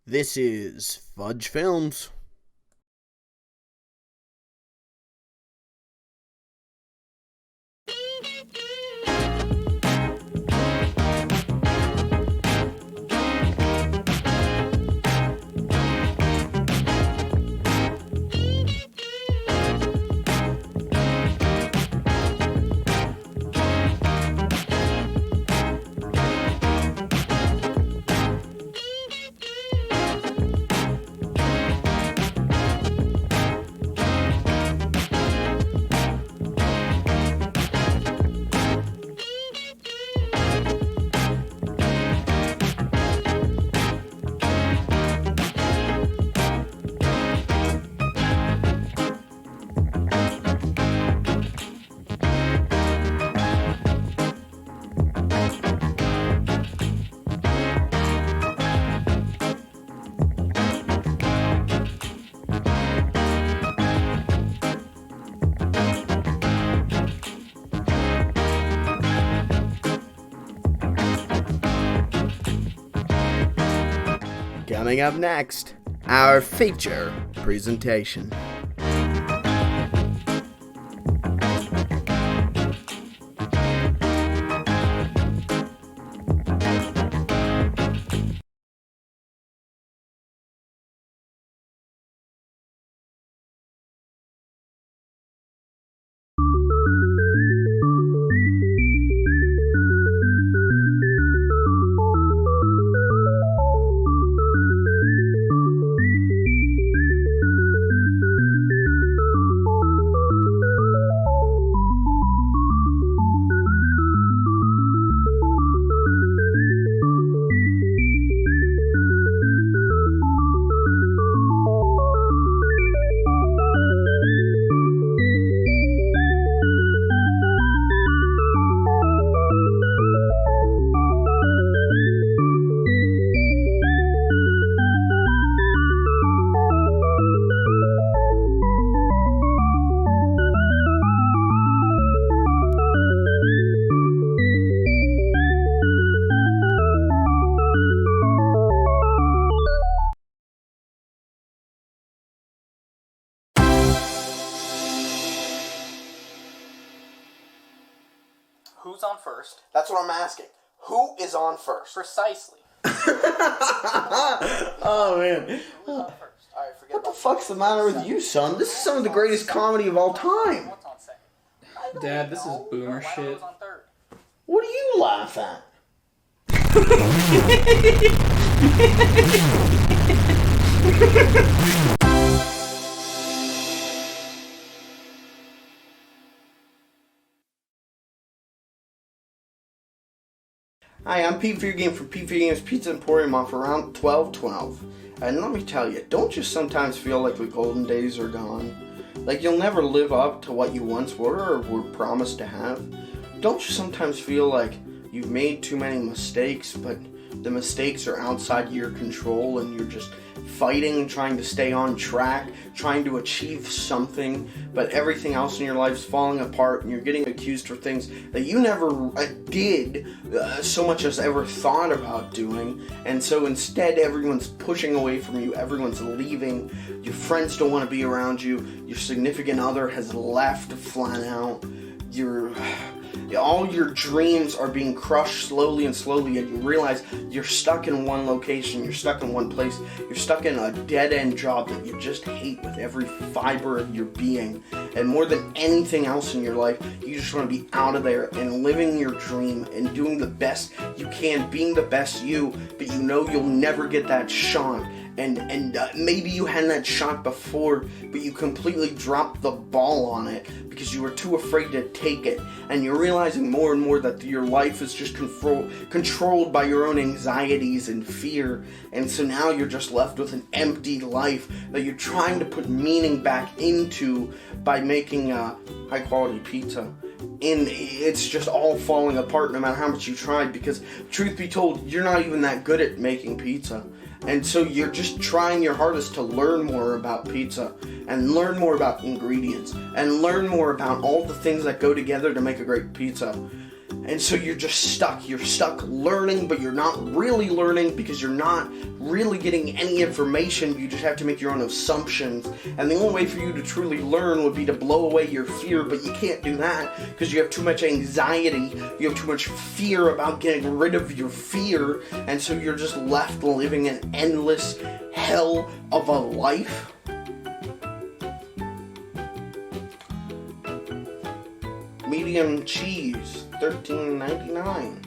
This is Fudge Films. Coming up next, our feature presentation. Who's on first? That's what I'm asking. Who is on first? Precisely. Oh, man. Who's on first? Alright, forget What the about fuck's the matter with you, son? This is some of the greatest comedy of all time. What's on second? Dad, this is boomer Why shit. was on third? What do you laugh at? Hi, I'm Pete for your game from Pete for Your Games Pizza Emporium off around 1212. And let me tell you, don't you sometimes feel like the golden days are gone? Like you'll never live up to what you once were or were promised to have? Don't you sometimes feel like you've made too many mistakes, but the mistakes are outside your control and you're just fighting, trying to stay on track, trying to achieve something, but everything else in your life is falling apart and you're getting accused for things that you never did so much as ever thought about doing, and so instead everyone's pushing away from you, everyone's leaving, your friends don't want to be around you, your significant other has left flat out, all your dreams are being crushed slowly and slowly, and you realize you're stuck in one location, you're stuck in one place, you're stuck in a dead-end job that you just hate with every fiber of your being, and more than anything else in your life, you just want to be out of there and living your dream and doing the best you can, being the best you, but you know you'll never get that shot. And maybe you had that shot before, but you completely dropped the ball on it because you were too afraid to take it. And you're realizing more and more that your life is just controlled by your own anxieties and fear. And so now you're just left with an empty life that you're trying to put meaning back into by making high quality pizza. And it's just all falling apart no matter how much you tried, because truth be told, you're not even that good at making pizza. And so you're just trying your hardest to learn more about pizza and learn more about ingredients and learn more about all the things that go together to make a great pizza. And so you're just stuck. You're stuck learning, but you're not really learning because you're not really getting any information. You just have to make your own assumptions. And the only way for you to truly learn would be to blow away your fear, but you can't do that because you have too much anxiety. You have too much fear about getting rid of your fear. And so you're just left living an endless hell of a life. Medium cheese, $13.99.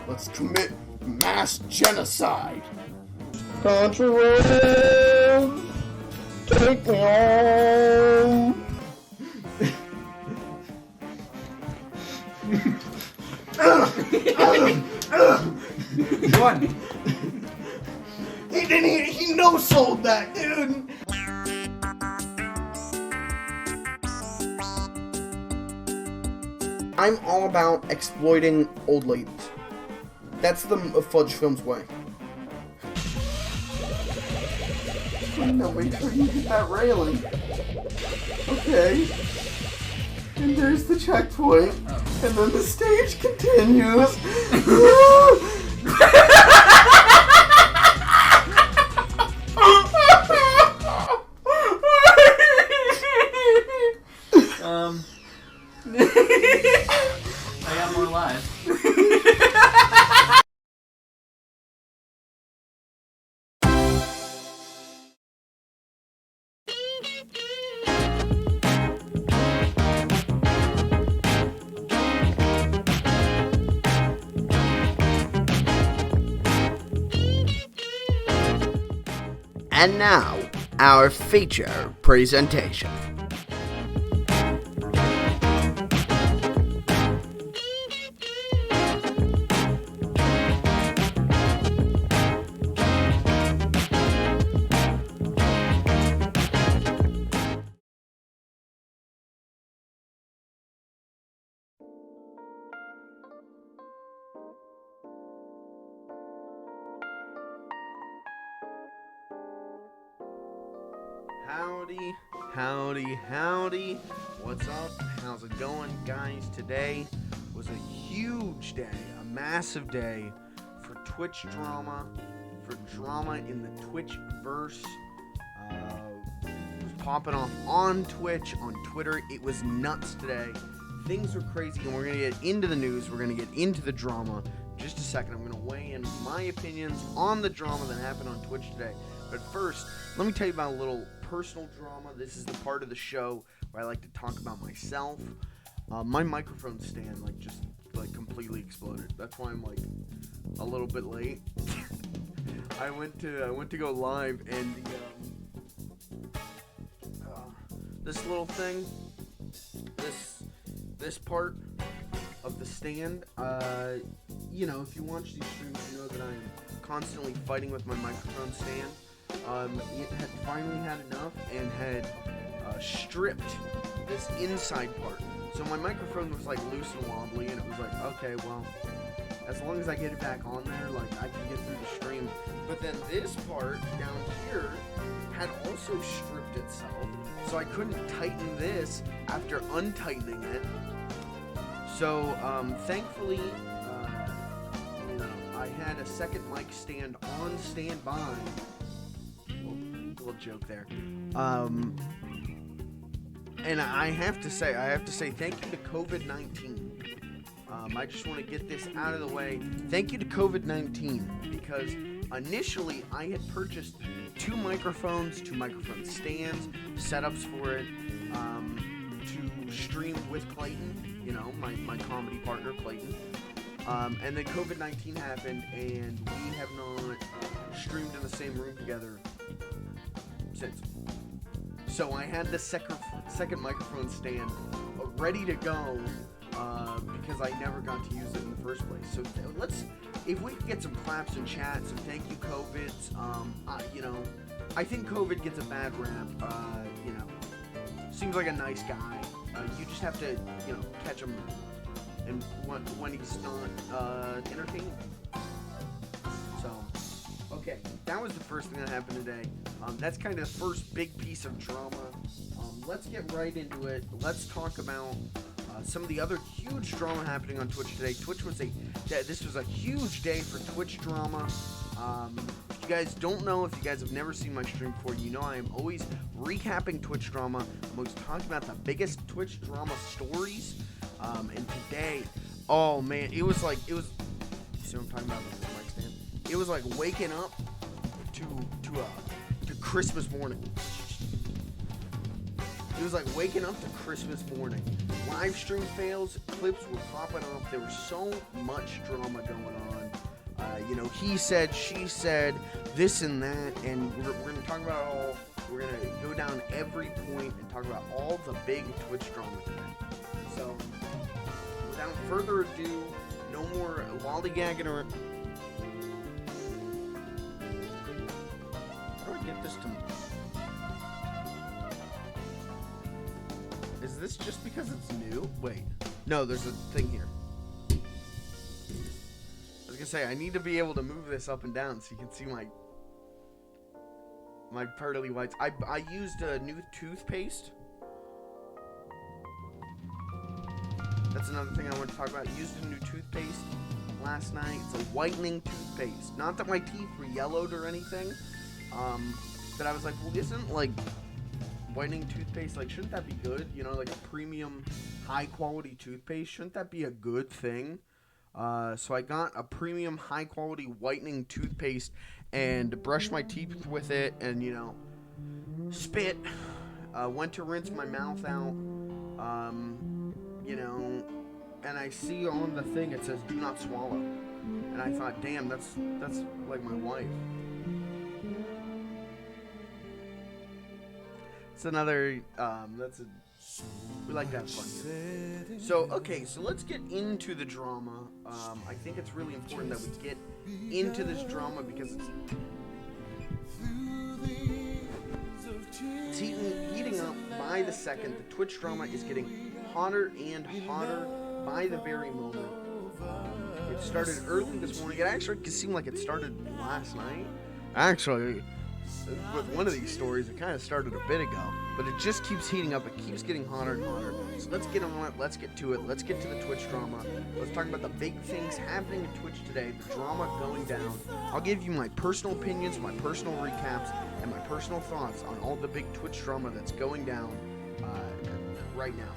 Let's commit mass genocide. Country roads, take me home. One. He no-sold that, dude. I'm all about exploiting old ladies. That's the Fudge Films way. No, wait till you hit that railing. Okay. And there's the checkpoint. And then the stage continues. I got more live. And now, our feature presentation. Howdy. What's up? How's it going, guys? Today was a huge day, a massive day for Twitch drama, for drama in the Twitchverse. It was popping off on Twitch, on Twitter. It was nuts today. Things were crazy, and we're going to get into the news. We're going to get into the drama. In just a second, I'm going to weigh in my opinions on the drama that happened on Twitch today. But first, let me tell you about a little personal drama. This is the part of the show where I like to talk about myself. My microphone stand just completely exploded. That's why I'm a little bit late. I went to go live, and this little thing, this part of the stand, if you watch these streams, you know that I'm constantly fighting with my microphone stand. It had finally had enough and had stripped this inside part. So my microphone was loose and wobbly, and it was okay, well, as long as I get it back on there, I can get through the stream. But then this part down here had also stripped itself, so I couldn't tighten this after untightening it. So thankfully, I had a second mic stand on standby. Little joke there. And I have to say thank you to COVID-19. I just want to get this out of the way. Thank you to COVID-19, because initially I had purchased two microphone stands, setups for it, to stream with Clayton, my comedy partner Clayton. And then COVID-19 happened, and we have not streamed in the same room together since. So I had the second microphone stand ready to go, because I never got to use it in the first place. So if we could get some claps and chats, and thank you, COVID. I think COVID gets a bad rap. Seems like a nice guy. You just have to, catch him, and when he's not entertaining. So, Okay, that was the first thing that happened today. That's kind of the first big piece of drama. Let's get right into it. Let's talk about some of the other huge drama happening on Twitch today. This was a huge day for Twitch drama. If you guys don't know, if you guys have never seen my stream before, you know I am always recapping Twitch drama. I'm always talking about the biggest Twitch drama stories. And today, oh man, it was, you see what I'm talking about with the mic stand? It was like waking up to Christmas morning. It was like waking up to Christmas morning. Live stream fails, clips were popping up. There was so much drama going on. He said, she said, this and that, and we're going to talk about it all. We're going to go down every point and talk about all the big Twitch drama today. So, without further ado, no more lollygagging or... How do I get this to... Is this just because it's new? Wait. No, there's a thing here. I was gonna say, I need to be able to move this up and down so you can see my pearly whites. I used a new toothpaste. That's another thing I want to talk about. I used a new toothpaste last night. It's a whitening toothpaste. Not that my teeth were yellowed or anything. But I was like, well, isn't whitening toothpaste, shouldn't that be good? A premium, high quality toothpaste. Shouldn't that be a good thing? So I got a premium, high quality whitening toothpaste and brushed my teeth with it and, spit. Went to rinse my mouth out. And I see on the thing it says do not swallow. And I thought, damn, that's like my wife. It's another, we like to have fun here. So let's get into the drama. I think it's really important that we get into this drama because it's heating up by the second. The Twitch drama is getting hotter and hotter by the very moment. It started early this morning. It actually seemed like it started last night. Actually, with one of these stories, it kind of started a bit ago, but it just keeps heating up. It keeps getting hotter and hotter. So let's get on it. Let's get to it. Let's get to the Twitch drama. Let's talk about the big things happening in Twitch today, the drama going down. I'll give you my personal opinions, my personal recaps, and my personal thoughts on all the big Twitch drama that's going down right now.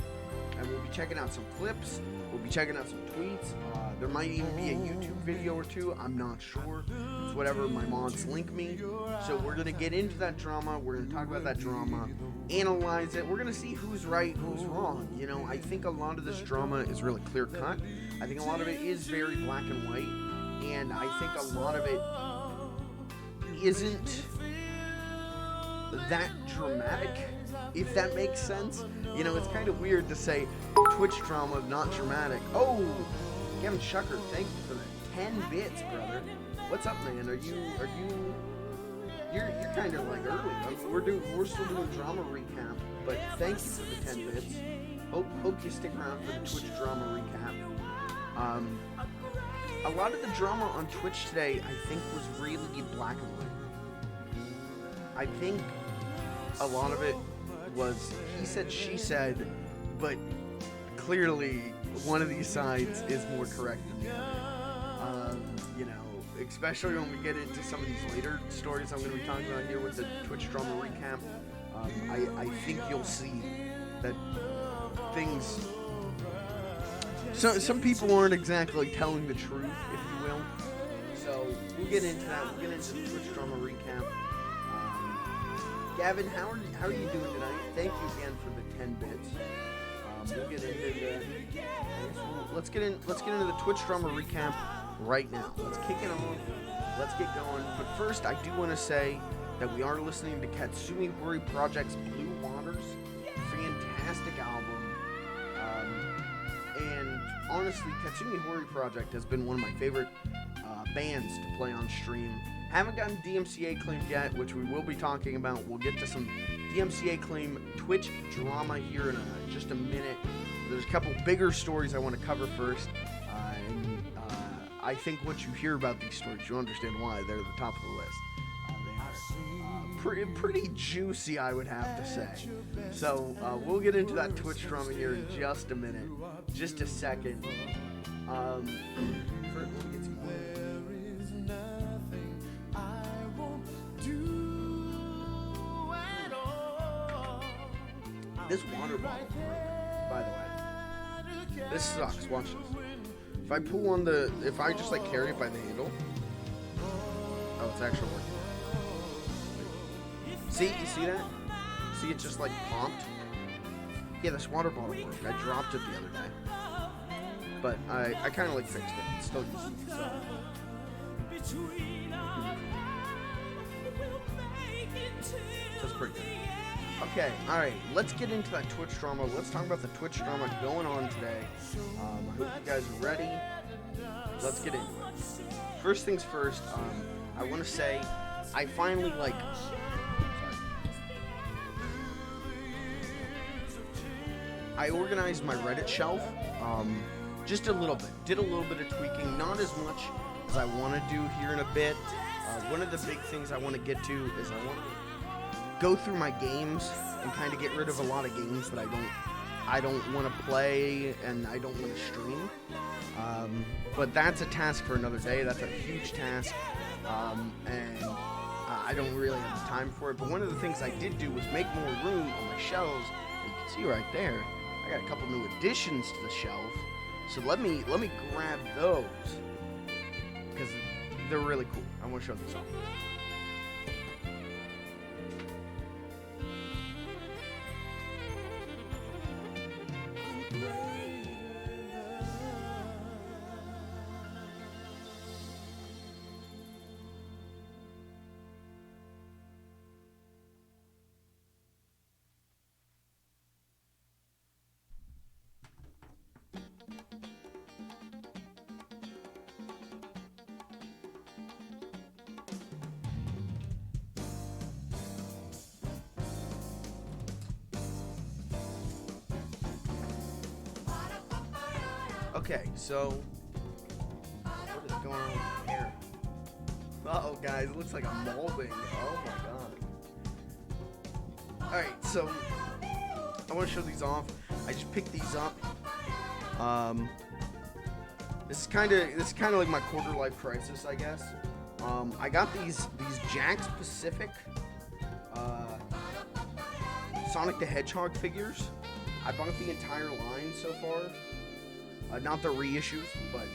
And we'll be checking out some clips. We'll be checking out some tweets. There might even be a YouTube video or two. I'm not sure. It's whatever my mods link me. So we're going to get into that drama. We're going to talk about that drama, analyze it. We're going to see who's right, who's wrong. I think a lot of this drama is really clear cut. I think a lot of it is very black and white. And I think a lot of it isn't that dramatic, if that makes sense. It's kind of weird to say Twitch drama, not dramatic. Oh, Kevin Shucker, thank you for the 10 bits, brother. What's up, man? You're kind of early. I mean, we're still doing drama recap, but thank you for the 10 bits. Hope you stick around for the Twitch drama recap. A lot of the drama on Twitch today, I think, was really black and white. I think a lot of it was he said, she said, but clearly one of these sides is more correct than the other. Especially when we get into some of these later stories I'm going to be talking about here with the Twitch drama recap. I think you'll see that things... Some people aren't exactly telling the truth, if you will. So we'll get into that. We'll get into the Twitch drama recap. Gavin, how are you doing tonight? Thank you again for the 10 bits. We'll get into let's get into the Twitch drama recap right now. Let's kick it on. Let's get going. But first, I do want to say that we are listening to Katsumi Hori Project's Blue Waters. Fantastic album. And honestly, Katsumi Hori Project has been one of my favorite bands to play on stream. Haven't gotten DMCA claimed yet, which we will be talking about. We'll get to some DMCA claim Twitch drama here in just a minute. There's a couple bigger stories I want to cover first. I think once you hear about these stories, you understand why they're the top of the list. Pretty juicy, I would have to say. So we'll get into that Twitch drama here in just a minute, just a second. This water bottle, by the way, this sucks. Watch this. If I pull on if I just like carry it by the handle, oh, it's actually working. See, you see that? See, it just like popped. Yeah, this water bottle worked. I dropped it the other day, but I kind of like fixed it. It's still using it. So. That's pretty good. Okay, all right. Let's get into that Twitch drama. Let's talk about the Twitch drama going on today. I hope you guys are ready. Let's get into it. First things first. I want to say I finally I organized my Reddit shelf, just a little bit. Did a little bit of tweaking, not as much as I want to do here in a bit. One of the big things I want to get to is I want to go through my games and kind of get rid of a lot of games that I don't want to play and I don't want to stream. But that's a task for another day. That's a huge task, and I don't really have the time for it. But one of the things I did do was make more room on my shelves. And you can see right there, I got a couple new additions to the shelf. So let me grab those because they're really cool. I want to show this off. Okay, so what is going on here? Uh-oh, guys, it looks like I'm molding. Oh my god. Alright, so I want to show these off. I just picked these up. This is kind of like my quarter life crisis, I guess. I got these Jakks Pacific Sonic the Hedgehog figures. I bought the entire line so far. Not the reissues, but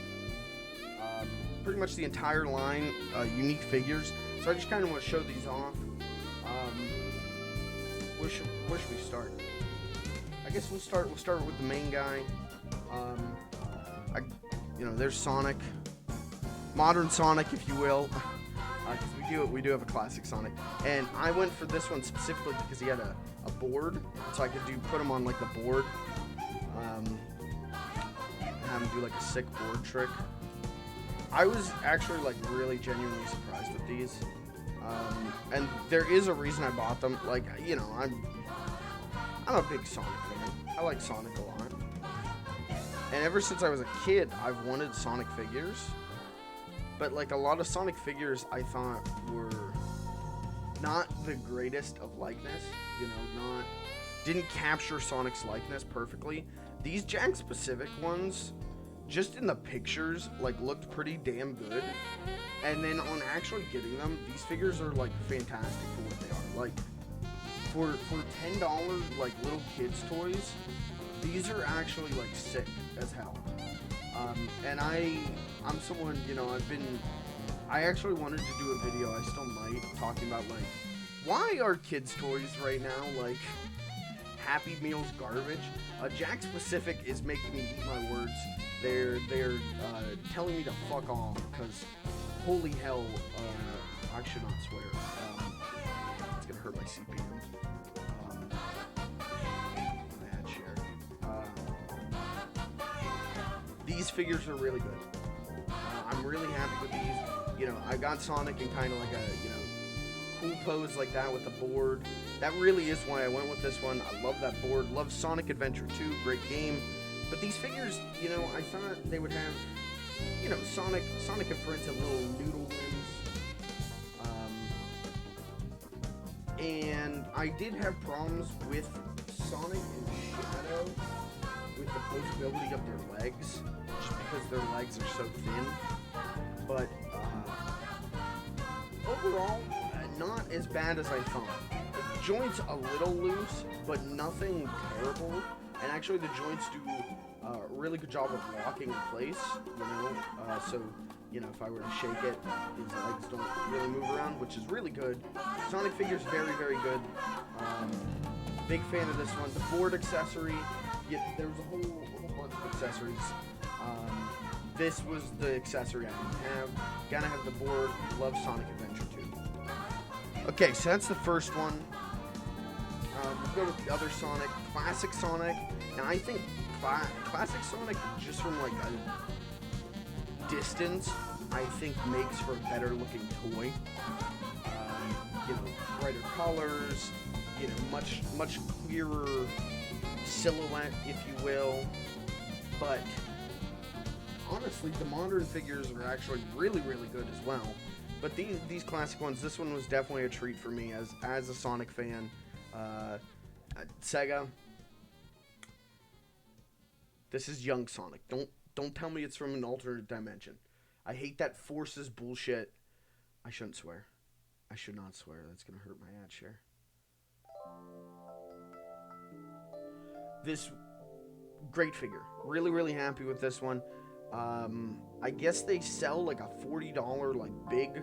pretty much the entire line, unique figures. So I just kind of want to show these off. Where should we start? I guess we'll start with the main guy. There's Sonic, modern Sonic, if you will. Because we do have a classic Sonic, and I went for this one specifically because he had a board, so I could put him on like the board. Have him do like a sick board trick. I was actually like really genuinely surprised with these, and there is a reason I bought them. Like, I'm a big Sonic fan. I like Sonic a lot, and ever since I was a kid, I've wanted Sonic figures. But like a lot of Sonic figures, I thought were not the greatest of likeness. Didn't capture Sonic's likeness perfectly. These Jakks Pacific ones, just in the pictures, like looked pretty damn good. And then on actually getting them, these figures are like fantastic for what they are. Like for $10, like little kids' toys, these are actually like sick as hell. And I'm someone, I actually wanted to do a video, I still might, talking about like, why are kids' toys right now like Happy Meals garbage? Jakks Pacific is making me eat my words. They're telling me to fuck off because holy hell, I should not swear. It's gonna hurt my CPM. Bad share. These figures are really good. I'm really happy with these. I got Sonic in kind of like a cool pose like that with the board. That really is why I went with this one. I love that board. Love Sonic Adventure 2. Great game. But these figures, I thought they would have Sonic and Friends have little noodle limbs. And I did have problems with Sonic and Shadow with the posability of their legs, just because their legs are so thin. But overall, not as bad as I thought. The joints a little loose, but nothing terrible. And actually, the joints do a really good job of locking in place. So if I were to shake it, his legs don't really move around, which is really good. Sonic figure's very, very good. Big fan of this one. The board accessory, there was a whole bunch of accessories. This was the accessory I didn't have. Gotta have the board. Love Sonic Adventure 2. Okay, so that's the first one. We'll go with the other Sonic, Classic Sonic. Now I think Classic Sonic, just from like a distance, I think makes for a better looking toy. Brighter colors, much clearer silhouette, if you will. But honestly, the modern figures are actually really, really good as well. But these classic ones, this one was definitely a treat for me as a Sonic fan. Sega, this is young Sonic. Don't tell me it's from an alternate dimension. I hate that forces bullshit. I shouldn't swear. I should not swear. That's gonna hurt my ad share. This great figure. Really, really happy with this one. I guess they sell like a $40 like big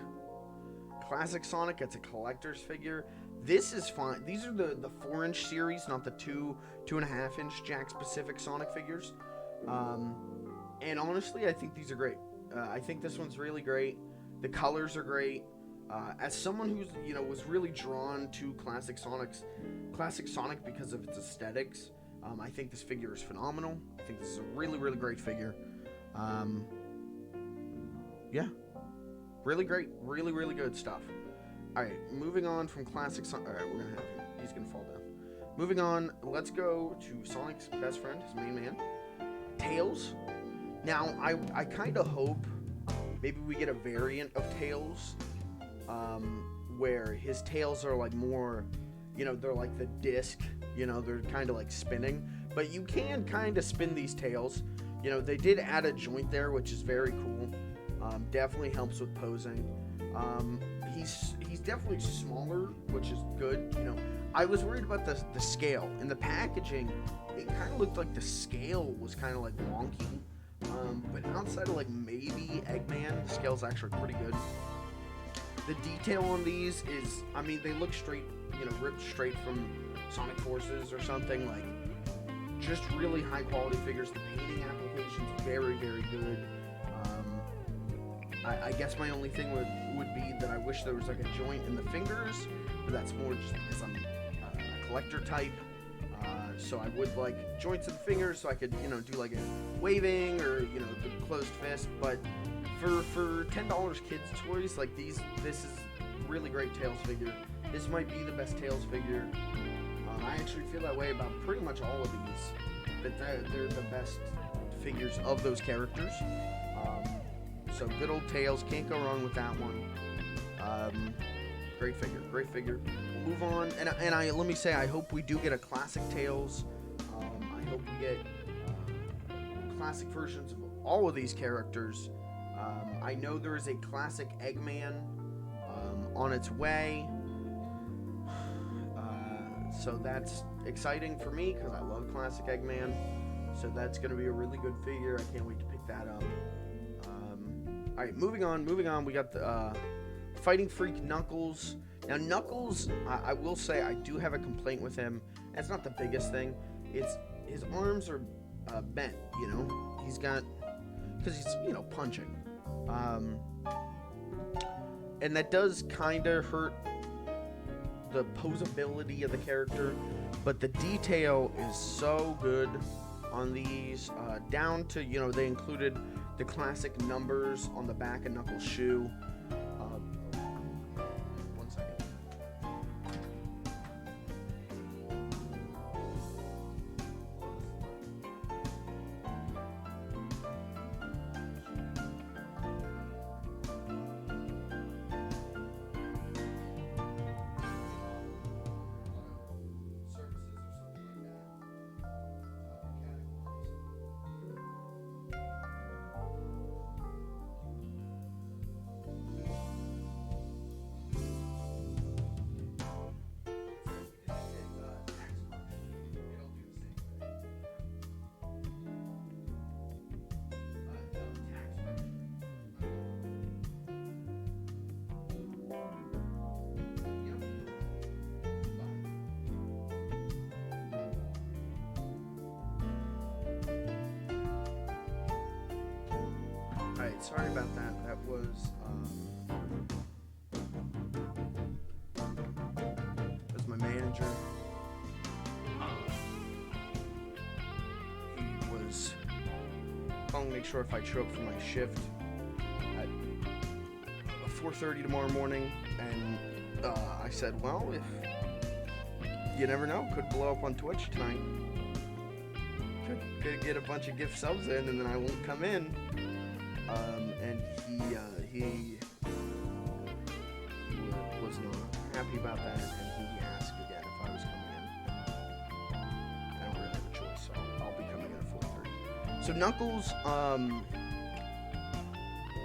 Classic Sonic. It's a collector's figure. This is fine. These are the 4-inch series, not the 2.5-inch Jakks Pacific Sonic figures. And honestly, I think these are great. I think this one's really great. The colors are great. As someone who's was really drawn to Classic Sonic because of its aesthetics, I think this figure is phenomenal. I think this is a really, really great figure. Yeah, really great, really, really good stuff. All right, moving on from Classic Sonic. All right, we're gonna have him. He's gonna fall down. Moving on, let's go to Sonic's best friend, his main man, Tails. Now, I kind of hope maybe we get a variant of Tails, where his tails are like more, they're like the disc, they're kind of like spinning, but you can kind of spin these tails. They did add a joint there, which is very cool. Definitely helps with posing. He's definitely smaller, which is good. I was worried about the scale. In the packaging, it kind of looked like the scale was kind of like wonky. But outside of like maybe Eggman, the scale's actually pretty good. The detail on these is, they look straight, ripped straight from Sonic Forces or something. Like, just really high quality figures. The painting application's very, very good. I guess my only thing would be that I wish there was like a joint in the fingers, but that's more just because I'm a collector type. So I would like joints in the fingers so I could, do like a waving or, the closed fist. But for $10 kids toys like these, this is really great Tails figure. This might be the best Tails figure. I actually feel that way about pretty much all of these. That they're the best figures of those characters. So good old Tails, can't go wrong with that one. Great figure. We'll move on, and I let me say, I hope we do get a classic Tails. I hope we get classic versions of all of these characters. I know there is a classic Eggman on its way, so that's exciting for me because I love classic Eggman. So that's going to be a really good figure. I can't wait to pick that up. All right, moving on. We got the Fighting Freak Knuckles. Now, Knuckles, I will say I do have a complaint with him. It's not the biggest thing. It's his arms are bent. He's got, because he's punching, and that does kind of hurt the posability of the character. But the detail is so good on these, down to they included the classic numbers on the back of Knuckles' shoe. One second. sorry about that. That was my manager. He was calling to make sure if I'd show up for my shift at 4:30 tomorrow morning, and I said, well, if you never know, could blow up on Twitch tonight. Could get a bunch of gift subs in, and then I won't come in. And he was not happy about that, and he asked again if I was coming in. I don't really have a choice, so I'll be coming in at 4:30. So Knuckles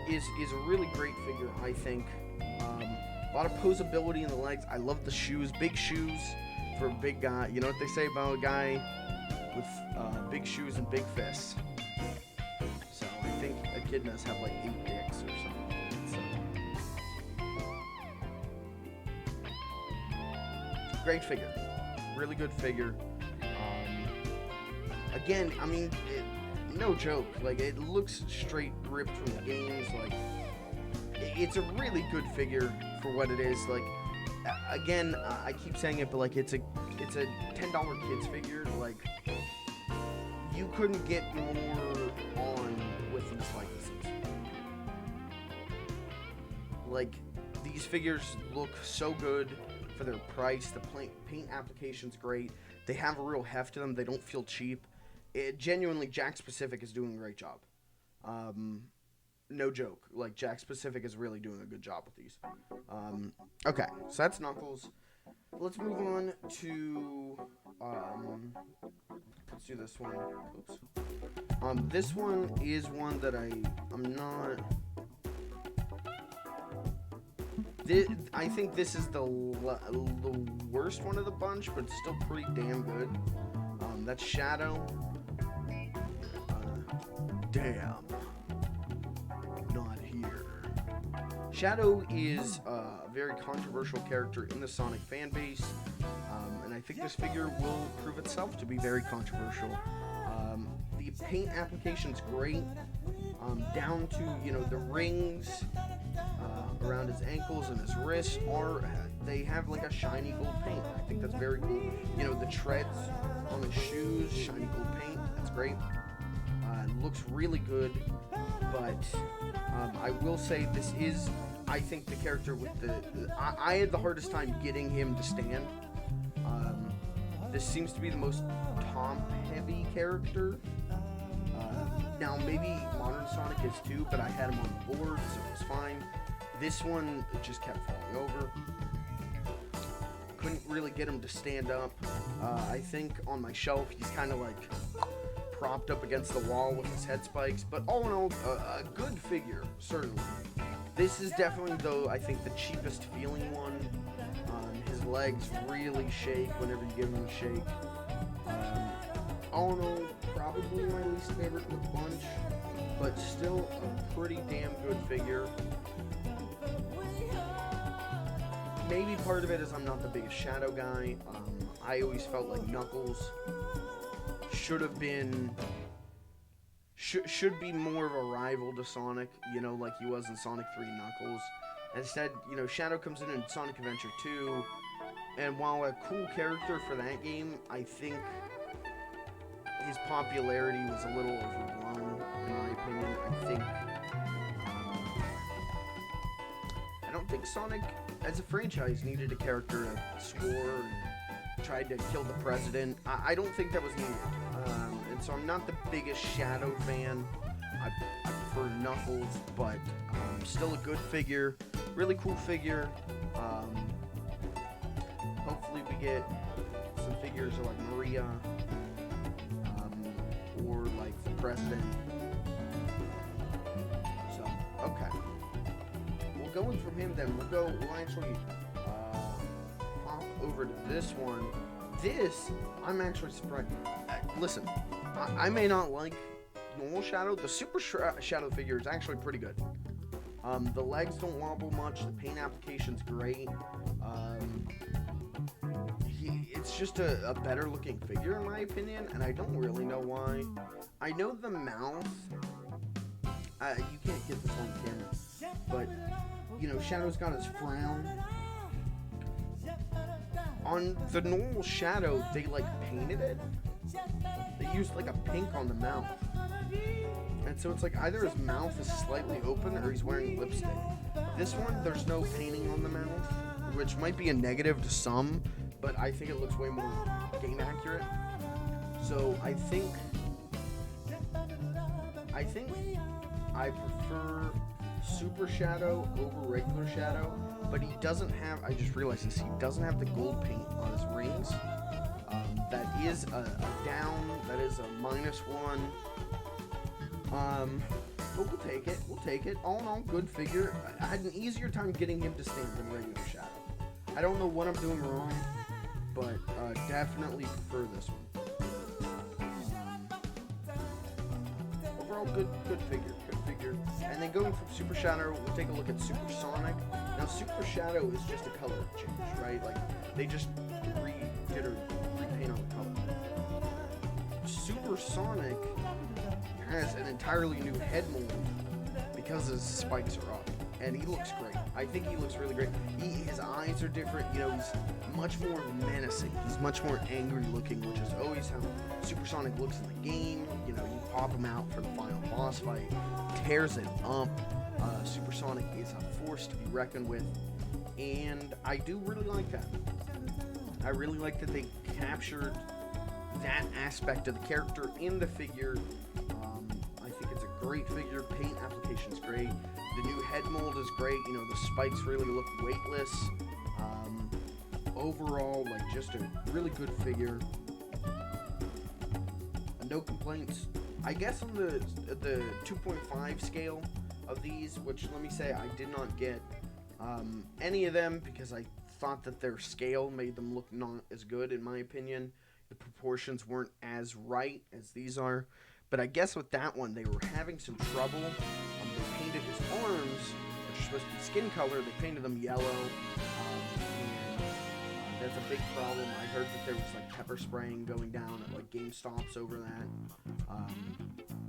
is a really great figure, I think. A lot of posability in the legs. I love the shoes, big shoes for a big guy. You know what they say about a guy with big shoes and big fists. So I think Echidnas have like 8 dicks or something. So great figure, really good figure. Again, I mean, no joke. Like, it looks straight ripped from the games. Like, it's a really good figure for what it is. Like, again, I keep saying it, but like, it's a $10 kids figure. Like, you couldn't get more on with these likenesses. Like, these figures look so good for their price. The paint application's great. They have a real heft to them. They don't feel cheap. Genuinely, Jakks Pacific is doing a great job. No joke. Like, Jakks Pacific is really doing a good job with these. Okay, so that's Knuckles. Let's move on to, let's do this one. Oops. This one is one that I'm not... I think this is the worst one of the bunch, but it's still pretty damn good. That's Shadow. Damn. Not here. Shadow is a very controversial character in the Sonic fan base, and I think this figure will prove itself to be very controversial. The paint application's great, down to, you know, the rings around his ankles and his wrists they have like a shiny gold paint. I think that's very cool. You know, the treads on his shoes, shiny gold paint, that's great. It looks really good, but I will say this is, I think, the character with I had the hardest time getting him to stand. This seems to be the most Tom-heavy character. Now, maybe Modern Sonic is too, but I had him on the board, so it was fine. This one just kept falling over. Couldn't really get him to stand up. I think on my shelf, he's kind of like propped up against the wall with his head spikes, but all in all, a good figure, certainly. This is definitely, though, I think the cheapest feeling one. His legs really shake whenever you give him a shake. All in all, probably my least favorite with the bunch, but still a pretty damn good figure. Maybe part of it is I'm not the biggest Shadow guy. I always felt like Knuckles should have been... should be more of a rival to Sonic, you know, like he was in Sonic 3 Knuckles. Instead, you know, Shadow comes in Sonic Adventure 2, and while a cool character for that game, I think his popularity was a little overblown, in my opinion. I don't think Sonic, as a franchise, needed a character that swore and tried to kill the president. I don't think that was needed. And so I'm not the biggest Shadow fan. I prefer Knuckles, but still a good figure. Really cool figure. Hopefully we get some figures of like Maria, or like the president. So, okay. Well, going from him then, we'll actually hop over to this one. This, I'm actually surprised. Listen, I may not like normal Shadow. The Super Shadow figure is actually pretty good. The legs don't wobble much. The paint application's great. It's just a better looking figure in my opinion, and I don't really know why. I know the mouth, you can't get this on camera, but you know, Shadow's got his frown. On the normal Shadow, they like painted it. They used like a pink on the mouth, and so it's like either his mouth is slightly open or he's wearing lipstick. This one, there's no painting on the mouth, which might be a negative to some, but I think it looks way more game accurate. So I think I prefer Super Shadow over regular Shadow, but he doesn't have, I just realized this, he doesn't have the gold paint on his rings. That is a down, that is a -1. But we'll take it. All in all, good figure. I had an easier time getting him to stand than regular Shadow. I don't know what I'm doing wrong, but definitely prefer this one. Overall, good figure. And then going from Super Shadow, we'll take a look at Super Sonic. Now, Super Shadow is just a color change, right? Like, they just redid or repaint on the color. Super Sonic has an entirely new head mold because his spikes are up, and he looks great. I think he looks really great. His eyes are different. You know, he's much more menacing. He's much more angry looking, which is always how Super Sonic looks in the game. You know, you pop him out for the final boss fight, tears it up. Super Sonic is a force to be reckoned with, and I do really like that. I really like that they captured that aspect of the character in the figure. I think it's a great figure. Paint application's great. The new head mold is great. You know, the spikes really look weightless. Overall, like, just a really good figure. No complaints. I guess on the 2.5 scale of these, which let me say I did not get any of them because I thought that their scale made them look not as good, in my opinion. The proportions weren't as right as these are. But I guess with that one, they were having some trouble. They painted his arms, which are supposed to be skin color. They painted them yellow, and that's a big problem. I heard that there was like pepper spraying going down at like GameStops over that.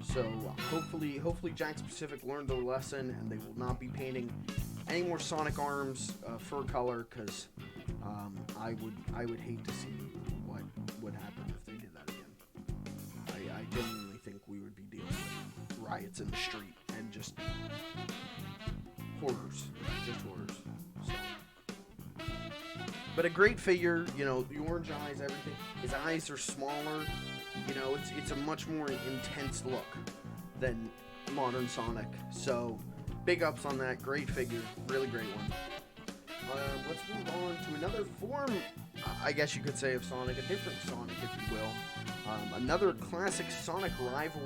So hopefully Jakks Pacific learned their lesson, and they will not be painting any more Sonic arms fur color, because I would hate to see what would happen if they did that again. I genuinely think we would be dealing with riots in the street and just horrors. So. But a great figure, you know, the orange eyes, everything. His eyes are smaller. You know, it's a much more intense look than modern Sonic. So, big ups on that. Great figure. Really great one. Let's move on to another form, I guess you could say, of Sonic. A different Sonic, if you will. Another classic Sonic rival.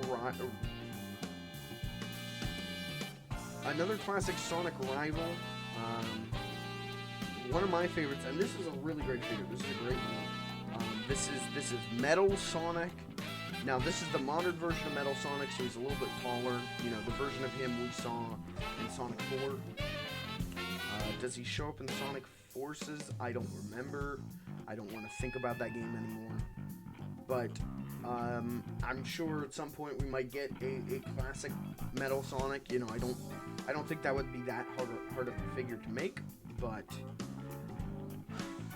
One of my favorites, and this is a really great figure. This is a great one. This is Metal Sonic. Now, this is the modern version of Metal Sonic, so he's a little bit taller. You know, the version of him we saw in Sonic 4. Does he show up in Sonic Forces? I don't remember. I don't want to think about that game anymore. But I'm sure at some point we might get a classic Metal Sonic. You know, I don't think that would be that hard of a figure to make. But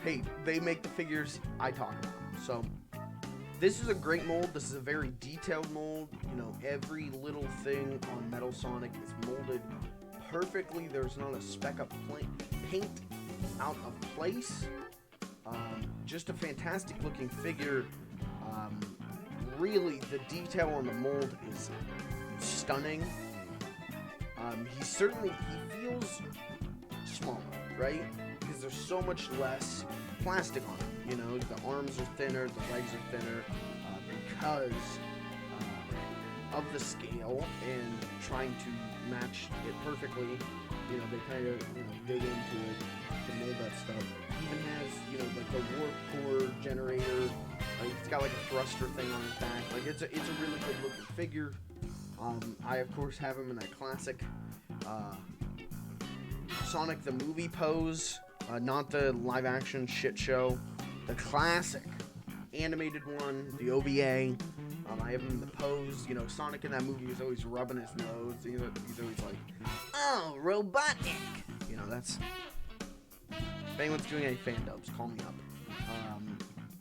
hey, they make the figures I talk about. So this is a great mold. This is a very detailed mold. You know, every little thing on Metal Sonic is molded perfectly. There's not a speck of paint out of place. Just a fantastic looking figure. Really, the detail on the mold is stunning. He feels smaller, right? Because there's so much less plastic on him. You know, the arms are thinner, the legs are thinner, because of the scale and trying to match it perfectly. You know, they kind of dig into it to mold that stuff. Even has, you know, like the warp core generator. It's got like a thruster thing on his back. Like, it's a really good looking figure. I of course have him in that classic Sonic the Movie pose, not the live action shit show. The classic animated one, the OVA. I have him in the pose. You know, Sonic in that movie was always rubbing his nose. He's always like, "Oh, Robotnik." You know, that's. If anyone's doing any fan dubs, call me up.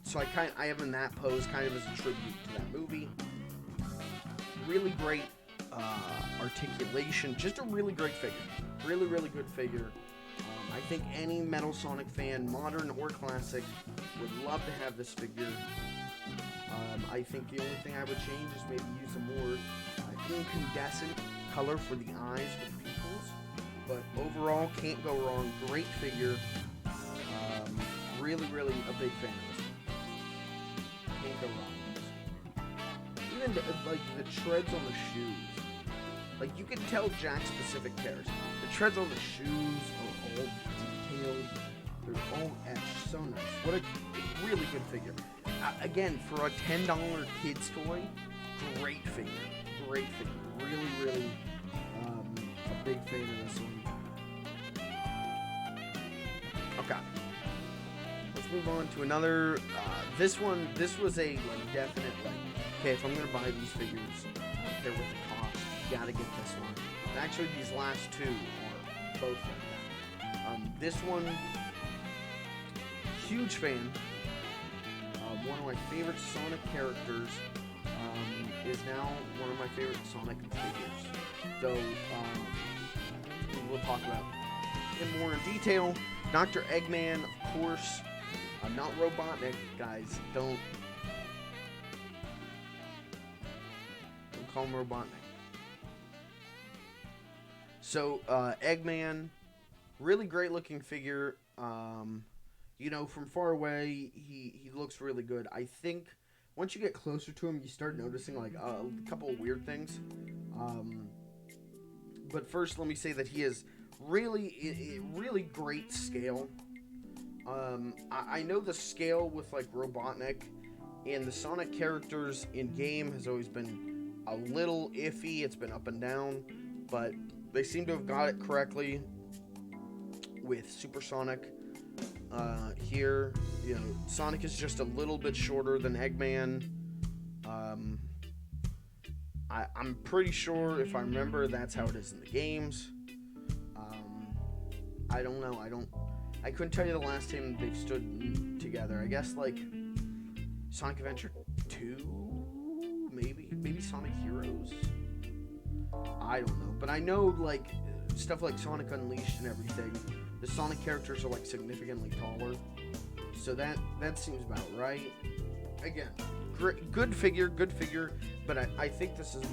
So I have him in that pose, kind of as a tribute to that movie. Really great articulation, just a really great figure. Really, really good figure. I think any Metal Sonic fan, modern or classic, would love to have this figure. I think the only thing I would change is maybe use a more incandescent color for the eyes, for the pupils. But overall, can't go wrong. Great figure. Really, really a big fan of this one. Can't go wrong with this. Even the treads on the shoes. Like, you can tell Jack specific cares. The treads on the shoes are all detailed. They're all etched. So nice. What a really good figure. Again, for a $10 kid's toy, great figure. Great figure. Really, really a big fan of this one. Okay. Let's move on to another. This was a definite, okay, if I'm going to buy these figures, I don't care what the cost, you gotta get this one. And actually, these last two are both like that. This one, huge fan. One of my favorite Sonic characters is now one of my favorite Sonic figures. So, we'll talk about him more in detail. Dr. Eggman, of course. Not Robotnik, guys. Don't call him Robotnik. So, Eggman, really great looking figure. You know, from far away, he looks really good. I think once you get closer to him, you start noticing like a couple of weird things. But first, let me say that he is really great scale. I know the scale with like Robotnik and the Sonic characters in game has always been a little iffy. It's been up and down, but they seem to have got it correctly with Super Sonic. Here, you know, Sonic is just a little bit shorter than Eggman. I'm pretty sure, if I remember, that's how it is in the games. I don't know. I couldn't tell you the last time they've stood together. I guess like Sonic Adventure 2, maybe Sonic Heroes. I don't know, but I know like stuff like Sonic Unleashed and everything. The Sonic characters are like significantly taller, so that seems about right. Again, good figure, but I think this one's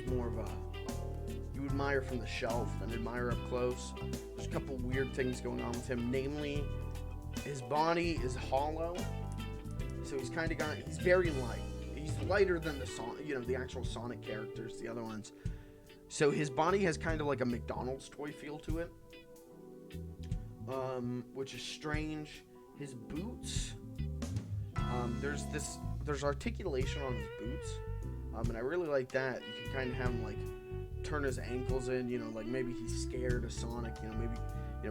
more of a you admire from the shelf than admire up close. There's a couple weird things going on with him, namely his body is hollow, so he's very light. He's lighter than the actual Sonic characters, the other ones. So his body has kind of like a McDonald's toy feel to it. Which is strange. His boots, there's articulation on his boots, and I really like that. You can kind of have him like turn his ankles in, you know, like maybe he's scared of Sonic,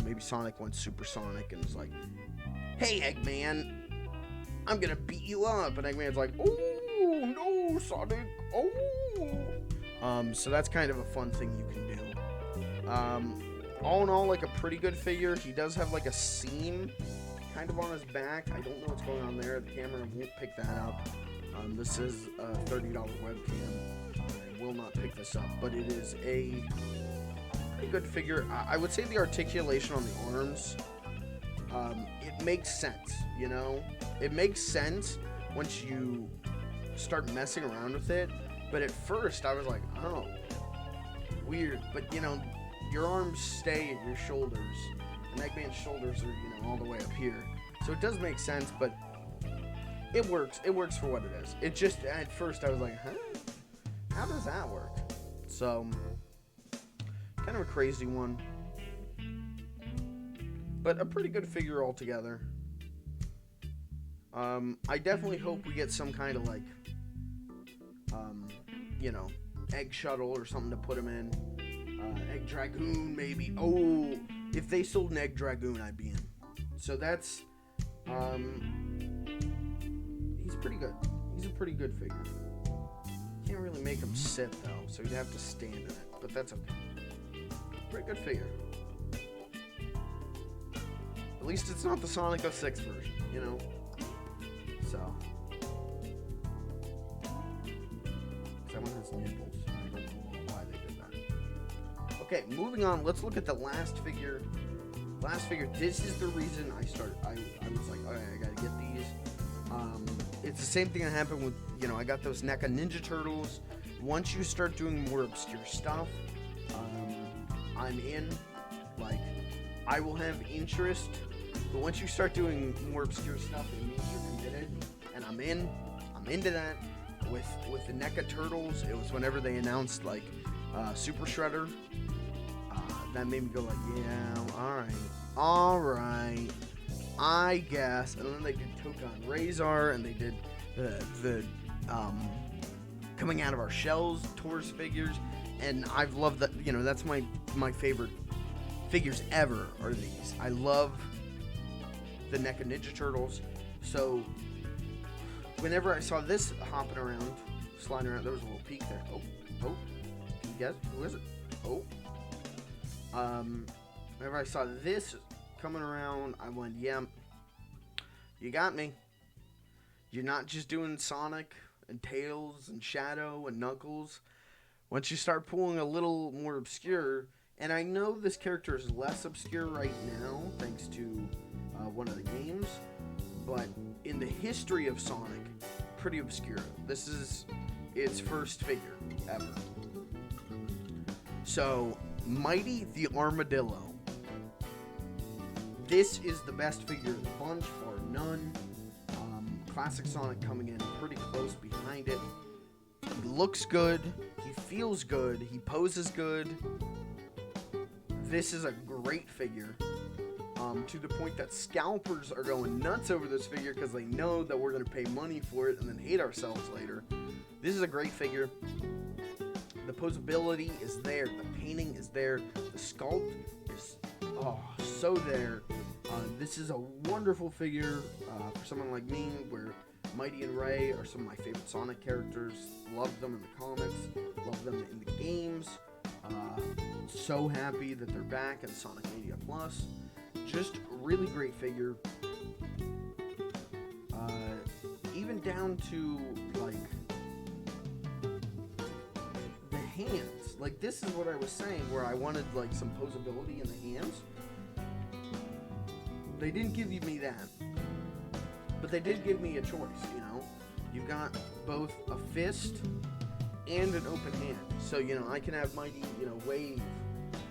maybe Sonic went Super Sonic and is like, "Hey Eggman, I'm gonna beat you up," and Eggman's like, "Oh no, Sonic, oh." So that's kind of a fun thing you can do. All in all, like a pretty good figure. He does have like a seam kind of on his back. I don't know what's going on there. The camera won't pick that up. This is a $30 webcam. I will not pick this up, but it is a pretty good figure. I would say the articulation on the arms, it makes sense, you know? It makes sense once you start messing around with it, but at first I was like, oh, weird, but you know, your arms stay at your shoulders, and Eggman's shoulders are, all the way up here. So it does make sense, but it works. It works for what it is. It just, at first I was like, huh? How does that work? So, kind of a crazy one. But a pretty good figure altogether. I definitely hope we get some kind of like, egg shuttle or something to put him in. Egg Dragoon, maybe. Oh, if they sold an Egg Dragoon, I'd be in. So that's, he's pretty good. He's a pretty good figure. can't really make him sit though, so you'd have to stand in it, but that's okay. Pretty good figure. At least it's not the Sonic 06 version, you know? So. That one has nipples. I don't know why they did that. Okay, moving on. Let's look at the last figure. Last figure. This is the reason I started. I was like, okay, I gotta get these. It's the same thing that happened with, you know, I got those NECA Ninja Turtles. Once you start doing more obscure stuff, I'm in. Like, I will have interest. But once you start doing more obscure stuff, it means you're committed, and I'm in. I'm into that. With the NECA Turtles, it was whenever they announced like Super Shredder. That made me go like, yeah, all right, I guess. And then they did Tokan Razor, and they did the Coming Out of Our Shells Taurus figures, and I've loved that. You know, that's my favorite figures ever are these. I love the NECA Ninja Turtles. So whenever I saw this hopping around, sliding around, there was a little peek there. Oh, can you guess? Who is it? Oh. Whenever I saw this coming around, I went, yeah, you got me. You're not just doing Sonic and Tails and Shadow and Knuckles. Once you start pulling a little more obscure, and I know this character is less obscure right now, thanks to one of the games, but in the history of Sonic, pretty obscure. This is its first figure ever. So, Mighty the Armadillo. This is the best figure of the bunch, bar none. Classic Sonic coming in pretty close behind it. He looks good. He feels good. He poses good. This is a great figure. To the point that scalpers are going nuts over this figure because they know that we're going to pay money for it and then hate ourselves later. This is a great figure. The posability is there. The painting is there. The sculpt is so there. This is a wonderful figure for someone like me, where Mighty and Ray are some of my favorite Sonic characters. Love them in the comics. Love them in the games. So happy that they're back in Sonic Mania Plus. Just a really great figure. Even down to, like, the hands. Like, this is what I was saying, where I wanted, like, some posability in the hands. They didn't give me that. But they did give me a choice, you know? You've got both a fist and an open hand. So, you know, I can have Mighty, you know, wave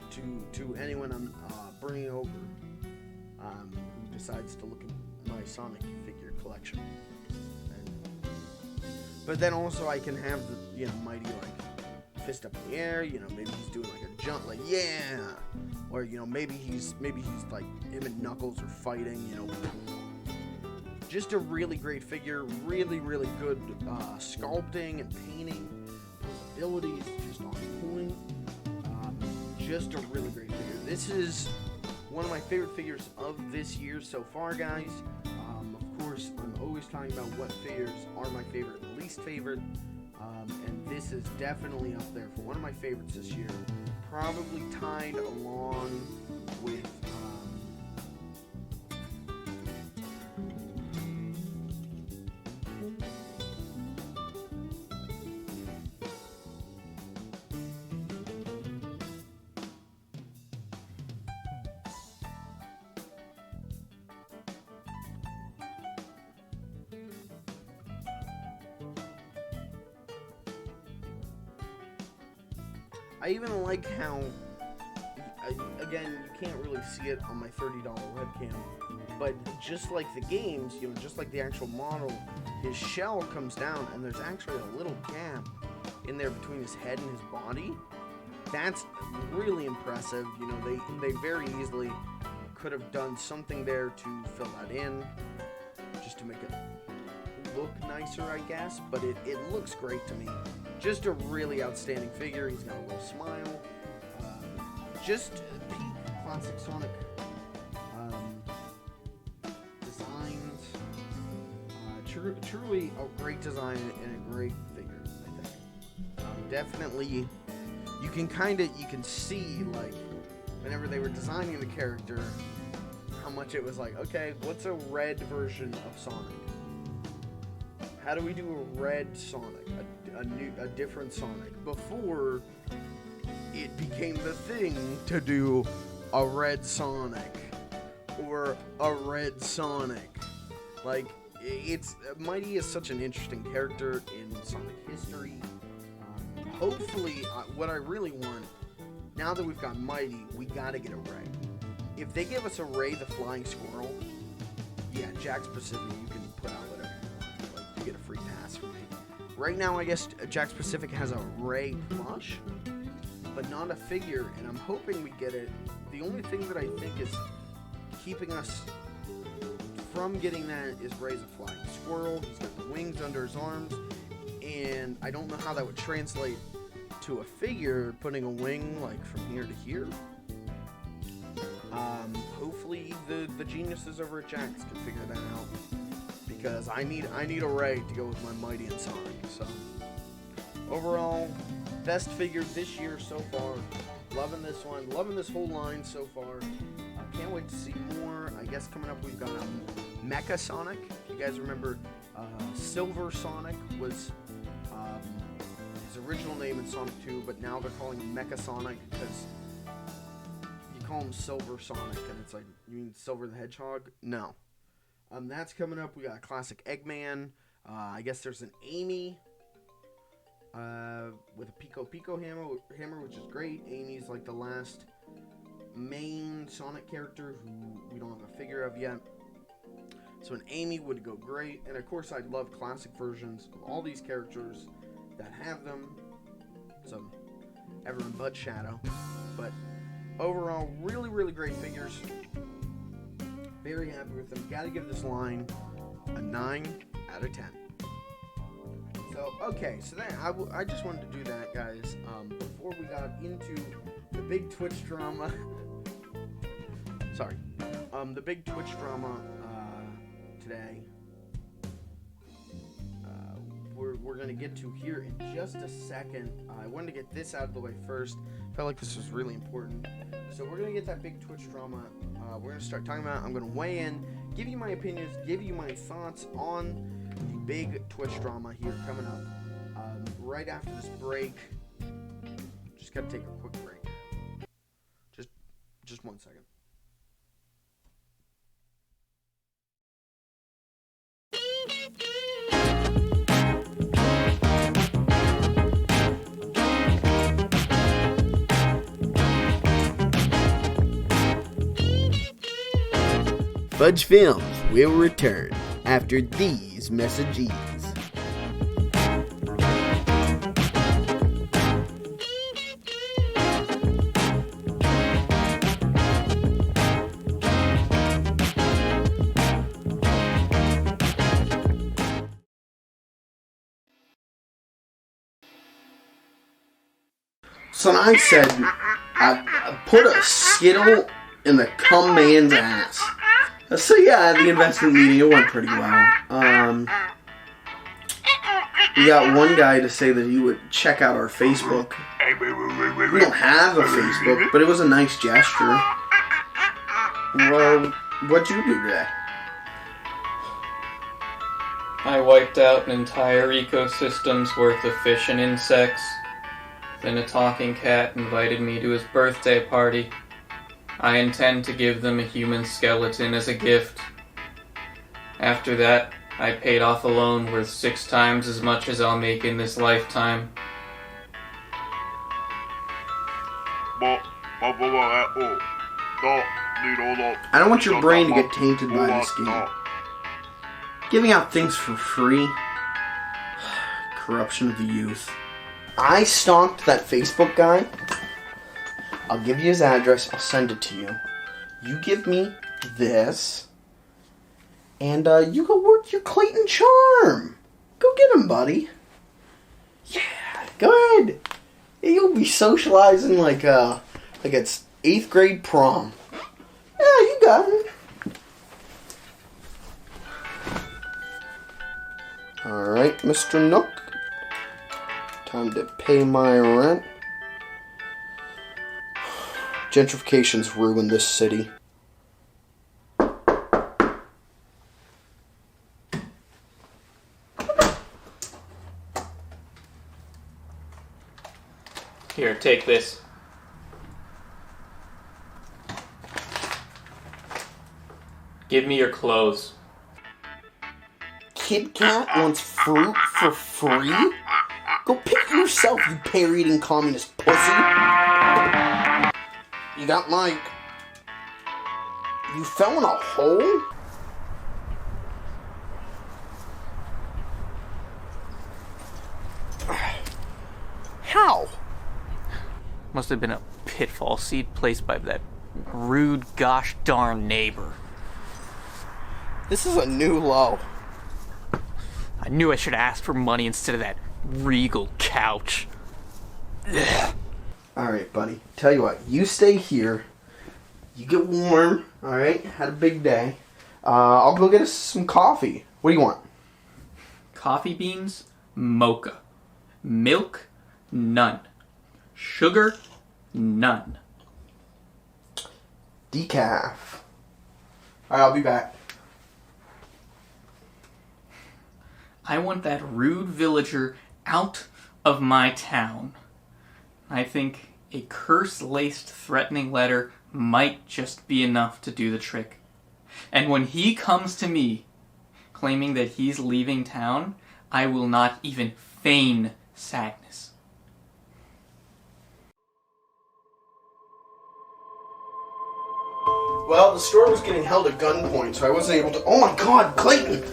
to anyone I'm bringing over who decides to look at my Sonic figure collection. But then also I can have the, you know, Mighty, like, fist up in the air, you know, maybe he's doing like a jump, like, yeah, or, you know, maybe he's like, him and Knuckles are fighting, you know. Just a really great figure, really, really good sculpting and painting, ability is just on point, just a really great figure. This is one of my favorite figures of this year so far, guys. Of course, I'm always talking about what figures are my favorite and least favorite. And this is definitely up there for one of my favorites this year. Probably tied along with I even like how, again, you can't really see it on my $30 webcam, but just like the games, you know, just like the actual model, his shell comes down and there's actually a little gap in there between his head and his body. That's really impressive. You know, they very easily could have done something there to fill that in, just to make it look nicer, I guess, but it looks great to me. Just a really outstanding figure. He's got a little smile. Just peak classic Sonic designs. Truly a great design and a great figure, I think. definitely, you can see, like, whenever they were designing the character, how much it was like, okay, what's a red version of Sonic? How do we do a red Sonic, a different Sonic? Before it became the thing to do a red Sonic or a red Sonic. Like, Mighty is such an interesting character in Sonic history. Hopefully, what I really want, now that we've got Mighty, we gotta get a Ray. If they give us a Ray the Flying Squirrel, yeah, Jakks Pacific, you can put out whatever you want. Like, you get a free pass from me. Right now, I guess Jakks Pacific has a Ray plush, but not a figure, and I'm hoping we get it. The only thing that I think is keeping us from getting that is Ray's a flying squirrel. He's got the wings under his arms, and I don't know how that would translate to a figure, putting a wing like from here to here. Hopefully the geniuses over at Jakks can figure that out, because I need a Ray to go with my Mighty and Sonic. So overall, best figure this year so far. Loving this one, loving this whole line so far. Can't wait to see more. I guess coming up we've got Mecha Sonic. If you guys remember, Silver Sonic was his original name in Sonic 2, but now they're calling him Mecha Sonic because you call him Silver Sonic, and it's like, you mean Silver the Hedgehog? No. That's coming up. We got a classic Eggman. I guess there's an Amy with a Pico hammer, which is great. Amy's like the last main Sonic character who we don't have a figure of yet, so an Amy would go great. And of course, I'd love classic versions of all these characters that have them, so everyone but Shadow. But overall, really great figures. Very happy with them. Gotta give this line a 9 out of 10. So okay, so then I just wanted to do that, guys, before we got into the big Twitch drama. Sorry. The big Twitch drama today. We're going to get to here in just a second. I wanted to get this out of the way first. Felt like this was really important. So we're going to get that big Twitch drama. We're going to start talking about it. I'm going to weigh in, give you my opinions, give you my thoughts on the big Twitch drama here coming up. Right after this break. Just got to take a quick break. Just 1 second. Fudge Films will return after these messages. So I said, I put a Skittle in the cum man's ass. So yeah, the investment meeting, it went pretty well. We got one guy to say that he would check out our Facebook. We don't have a Facebook, but it was a nice gesture. Well, what'd you do today? I wiped out an entire ecosystem's worth of fish and insects. Then a talking cat invited me to his birthday party. I intend to give them a human skeleton as a gift. After that, I paid off a loan worth 6 times as much as I'll make in this lifetime. I don't want your brain to get tainted by this game. Giving out things for free. Corruption of the youth. I stalked that Facebook guy. I'll give you his address. I'll send it to you. You give me this. And you go work your Clayton charm. Go get him, buddy. Yeah, go ahead. You'll be socializing like it's 8th grade prom. Yeah, you got it. Alright, Mr. Nook. Time to pay my rent. Gentrification's ruined this city. Here, take this. Give me your clothes. Kit Kat wants fruit for free? Go pick it yourself, you pear-eating communist pussy. You got Mike. You fell in a hole? How? Must have been a pitfall seed placed by that rude gosh darn neighbor. This is a new low. I knew I should have asked for money instead of that regal couch. Alright, buddy. Tell you what, you stay here. You get warm, alright? Had a big day. I'll go get us some coffee. What do you want? Coffee beans, mocha. Milk, none. Sugar, none. Decaf. Alright, I'll be back. I want that rude villager out of my town. I think a curse-laced threatening letter might just be enough to do the trick. And when he comes to me, claiming that he's leaving town, I will not even feign sadness. Well, the store was getting held at gunpoint, so I wasn't able to... Oh my god, Clayton!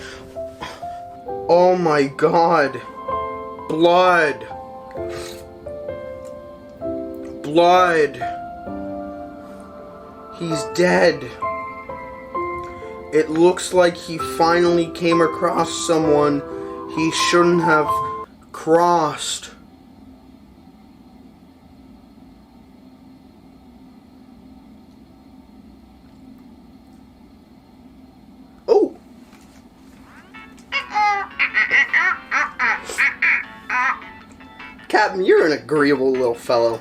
Oh my god. Blood. Blood. He's dead. It looks like he finally came across someone he shouldn't have crossed. Oh! Captain, you're an agreeable little fellow.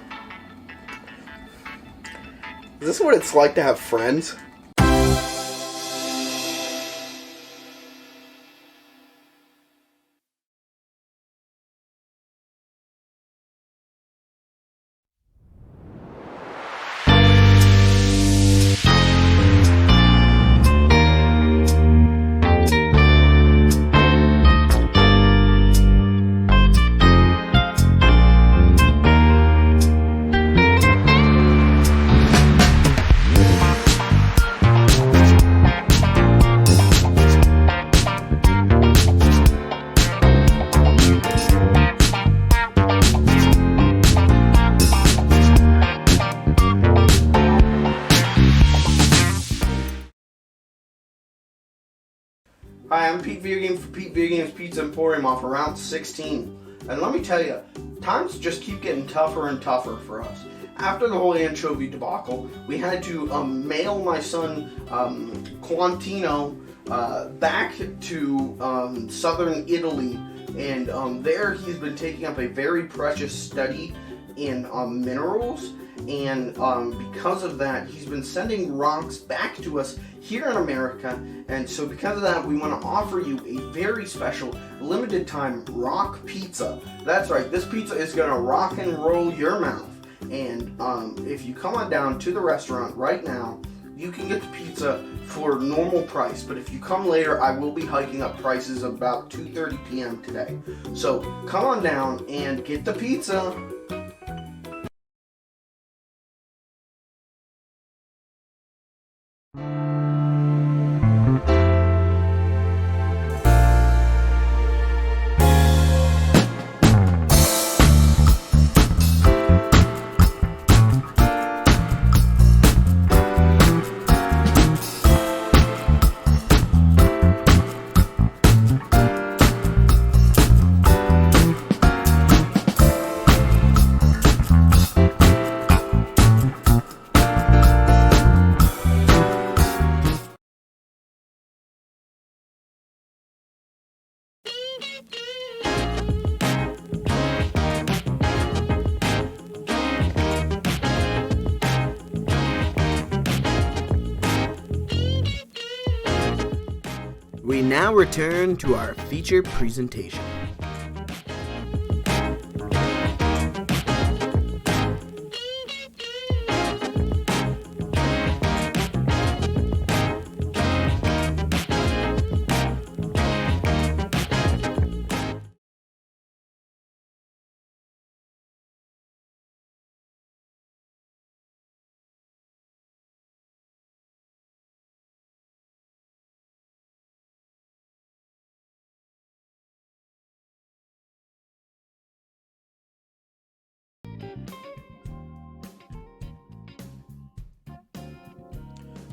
Is this what it's like to have friends? Hi, I'm Pete Video Game for Pete Video Games Pizza Emporium off of Route 16. And let me tell you, times just keep getting tougher and tougher for us. After the whole anchovy debacle, we had to mail my son, Quantino, back to southern Italy. And there he's been taking up a very precious study in minerals. And because of that, he's been sending rocks back to us here in America. And so because of that, we want to offer you a very special limited time rock pizza. That's right, this pizza is going to rock and roll your mouth. And if you come on down to the restaurant right now, you can get the pizza for normal price. But if you come later, I will be hiking up prices about 2:30 p.m. today. So come on down and get the pizza. We now return to our feature presentation.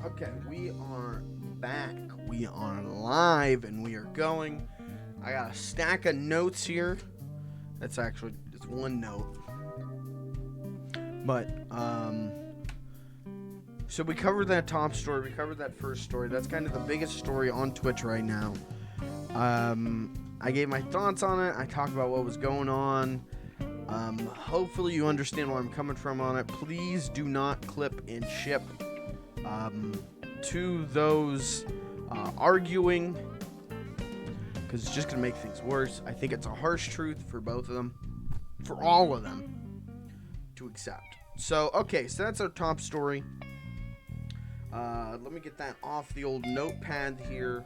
Okay, we are back. We are live and we are going. I got a stack of notes here. That's actually just one note. But, so we covered that top story. We covered that first story. That's kind of the biggest story on Twitch right now. I gave my thoughts on it. I talked about what was going on. Hopefully you understand where I'm coming from on it. Please do not clip and ship to those arguing, because it's just going to make things worse. I think it's a harsh truth for both of them, for all of them, to accept. So, okay, so that's our top story. Let me get that off the old notepad here.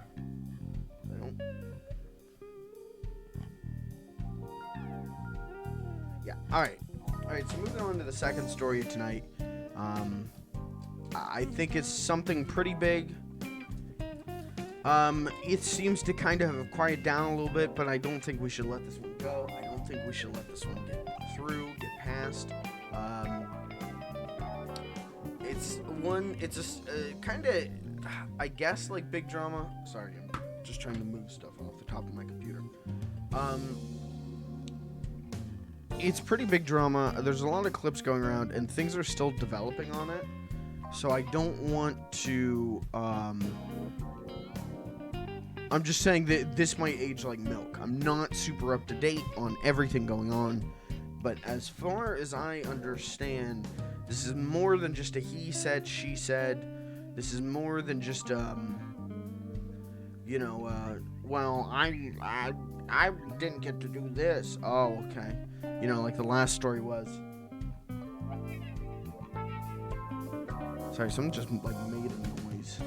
Yeah, alright, so moving on to the second story of tonight. I think it's something pretty big. It seems to kind of have quieted down a little bit, but I don't think we should let this one go. I don't think we should let this one get past. It's a kind of, I guess, like big drama. Sorry, I'm just trying to move stuff off the top of my computer. It's pretty big drama. There's a lot of clips going around, and things are still developing on it. So I don't want to, I'm just saying that this might age like milk. I'm not super up to date on everything going on, but as far as I understand, this is more than just a he said, she said. This is more than just, well, I didn't get to do this. Oh, okay. Like the last story was. Sorry, someone just made a noise.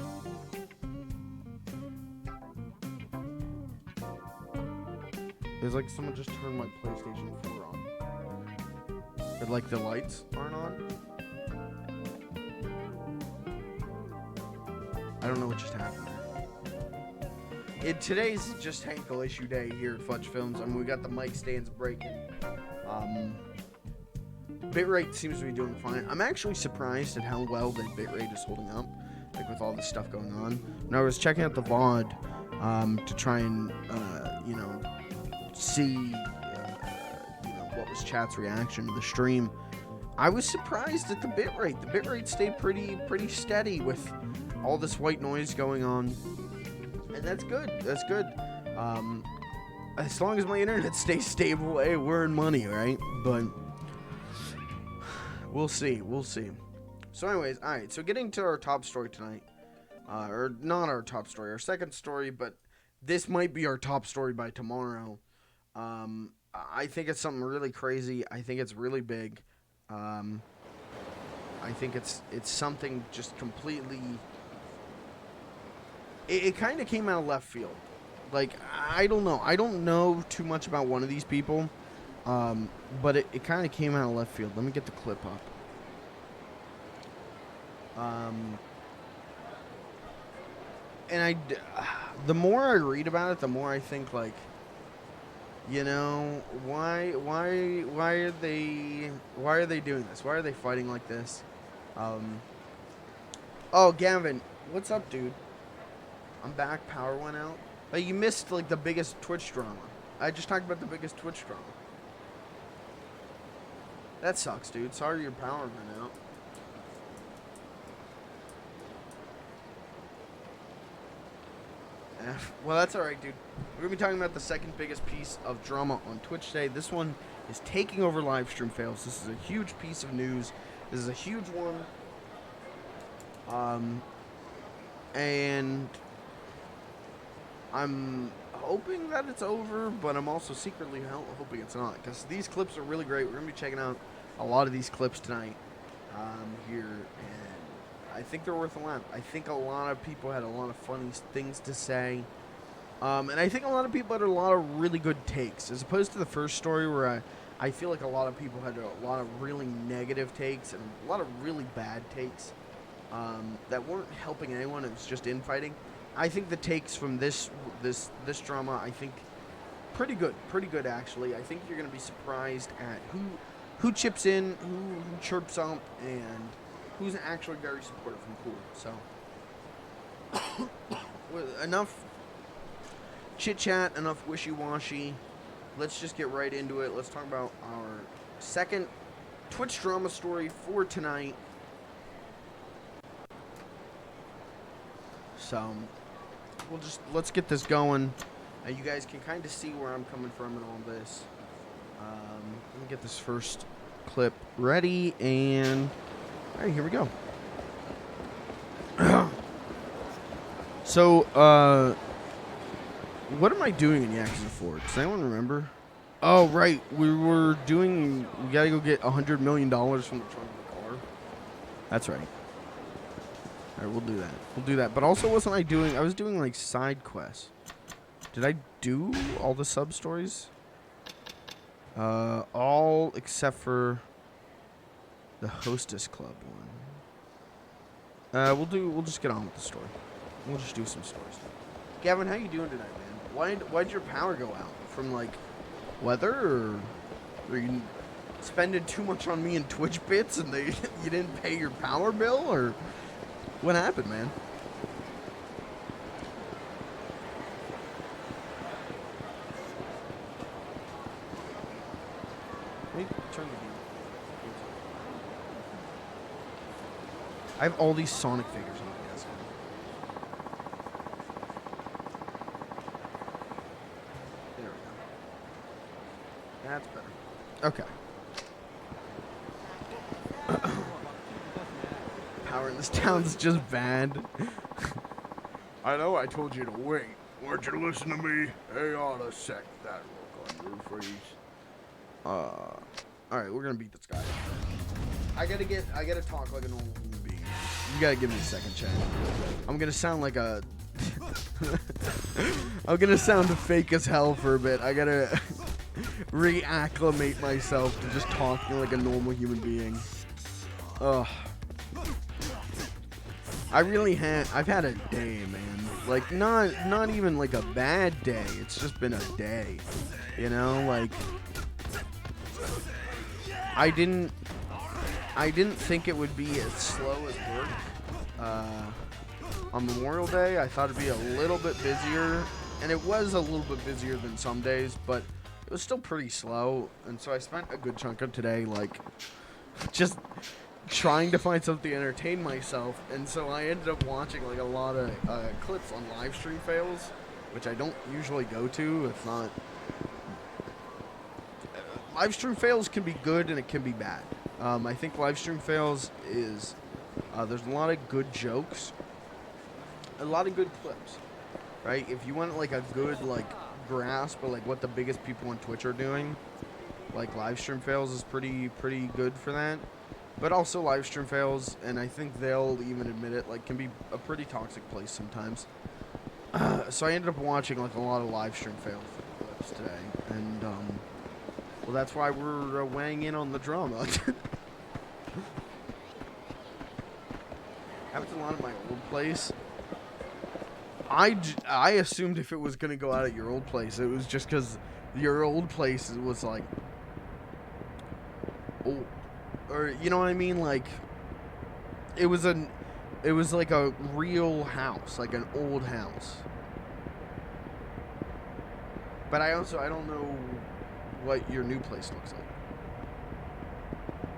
It's like someone just turned my PlayStation 4 on. But like the lights aren't on. I don't know what just happened there. Today's just Hankel issue day here at Fudge Films. I mean, we got the mic stands breaking. Bitrate seems to be doing fine. I'm actually surprised at how well the bitrate is holding up, like with all this stuff going on. When I was checking out the VOD to try and, see, what was chat's reaction to the stream, I was surprised at the bitrate. The bitrate stayed pretty steady with all this white noise going on, and that's good. That's good. As long as my internet stays stable, hey, we're in money, right? But we'll see. So anyways, alright, so getting to our top story tonight. Or not our top story, our second story, but this might be our top story by tomorrow. I think it's something really crazy. I think it's really big. I think it's something just completely... It kind of came out of left field. Like, I don't know. I don't know too much about one of these people. But it kind of came out of left field. Let me get the clip up. And the more I read about it, the more I think, like, why are they doing this? Why are they fighting like this? Oh, Gavin, what's up, dude? I'm back. Power went out. Like, you missed, like, the biggest Twitch drama. I just talked about the biggest Twitch drama. That sucks, dude. Sorry your power went out. Well, that's alright, dude. We're going to be talking about the second biggest piece of drama on Twitch today. This one is taking over live stream fails. This is a huge piece of news. This is a huge one. And I'm hoping that it's over, but I'm also secretly hoping it's not, because these clips are really great. We're going to be checking out a lot of these clips tonight here, and I think they're worth a laugh. I think a lot of people had a lot of funny things to say, and I think a lot of people had a lot of really good takes, as opposed to the first story where I feel like a lot of people had a lot of really negative takes and a lot of really bad takes that weren't helping anyone. It was just infighting. I think the takes from this drama, I think, pretty good actually. I think you're gonna be surprised at who chips in, who chirps up, and who's actually very supportive and cool. So, enough chit chat, enough wishy washy. Let's just get right into it. Let's talk about our second Twitch drama story for tonight. So, let's get this going. You guys can kind of see where I'm coming from in all this. Let me get this first clip ready, and all right, here we go. So, what am I doing in Yakuza 4? Does anyone remember? Oh, right, we gotta go get $100 million from the trunk of the car. That's right. Alright, we'll do that. But also, I was doing like side quests. Did I do all the sub stories? All except for the Hostess Club one. We'll just get on with the story. We'll just do some stories. Gavin, how you doing tonight, man? Why'd your power go out? From like weather, or were you spending too much on me in Twitch bits and you didn't pay your power bill, or what happened, man? Let me turn the view. I have all these Sonic figures on my desk. There we go. That's better. Okay. Power in this town's just bad. I know I told you to wait. Weren't you listen to me? Hey, ought to sec that look on your face. Alright, we're gonna beat this guy. I gotta talk like a normal human being. You gotta give me a second, Chad. I'm gonna sound like a... I'm gonna sound fake as hell for a bit. I gotta reacclimate myself to just talking like a normal human being. Ugh. I've had a day, man. Like, not even like a bad day. It's just been a day. You know, like, I didn't think it would be as slow as work. On Memorial Day, I thought it'd be a little bit busier, and it was a little bit busier than some days, but it was still pretty slow. And so I spent a good chunk of today, like, just trying to find something to entertain myself, and so I ended up watching like a lot of clips on live stream fails, which I don't usually go to. It's not live stream fails can be good and it can be bad. I think live stream fails is there's a lot of good jokes, a lot of good clips, right? If you want like a good like grasp of like what the biggest people on Twitch are doing, like live stream fails is pretty good for that. But also live stream fails, and I think they'll even admit it, like, can be a pretty toxic place sometimes. So I ended up watching like a lot of live stream fail clips today, and well, that's why we're weighing in on the drama. Happened a lot at my old place. I assumed if it was gonna go out at your old place, it was just because your old place was like, oh. Or, you know what I mean? Like, it was like a real house, like an old house. But I don't know what your new place looks like.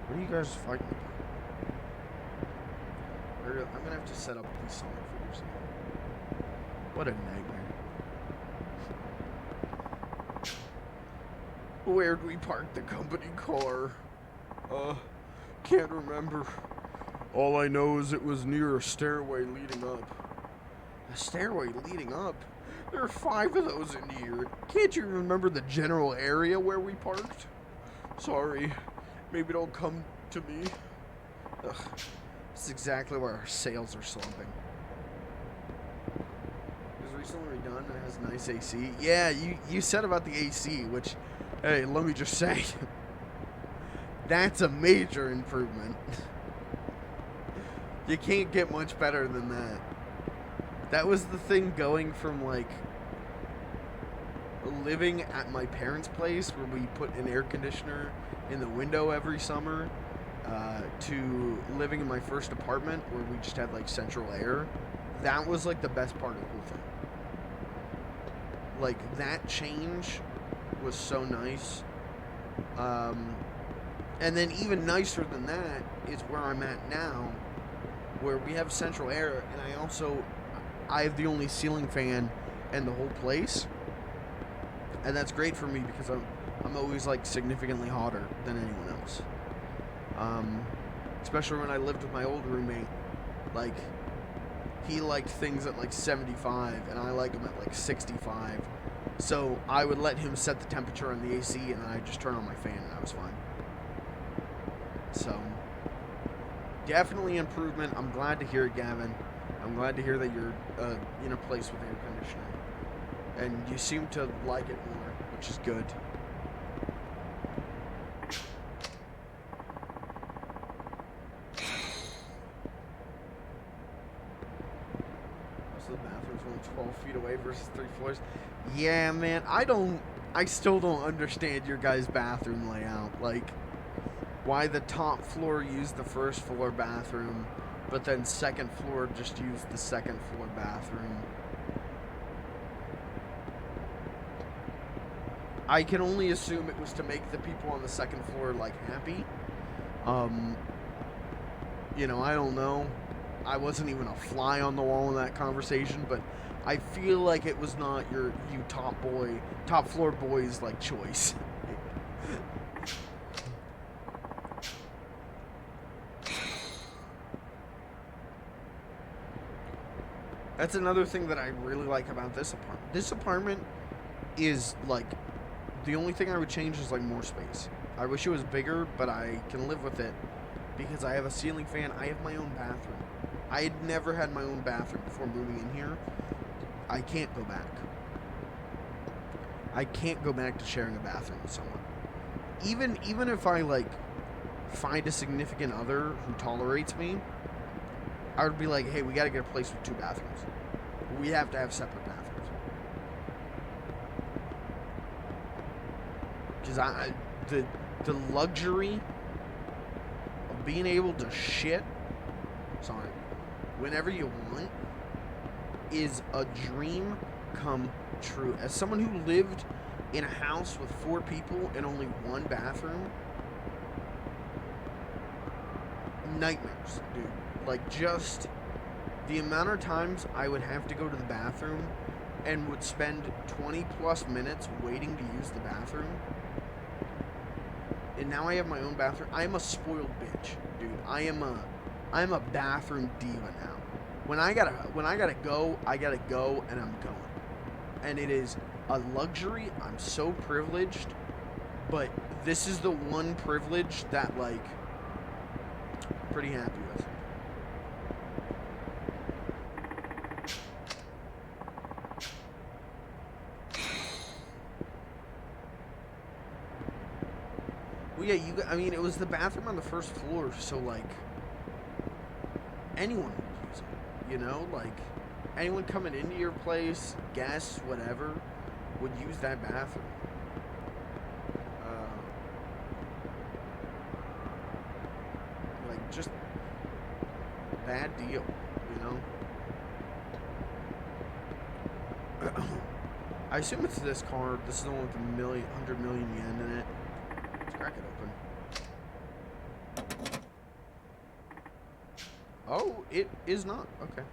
What are you guys fighting about? I'm gonna have to set up these Sonic figures again. What a nightmare. Where'd we park the company car? Can't remember. All I know is it was near a stairway leading up. A stairway leading up? There are 5 of those in here. Can't you remember the general area where we parked? Sorry. Maybe don't come to me. Ugh. This is exactly where our sales are slumping. It was recently redone and it has nice AC. Yeah, you said about the AC, which, hey, let me just say, that's a major improvement. You can't get much better than that. That was the thing going from, like, living at my parents' place where we put an air conditioner in the window every summer to living in my first apartment where we just had, like, central air. That was, like, the best part of the whole thing. Like, that change was so nice. And then even nicer than that is where I'm at now, where we have central air, and I have the only ceiling fan in the whole place, and that's great for me because I'm always, like, significantly hotter than anyone else. Especially when I lived with my old roommate, like, he liked things at, like, 75, and I like them at, like, 65. So I would let him set the temperature on the AC, and I'd just turn on my fan, and I was fine. So, definitely improvement. I'm glad to hear it, Gavin. I'm glad to hear that you're in a place with air conditioning. And you seem to like it more, which is good. So the bathroom's only 12 feet away versus 3 floors. Yeah, man, I still don't understand your guys' bathroom layout. Like, why the top floor used the first floor bathroom, but then second floor just used the second floor bathroom. I can only assume it was to make the people on the second floor, like, happy. You know, I don't know. I wasn't even a fly on the wall in that conversation, but I feel like it was not you top floor boys, like, choice. That's another thing that I really like about this apartment. This apartment is, like, the only thing I would change is, like, more space. I wish it was bigger, but I can live with it because I have a ceiling fan. I have my own bathroom. I had never had my own bathroom before moving in here. I can't go back. I can't go back to sharing a bathroom with someone. Even if I, like, find a significant other who tolerates me, I would be like, hey, we gotta get a place with 2 bathrooms. We have to have separate bathrooms. Because the luxury of being able to shit, whenever you want, is a dream come true. As someone who lived in a house with 4 people and only 1 bathroom, nightmares, dude. Like, just the amount of times I would have to go to the bathroom and would spend 20 plus minutes waiting to use the bathroom. And now I have my own bathroom. I'm a spoiled bitch, dude. I'm a bathroom diva now. When I gotta go, and I'm going. And it is a luxury. I'm so privileged, but this is the one privilege that, like, I'm pretty happy with. Well, yeah, I mean, it was the bathroom on the first floor, so, like, anyone would use it, you know? Like, anyone coming into your place, guests, whatever, would use that bathroom. Like, just bad deal, you know? I assume it's this card. This is the one with the 100 million yen in it. Let's crack it open. Oh, it is not. Okay.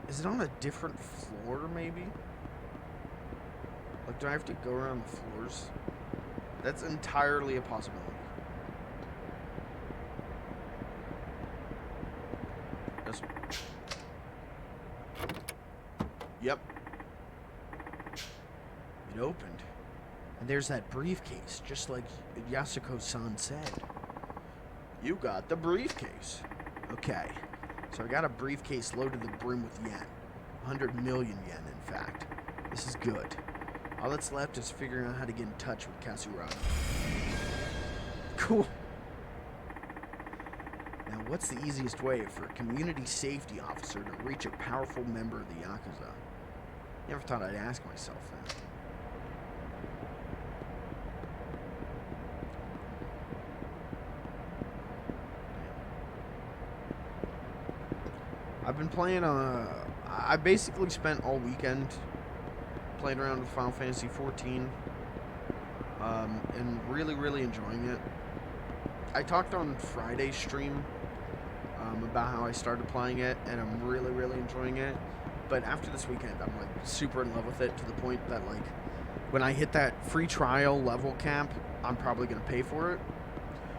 Is it on a different floor, maybe? Like, do I have to go around the floors? That's entirely a possibility. This one. It opened. And there's that briefcase, just like Yasuko-san said. You got the briefcase. Okay. So I got a briefcase loaded to the brim with yen. 100 million yen, in fact. This is good. All that's left is figuring out how to get in touch with Katsuragi. Cool. Now, what's the easiest way for a community safety officer to reach a powerful member of the Yakuza? Never thought I'd ask myself that. I've been playing, I basically spent all weekend playing around with Final Fantasy XIV, and really enjoying it. I talked on Friday's stream about how I started playing it, and I'm really enjoying it. But after this weekend, I'm like super in love with it to the point that like when I hit that free trial level cap, I'm probably gonna pay for it,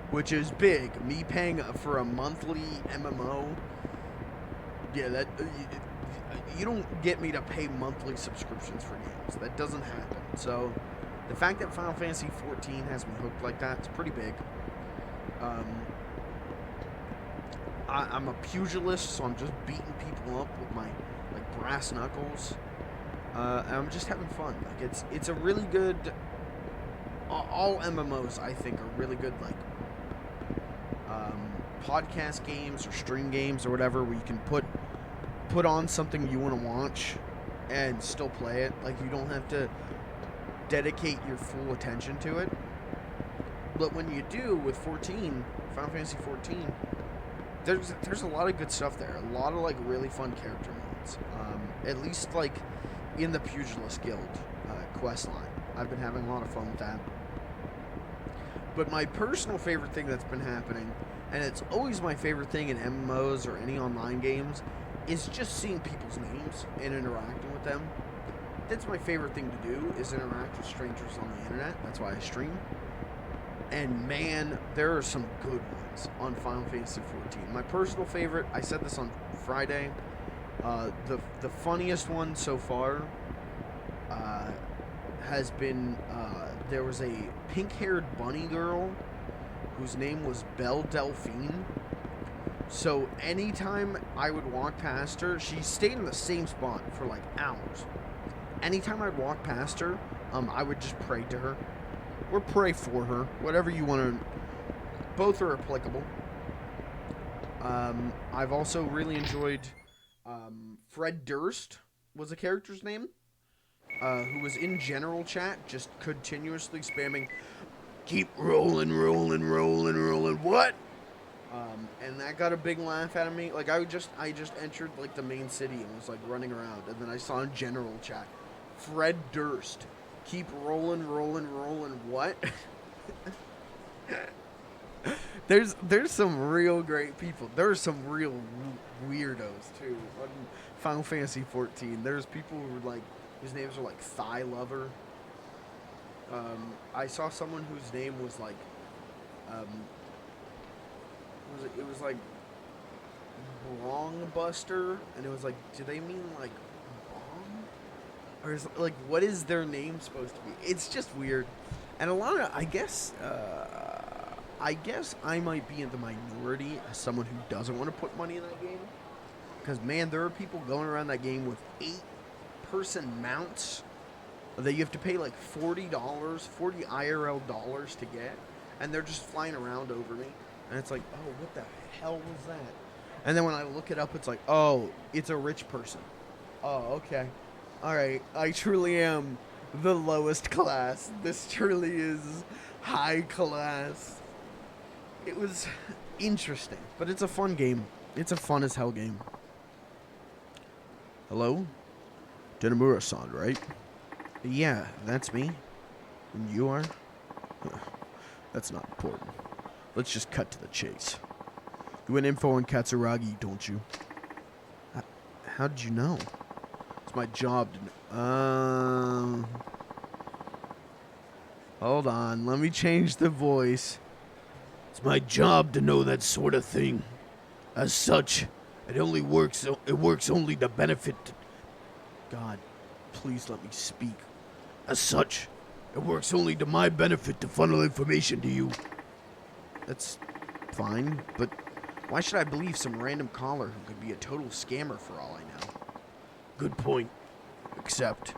which is big. Me paying for a monthly MMO. Yeah, that you don't get me to pay monthly subscriptions for games. That doesn't happen. So the fact that Final Fantasy XIV has me hooked like that is pretty big. I'm a pugilist, so I'm just beating people up with my like brass knuckles. And I'm just having fun. Like it's a really good. All MMOs I think are really good. Like podcast games or stream games or whatever, where you can put on something you want to watch and still play it. Like you don't have to dedicate your full attention to it. But when you do with Final Fantasy 14, there's a lot of good stuff there. A lot of like really fun character modes. At least like in the Pugilist Guild quest line, I've been having a lot of fun with that. But my personal favorite thing that's been happening, and it's always my favorite thing in MMOs or any online games, is just seeing people's names and interacting with them. That's my favorite thing to do, is interact with strangers on the internet. That's why I stream. And man, there are some good ones on Final Fantasy XIV. My personal favorite, I said this on Friday, the funniest one so far has been, there was a pink-haired bunny girl whose name was Belle Delphine. So anytime I would walk past her, she stayed in the same spot for like hours. Anytime I'd walk past her, I would just pray to her. Or pray for her. Whatever you want to. Both are applicable. I've also really enjoyed Fred Durst was a character's name. Who was in general chat, just continuously spamming, keep rolling, what? And that got a big laugh out of me. Like I just entered like the main city and was like running around, and then I saw in general chat, Fred Durst, keep rolling, what? There's some real great people. There's some real weirdos too on Final Fantasy 14. There's people who were like, whose names are like Thigh Lover. I saw someone whose name was like, it was like Wrong Buster, and it was like, do they mean like wrong? Or is like, what is their name supposed to be? It's just weird. And a lot of, I guess I might be in the minority as someone who doesn't want to put money in that game. Because man, there are people going around that game with 8-person mounts that you have to pay like $40 IRL dollars to get, and they're just flying around over me, and it's like, oh, what the hell was that? And then when I look it up, it's like, oh, it's a rich person. Oh, okay, all right, I truly am the lowest class. This truly is high class. It was interesting, but it's a fun game. It's a fun as hell game. Hello? Denamura-san, right? Yeah, that's me. And you are? That's not important. Let's just cut to the chase. You want info on Katsuragi, don't you? How did you know? It's my job to know. Hold on, let me change the voice. It's my job to know that sort of thing. As such, it works only to benefit. God, please let me speak. As such, it works only to my benefit to funnel information to you. That's fine, but why should I believe some random caller who could be a total scammer for all I know? Good point. Except,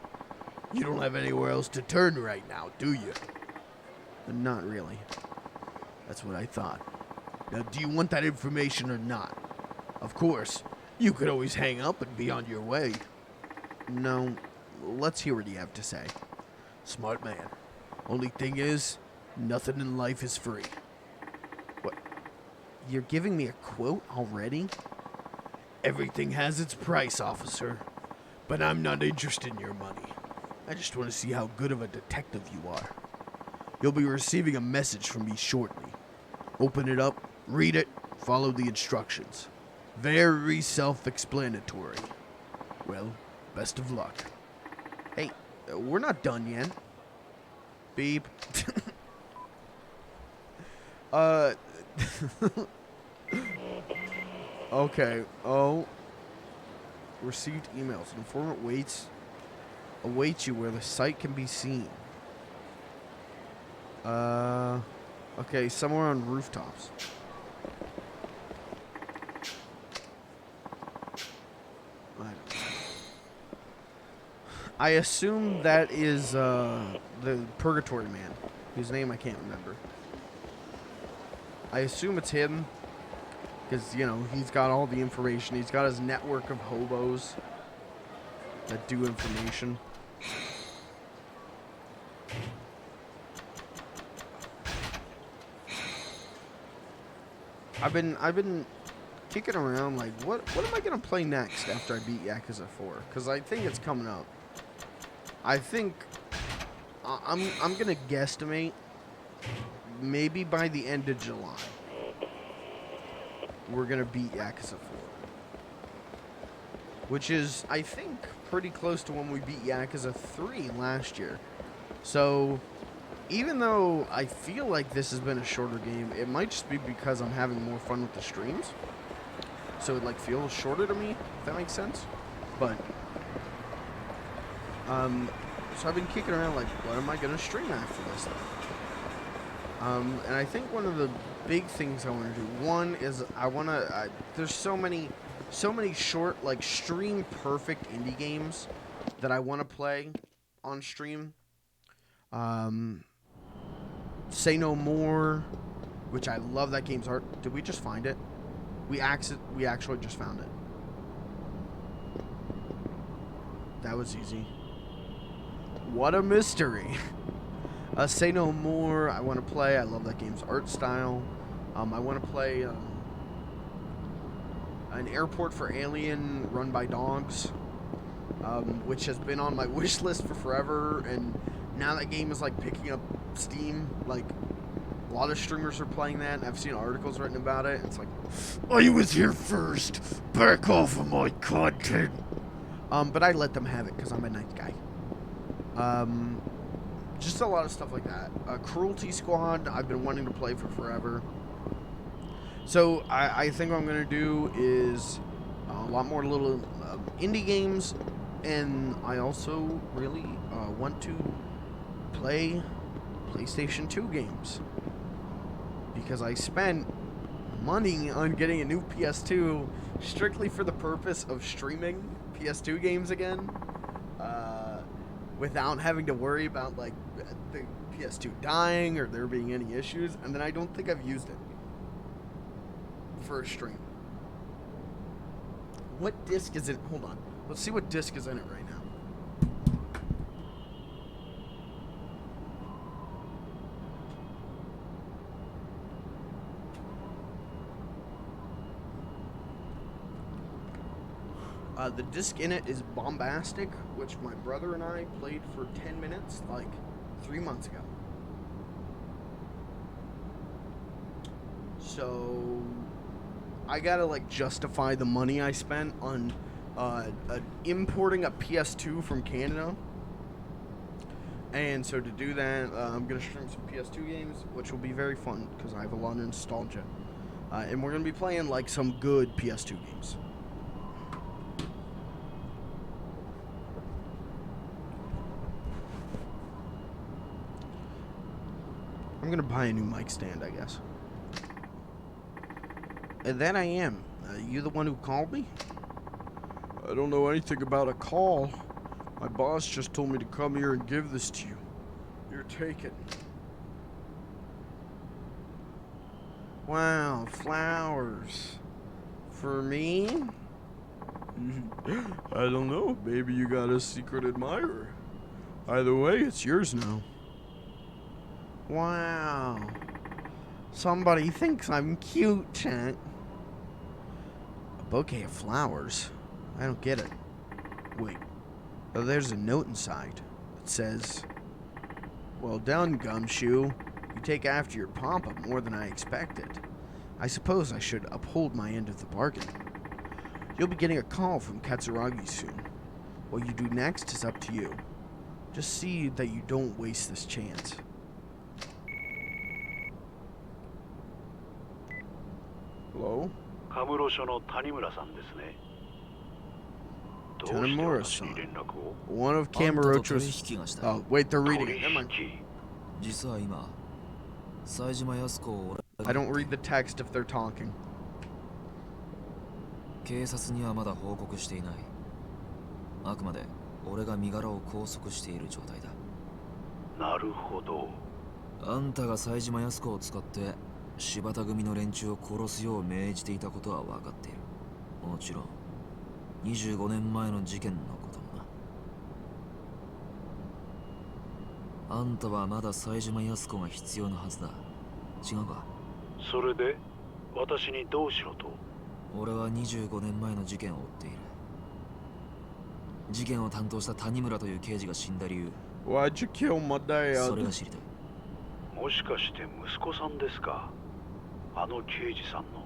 you don't have anywhere else to turn right now, do you? Not really. That's what I thought. Now, do you want that information or not? Of course, you could always hang up and be on your way. No, let's hear what you have to say. Smart man. Only thing is, nothing in life is free. What? You're giving me a quote already? Everything has its price, officer. But I'm not interested in your money. I just want to see how good of a detective you are. You'll be receiving a message from me shortly. Open it up, read it, follow the instructions. Very self-explanatory. Well, best of luck. Hey, we're not done yet. Beep. Okay. Oh. Received emails. An informant awaits you where the site can be seen. Okay, somewhere on rooftops. I assume that is the Purgatory Man, whose name I can't remember. I assume it's him, because, you know, he's got all the information. He's got his network of hobos that do information. I've been kicking around like, what am I gonna play next after I beat Yakuza 4? Because I think it's coming up. I think I'm gonna guesstimate maybe by the end of July we're gonna beat Yakuza 4, which is, I think, pretty close to when we beat Yakuza 3 last year. So even though I feel like this has been a shorter game, it might just be because I'm having more fun with the streams. So it like feels shorter to me, if that makes sense. But so I've been kicking around like, what am I gonna stream after this thing? And I think one of the big things I want to do, one is I want to, there's so many short, like, stream perfect indie games that I want to play on stream. Say No More, which I love that game's art. Did we just find it? We actually just found it. That was easy. What a mystery. Say No More, I want to play. I love that game's art style. I want to play an Airport for Alien run by dogs, which has been on my wish list for forever, and now that game is like picking up steam. Like, a lot of streamers are playing that, and I've seen articles written about it. It's like, I was here first. Back off of my content. But I let them have it because I'm a nice guy. Just a lot of stuff like that. Cruelty Squad, I've been wanting to play for forever. So I think what I'm going to do is a lot more little indie games, and I also really want to play PlayStation 2 games, because I spent money on getting a new PS2 strictly for the purpose of streaming PS2 games again, without having to worry about like the PS2 dying or there being any issues, and then I don't think I've used it for a stream. What disc is it? Hold on. Let's see what disc is in it right now. The disc in it is Bombastic, which my brother and I played for 10 minutes like 3 months ago. So I gotta like justify the money I spent on importing a PS2 from Canada. And so to do that, I'm gonna stream some PS2 games, which will be very fun because I have a lot of nostalgia. And we're gonna be playing like some good PS2 games. I'm gonna buy a new mic stand, I guess. And then I am. You the one who called me? I don't know anything about a call. My boss just told me to come here and give this to you. You're taken. Wow, flowers. For me? I don't know. Maybe you got a secret admirer. Either way, it's yours now. Wow. Somebody thinks I'm cute, chat. A bouquet of flowers? I don't get it. Wait. Oh, there's a note inside. It says, "Well done, Gumshoe. You take after your papa more than I expected. I suppose I should uphold my end of the bargain. You'll be getting a call from Katsuragi soon. What you do next is up to you. Just see that you don't waste this chance." Hello? カムロ署の谷村さんですね。どうして私に連絡を？ One of あんたと取 Kamurocho's... 引がしたい。 Oh, wait, they're reading 取 it. Never mind. 引。実は今、冴島康子を I don't read the text if they're talking. 警察にはまだ報告していない。あくまで俺が身柄を拘束している状態だ。なるほど。あんたが冴島康子を使って柴田組の連中を殺すよう命じていたことは分かっている。もちろん25年前の事件のこともな。あんたはまだ冴島康子が必要なはずだ。違うか？それで私にどうしろと？俺は25年前の事件を追っている。事件を担当した谷村という刑事が死んだ理由、 Why'd you kill my それ dad? が知りたい。もしかして息子さんですか？あの刑事さんの。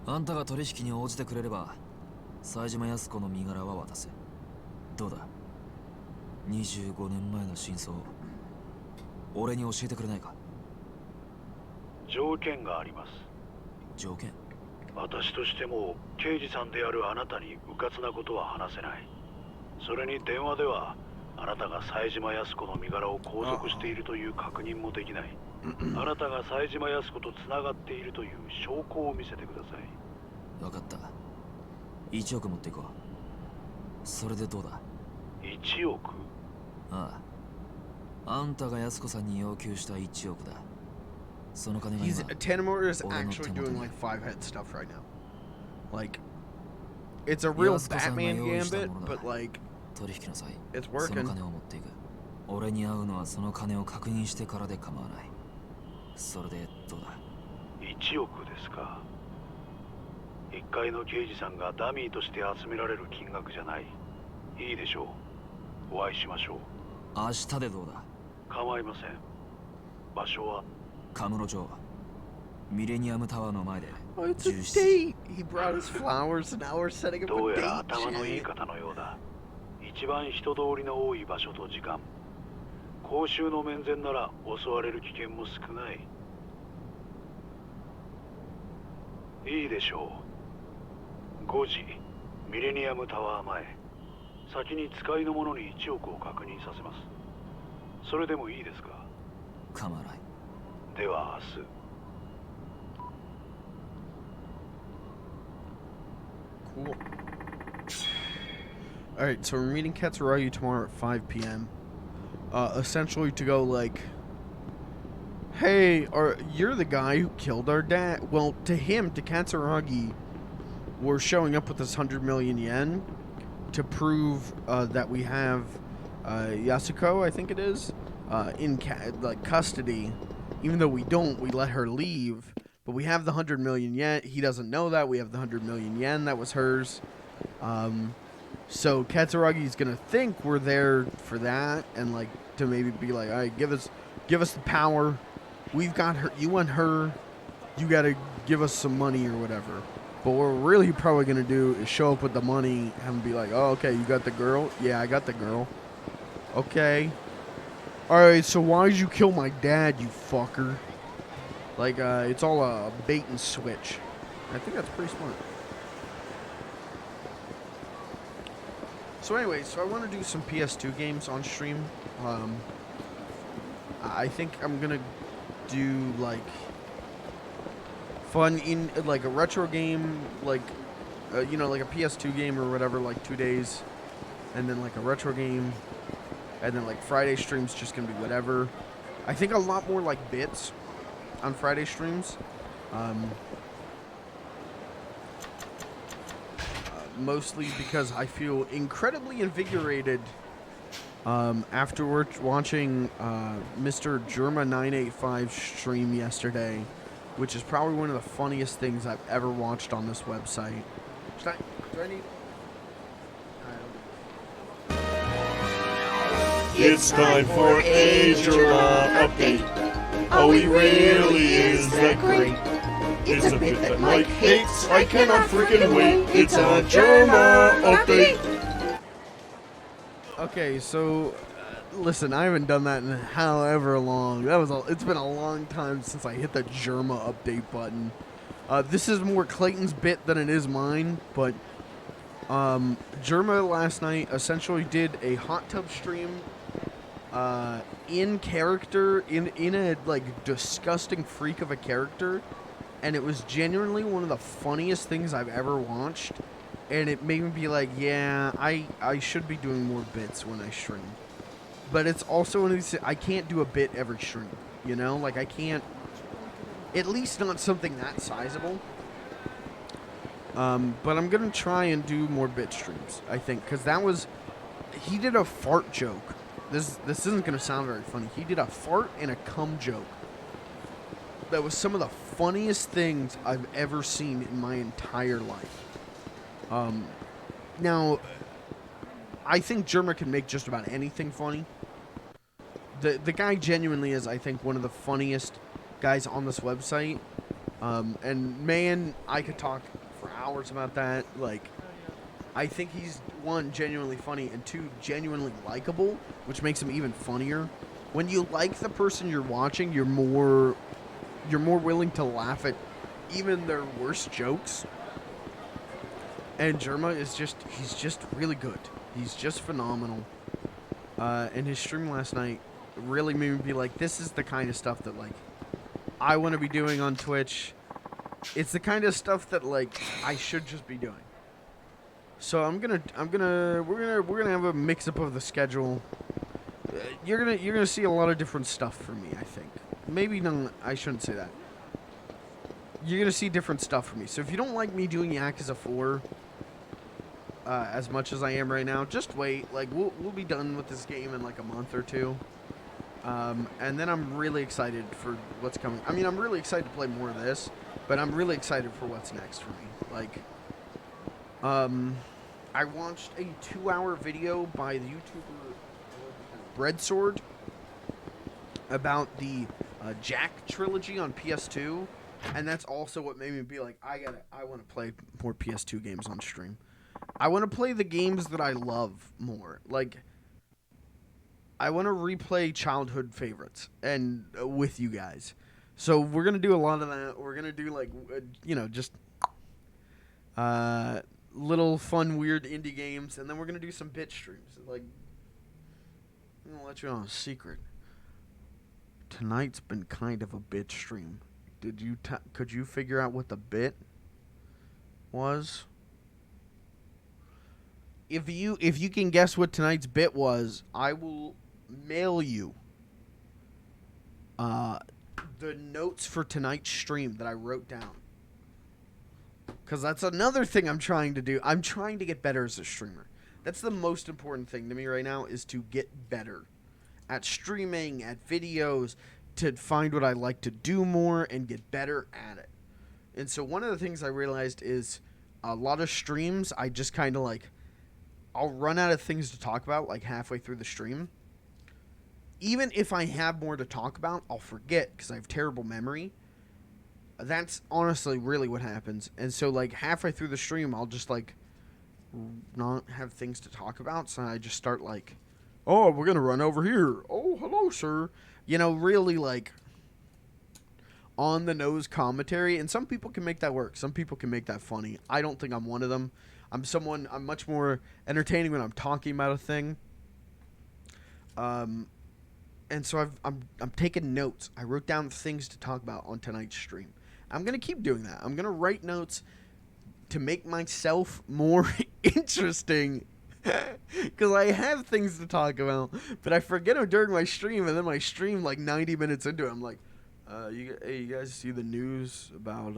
あんたが取引に応じてくれれば冴島康子の身柄は渡せ。どうだ、25年前の真相を俺に教えてくれないか？条件があります。条件？私としても刑事さんであるあなたに迂闊なことは話せない。それに電話ではあなたが冴島康子の身柄を拘束しているという確認もできない。あなたが冴島康子とつながっているという証拠を見せてください。分かった。1億持っていこう。それでどうだ？1億？ああ、あんたが康子さんに要求した1億だ。その金が He's 今 Tanimura is 俺の actually 手元 doing に like five head stuff right now. Like, it's a real Yasuko-san Batman が用意した gambit, ものだ。 but like, 取引の際 it's その working. 金を持っていく。俺に会うのはその金を確認してからで構わない。それでどうだ？1億ですか。一階の刑事さんがダミーとして集められる金額じゃない。いいでしょう。お会いしましょう。明日でどうだ？構いません。場所は？カムロ町ミレニアムタワーの前で Oh, it's a 17 date. He brought us flowers, and now we're setting up どう a やら date. 頭のいい Chat. 方のようだ。一番人通りの多い場所と時間。公衆の面前なら襲われる危険も少ない。いいでしょう。5時、ミレニアムタワー前。先に使いの者に1億を確認させます。それでもいいですか？構わない。では明日。Cool. Alright, so we're meeting Katsuragi tomorrow at 5 p.m. Essentially to go like, hey, you're the guy who killed our dad. Well, to him, to Katsuragi, we're showing up with this 100 million yen to prove that we have Yasuko, I think it is, in custody. Even though we don't, we let her leave. But we have the 100 million yen. He doesn't know that. We have the 100 million yen that was hers. So Katsuragi's gonna think we're there for that, and like to maybe be like, all right, give us the power. We've got her. You want her. You gotta give us some money or whatever. But what we're really probably gonna do is show up with the money and be like, oh, okay, you got the girl? Yeah, I got the girl. Okay. All right. So why did you kill my dad, you fucker? Like, it's all a bait and switch. I think that's pretty smart. So anyway, so I want to do some PS2 games on stream. I think I'm gonna do like fun in like a retro game, like you know, like a PS2 game or whatever, like 2 days, and then like a retro game, and then like Friday streams just gonna be whatever. I think a lot more like bits on Friday streams. Mostly because I feel incredibly invigorated after watching Mr. Germa985 stream yesterday, which is probably one of the funniest things I've ever watched on this website. Do I need... It's time for a Germa update. Oh, he really is that great. It's a bit that Mike hates. I cannot freaking wait. It's a Germa update. Okay, so listen, I haven't done that in however long. It's been a long time since I hit the Germa update button. This is more Clayton's bit than it is mine, but Germa last night essentially did a hot tub stream in character, in a like disgusting freak of a character, and it was genuinely one of the funniest things I've ever watched, and it made me be like, yeah, I should be doing more bits when I stream. But it's also one of these, I can't do a bit every stream, you know? Like, I can't, at least not something that sizable. But I'm going to try and do more bit streams, I think, because he did a fart joke. This isn't going to sound very funny. He did a fart and a cum joke. That was some of the funniest things I've ever seen in my entire life. Now, I think Germa can make just about anything funny. The guy genuinely is, I think, one of the funniest guys on this website. And man, I could talk for hours about that. Like, I think he's, one, genuinely funny, and two, genuinely likable, which makes him even funnier. When you like the person you're watching, you're more willing to laugh at even their worst jokes. And Germa is he's just really good. He's just phenomenal. And his stream last night really made me be like, this is the kind of stuff that, like, I want to be doing on Twitch. It's the kind of stuff that, like, I should just be doing. So we're gonna have a mix-up of the schedule. You're gonna see a lot of different stuff from me, I think. Maybe not, I shouldn't say that. You're gonna see different stuff from me. So if you don't like me doing Yakuza 4 as much as I am right now, just wait. Like, we'll be done with this game in like a month or two. And then I'm really excited for what's coming. I mean, I'm really excited to play more of this, but I'm really excited for what's next for me. Like, I watched a 2-hour video by the YouTuber Breadsword about the Jack trilogy on PS2, and that's also what made me be like, I want to play more PS2 games on stream. I want to play the games that I love more. Like, I want to replay childhood favorites and with you guys. So we're gonna do a lot of that. We're gonna do like just little fun weird indie games, and then we're gonna do some bit streams. Like, I'm gonna let you on a secret. Tonight's been kind of a bit stream. Could you figure out what the bit was? If you can guess what tonight's bit was, I will mail you the notes for tonight's stream that I wrote down. Because that's another thing I'm trying to do. I'm trying to get better as a streamer. That's the most important thing to me right now, is to get better at streaming, at videos, to find what I like to do more and get better at it. And so one of the things I realized is a lot of streams, I just kind of like, I'll run out of things to talk about like halfway through the stream. Even if I have more to talk about, I'll forget because I have terrible memory. That's honestly really what happens. And so like halfway through the stream, I'll just like not have things to talk about. So I just start like, oh, we're going to run over here. Oh, hello, sir. You know, really like on the nose commentary. And some people can make that work. Some people can make that funny. I don't think I'm one of them. I'm much more entertaining when I'm talking about a thing. And so I'm taking notes. I wrote down things to talk about on tonight's stream. I'm gonna keep doing that. I'm gonna write notes to make myself more interesting, because I have things to talk about, but I forget them during my stream, and then my stream like 90 minutes into it, I'm like, hey, you guys see the news about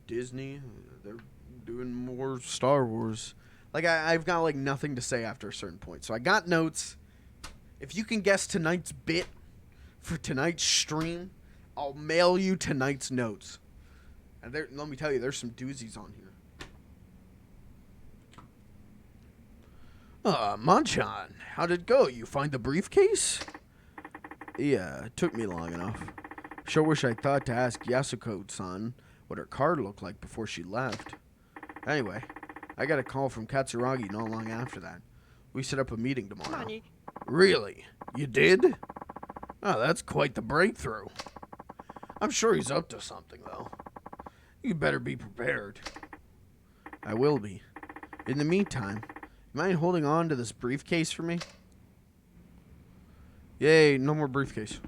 Disney? They're doing more Star Wars. Like, I've got, like, nothing to say after a certain point. So I got notes. If you can guess tonight's bit for tonight's stream, I'll mail you tonight's notes. And let me tell you, there's some doozies on here. Manchan, how'd it go? You find the briefcase? Yeah, it took me long enough. Sure wish I thought to ask Yasuko-san what her card looked like before she left. Anyway, I got a call from Katsuragi not long after that. We set up a meeting tomorrow. Nani? Really? You did? Oh, that's quite the breakthrough. I'm sure he's up to something, though. You better be prepared. I will be. In the meantime, you mind holding on to this briefcase for me? Yay, no more briefcase.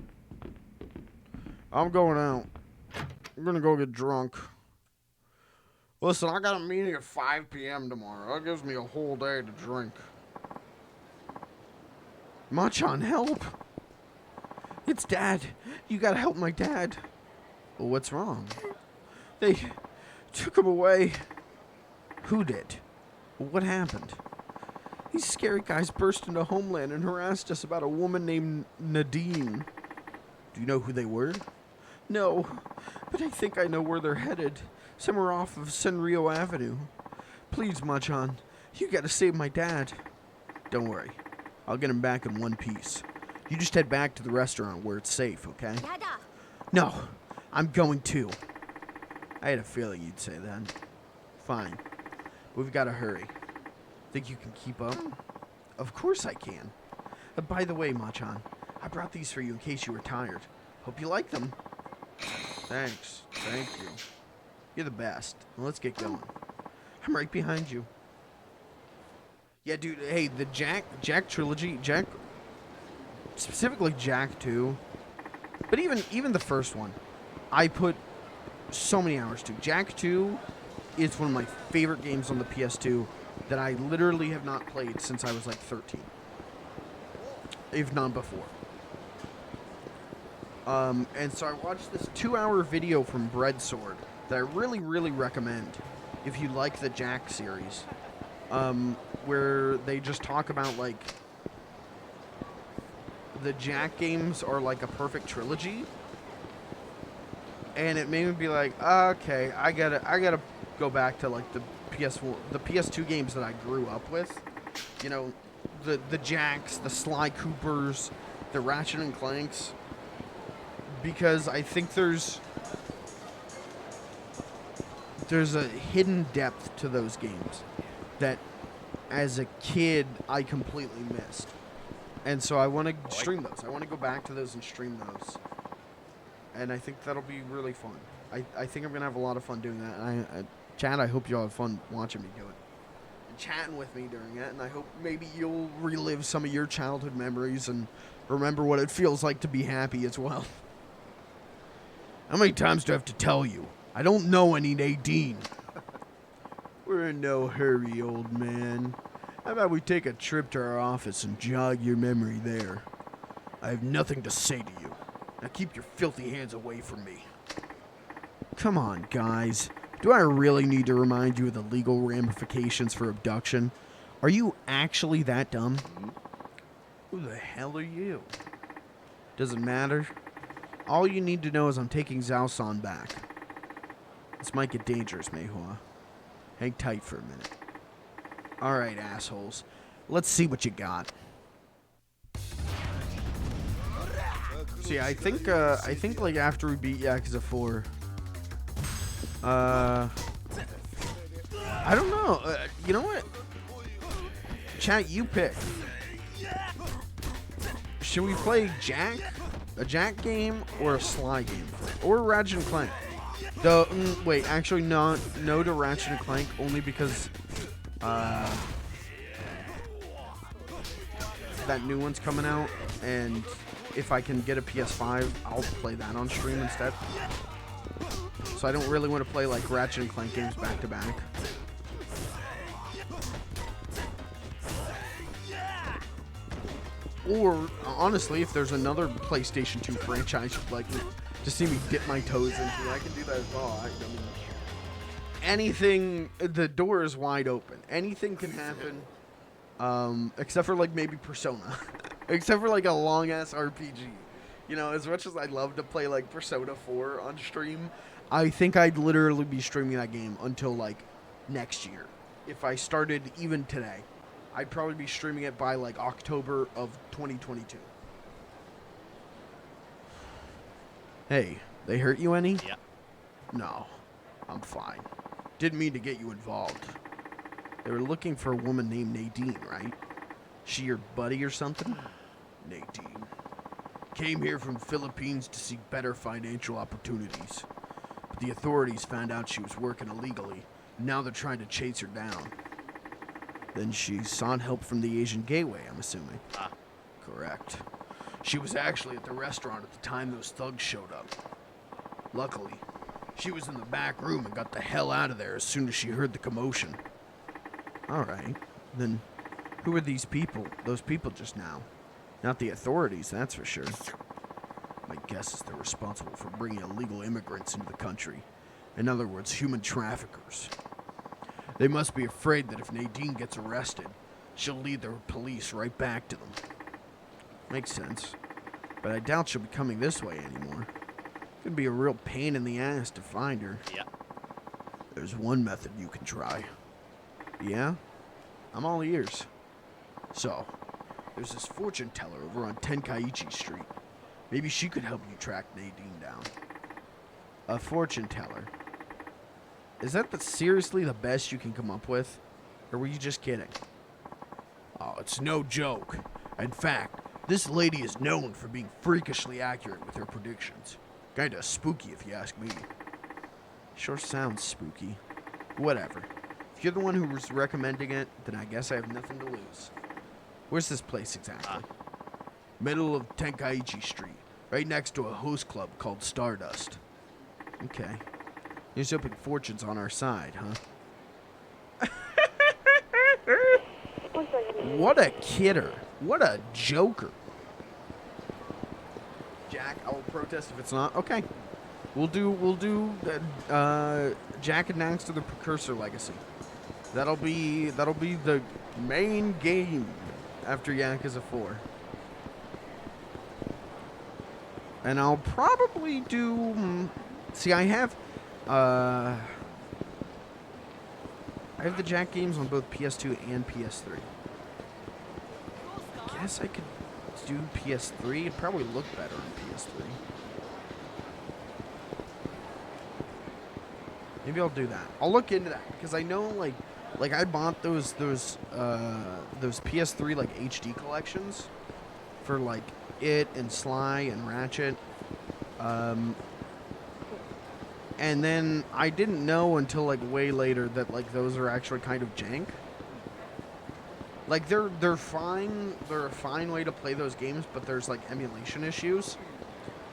I'm going out. I'm gonna go get drunk. Listen, I got a meeting at 5 p.m. tomorrow. That gives me a whole day to drink. Machan, help! It's Dad. You gotta help my dad. Well, what's wrong? They took him away. Who did? What happened? These scary guys burst into Homeland and harassed us about a woman named Nadine. Do you know who they were? No, but I think I know where they're headed. Somewhere off of Senryo Avenue. Please, Machan, you gotta save my dad. Don't worry. I'll get him back in one piece. You just head back to the restaurant where it's safe, okay? Dada. No, I'm going too. I had a feeling you'd say that. Fine. We've gotta hurry. Think you can keep up? Of course I can. By the way, Machan, I brought these for you in case you were tired. Hope you like them. Thanks. Thank you. You're the best. Well, let's get going. I'm right behind you. Yeah, dude, hey, the Jack trilogy, specifically Jack 2, but even the first one, I put so many hours to. Jack 2 is one of my favorite games on the PS2 that I literally have not played since I was like 13, if not before. And so I watched this 2-hour video from Breadsword that I really, really recommend if you like the Jack series, where they just talk about, like, the Jack games are like a perfect trilogy, and it made me be like, okay, I gotta go back to, like, the PS2 games that I grew up with, you know, the Jacks, the Sly Coopers, the Ratchet and Clanks, because I think there's a hidden depth to those games that as a kid I completely missed. And so I want to stream those. I want to go back to those and stream those. And I think that'll be really fun. I think I'm going to have a lot of fun doing that. And Chad, I hope you'll have fun watching me do it. And chatting with me during it. And I hope maybe you'll relive some of your childhood memories and remember what it feels like to be happy as well. How many times do I have to tell you? I don't know any Nadine. We're in no hurry, old man. How about we take a trip to our office and jog your memory there? I have nothing to say to you. Now keep your filthy hands away from me. Come on, guys. Do I really need to remind you of the legal ramifications for abduction? Are you actually that dumb? Who the hell are you? Doesn't matter. All you need to know is I'm taking Zhao-san back. This might get dangerous, Meihua. Hang tight for a minute. Alright, assholes. Let's see what you got. See, I think like after we beat Yakuza 4, I don't know. You know what? Chat, you pick. Should we play Jack? A Jack game or a Sly game? Or Ratchet and Clank? Wait, actually no to Ratchet and Clank, only because that new one's coming out, and if I can get a PS5, I'll play that on stream instead. So I don't really want to play like Ratchet and Clank games back to back. Or honestly, if there's another PlayStation 2 franchise you'd like to see me dip my toes into, I can do that as well. I mean, anything, the door is wide open. Anything can happen, except for like maybe Persona, except for like a long ass RPG. You know, as much as I'd love to play like Persona 4 on stream, I think I'd literally be streaming that game until like next year. If I started even today, I'd probably be streaming it by like October of 2022. Hey, they hurt you any? Yeah. No, I'm fine. Didn't mean to get you involved. They were looking for a woman named Nadine, right? She your buddy or something? Nadine. Came here from the Philippines to seek better financial opportunities. But the authorities found out she was working illegally. Now they're trying to chase her down. Then she sought help from the Asian Gateway, I'm assuming. Ah. Correct. She was actually at the restaurant at the time those thugs showed up. Luckily, she was in the back room and got the hell out of there as soon as she heard the commotion. Alright, then who are these people, those people just now? Not the authorities, that's for sure. My guess is they're responsible for bringing illegal immigrants into the country. In other words, human traffickers. They must be afraid that if Nadine gets arrested, she'll lead the police right back to them. Makes sense. But I doubt she'll be coming this way anymore. Could be a real pain in the ass to find her. Yeah. There's one method you can try. Yeah? I'm all ears. So, there's this fortune teller over on Tenkaichi Street. Maybe she could help you track Nadine down. A fortune teller. Is that seriously the best you can come up with? Or were you just kidding? Oh, it's no joke. In fact, this lady is known for being freakishly accurate with her predictions. Kinda spooky if you ask me. Sure sounds spooky. Whatever. If you're the one who was recommending it, then I guess I have nothing to lose. Where's this place exactly? Middle of Tenkaichi Street. Right next to a host club called Stardust. Okay. Here's hoping fortune's on our side, huh? What a kidder. What a joker. Jack, I will protest if it's not. Okay. We'll do Jak and Daxter the Precursor Legacy. That'll be the main game after Yakuza 4. And I'll probably do see, I have the Jak games on both PS2 and PS3. I guess I could do PS3. It'd probably look better on PS3. Maybe I'll do that. I'll look into that because I know like I bought those PS3 like HD collections for like it and Sly and Ratchet. And then I didn't know until like way later that like those are actually kind of jank. Like they're fine. They're a fine way to play those games, but there's like emulation issues.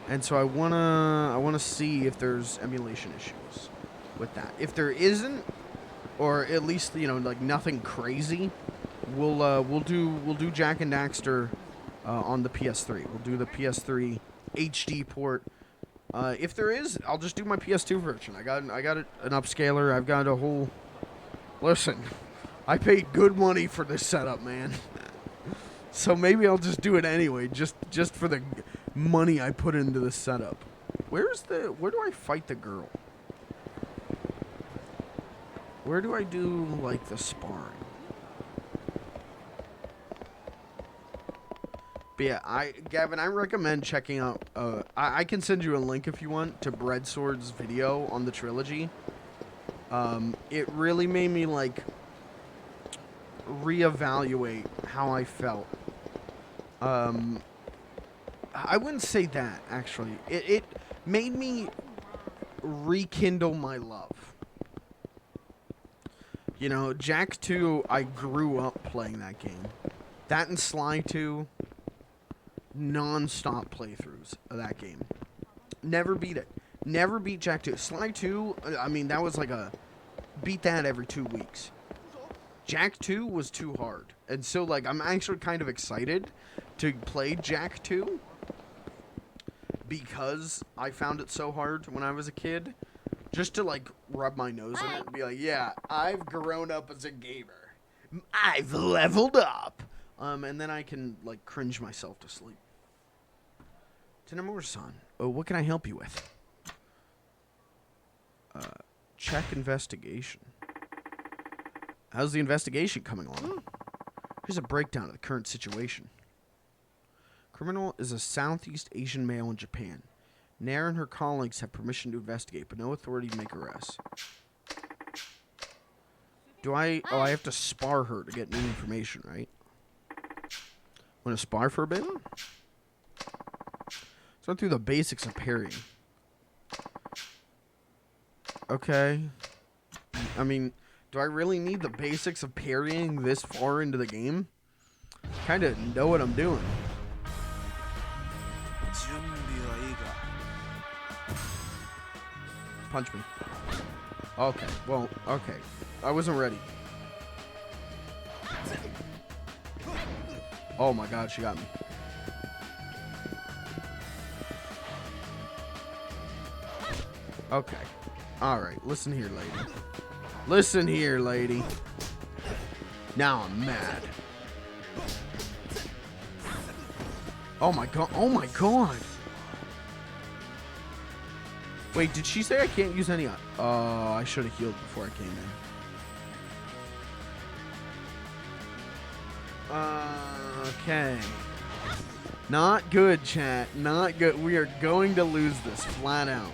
And so I wanna see if there's emulation issues with that. If there isn't, or at least like nothing crazy, we'll do Jak and Daxter on the PS3. We'll do the PS3 HD port. If there is, I'll just do my PS2 version. I got an upscaler. I've got a whole. Listen, I paid good money for this setup, man. So maybe I'll just do it anyway, just for the money I put into the setup. Where do I fight the girl? Where do I do like the sparring? But yeah, Gavin, I recommend checking out. I can send you a link if you want to Breadsword's video on the trilogy. It really made me like reevaluate how I felt. I wouldn't say that actually. It made me rekindle my love. Jak 2, I grew up playing that game. That and Sly 2, non-stop playthroughs of that game. Never beat it. Never beat Jak 2. Sly 2, I mean, that was like a... Beat that every 2 weeks. Jak 2 was too hard. And so, like, I'm actually kind of excited to play Jak 2 because I found it so hard when I was a kid. Just to, like, rub my nose in it and be like, yeah, I've grown up as a gamer. I've leveled up. And then I can, like, cringe myself to sleep. Tenemura-san, oh, what can I help you with? Check investigation. How's the investigation coming along? Here's a breakdown of the current situation. Criminal is a Southeast Asian male in Japan. Nair and her colleagues have permission to investigate, but no authority to make arrests. Oh, I have to spar her to get new information, right? Want to spar for a bit? Let's run through the basics of parrying. Okay. I mean, do I really need the basics of parrying this far into the game? Kind of know what I'm doing. Punch me. Okay, well, okay. I wasn't ready. Oh my god, she got me. Okay. Alright, listen here, lady. Listen here, lady. Now I'm mad. Oh my god. Oh my god. Wait, did she say I can't use any... I should have healed before I came in. Okay. Not good, chat. Not good. We are going to lose this flat out.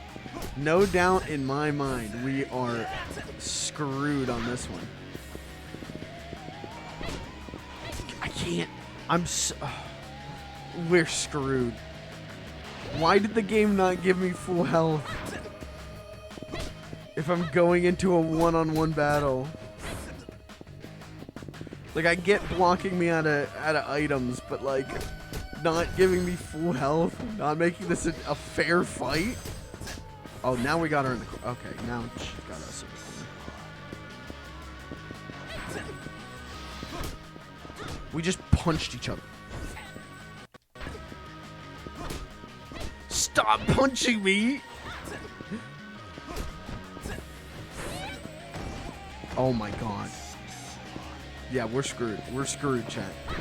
No doubt in my mind, we are screwed on this one. I can't. I'm so... we're screwed. Why did the game not give me full health? If I'm going into a one-on-one battle. Like, I get blocking me out of items, but like, not giving me full health, not making this a fair fight. Oh, now we got her in the corner. Okay, now she's got us in the corner. We just punched each other. Stop punching me! Oh my god. Yeah, we're screwed. We're screwed, chat. Oh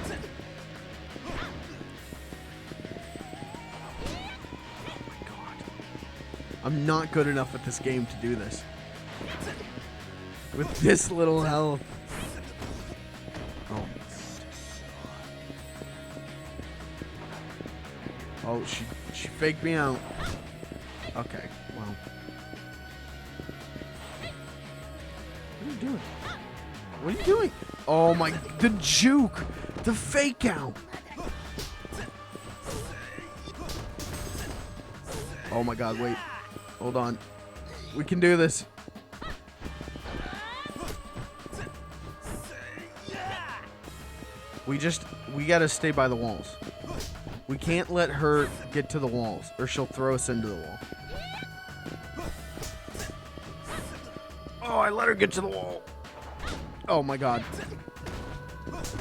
my god. I'm not good enough at this game to do this. With this little health. Oh my god. Oh, she faked me out. Okay, well. What are you doing? What are you doing? Oh my, the juke! The fake out! Oh my god, wait. Hold on. We can do this. We gotta stay by the walls. We can't let her get to the walls, or she'll throw us into the wall. Oh, I let her get to the wall. Oh my god.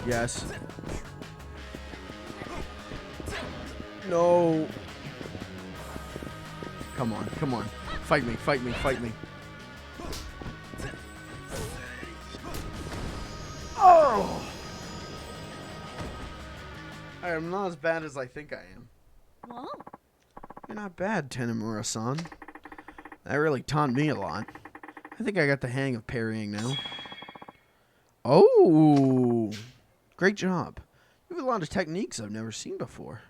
Yes. No. Come on, come on. Fight me, fight me, fight me. Oh! I am not as bad as I think I am. Whoa. You're not bad, Tenemura-san. That really taught me a lot. I think I got the hang of parrying now. Oh! Great job. You have a lot of techniques I've never seen before.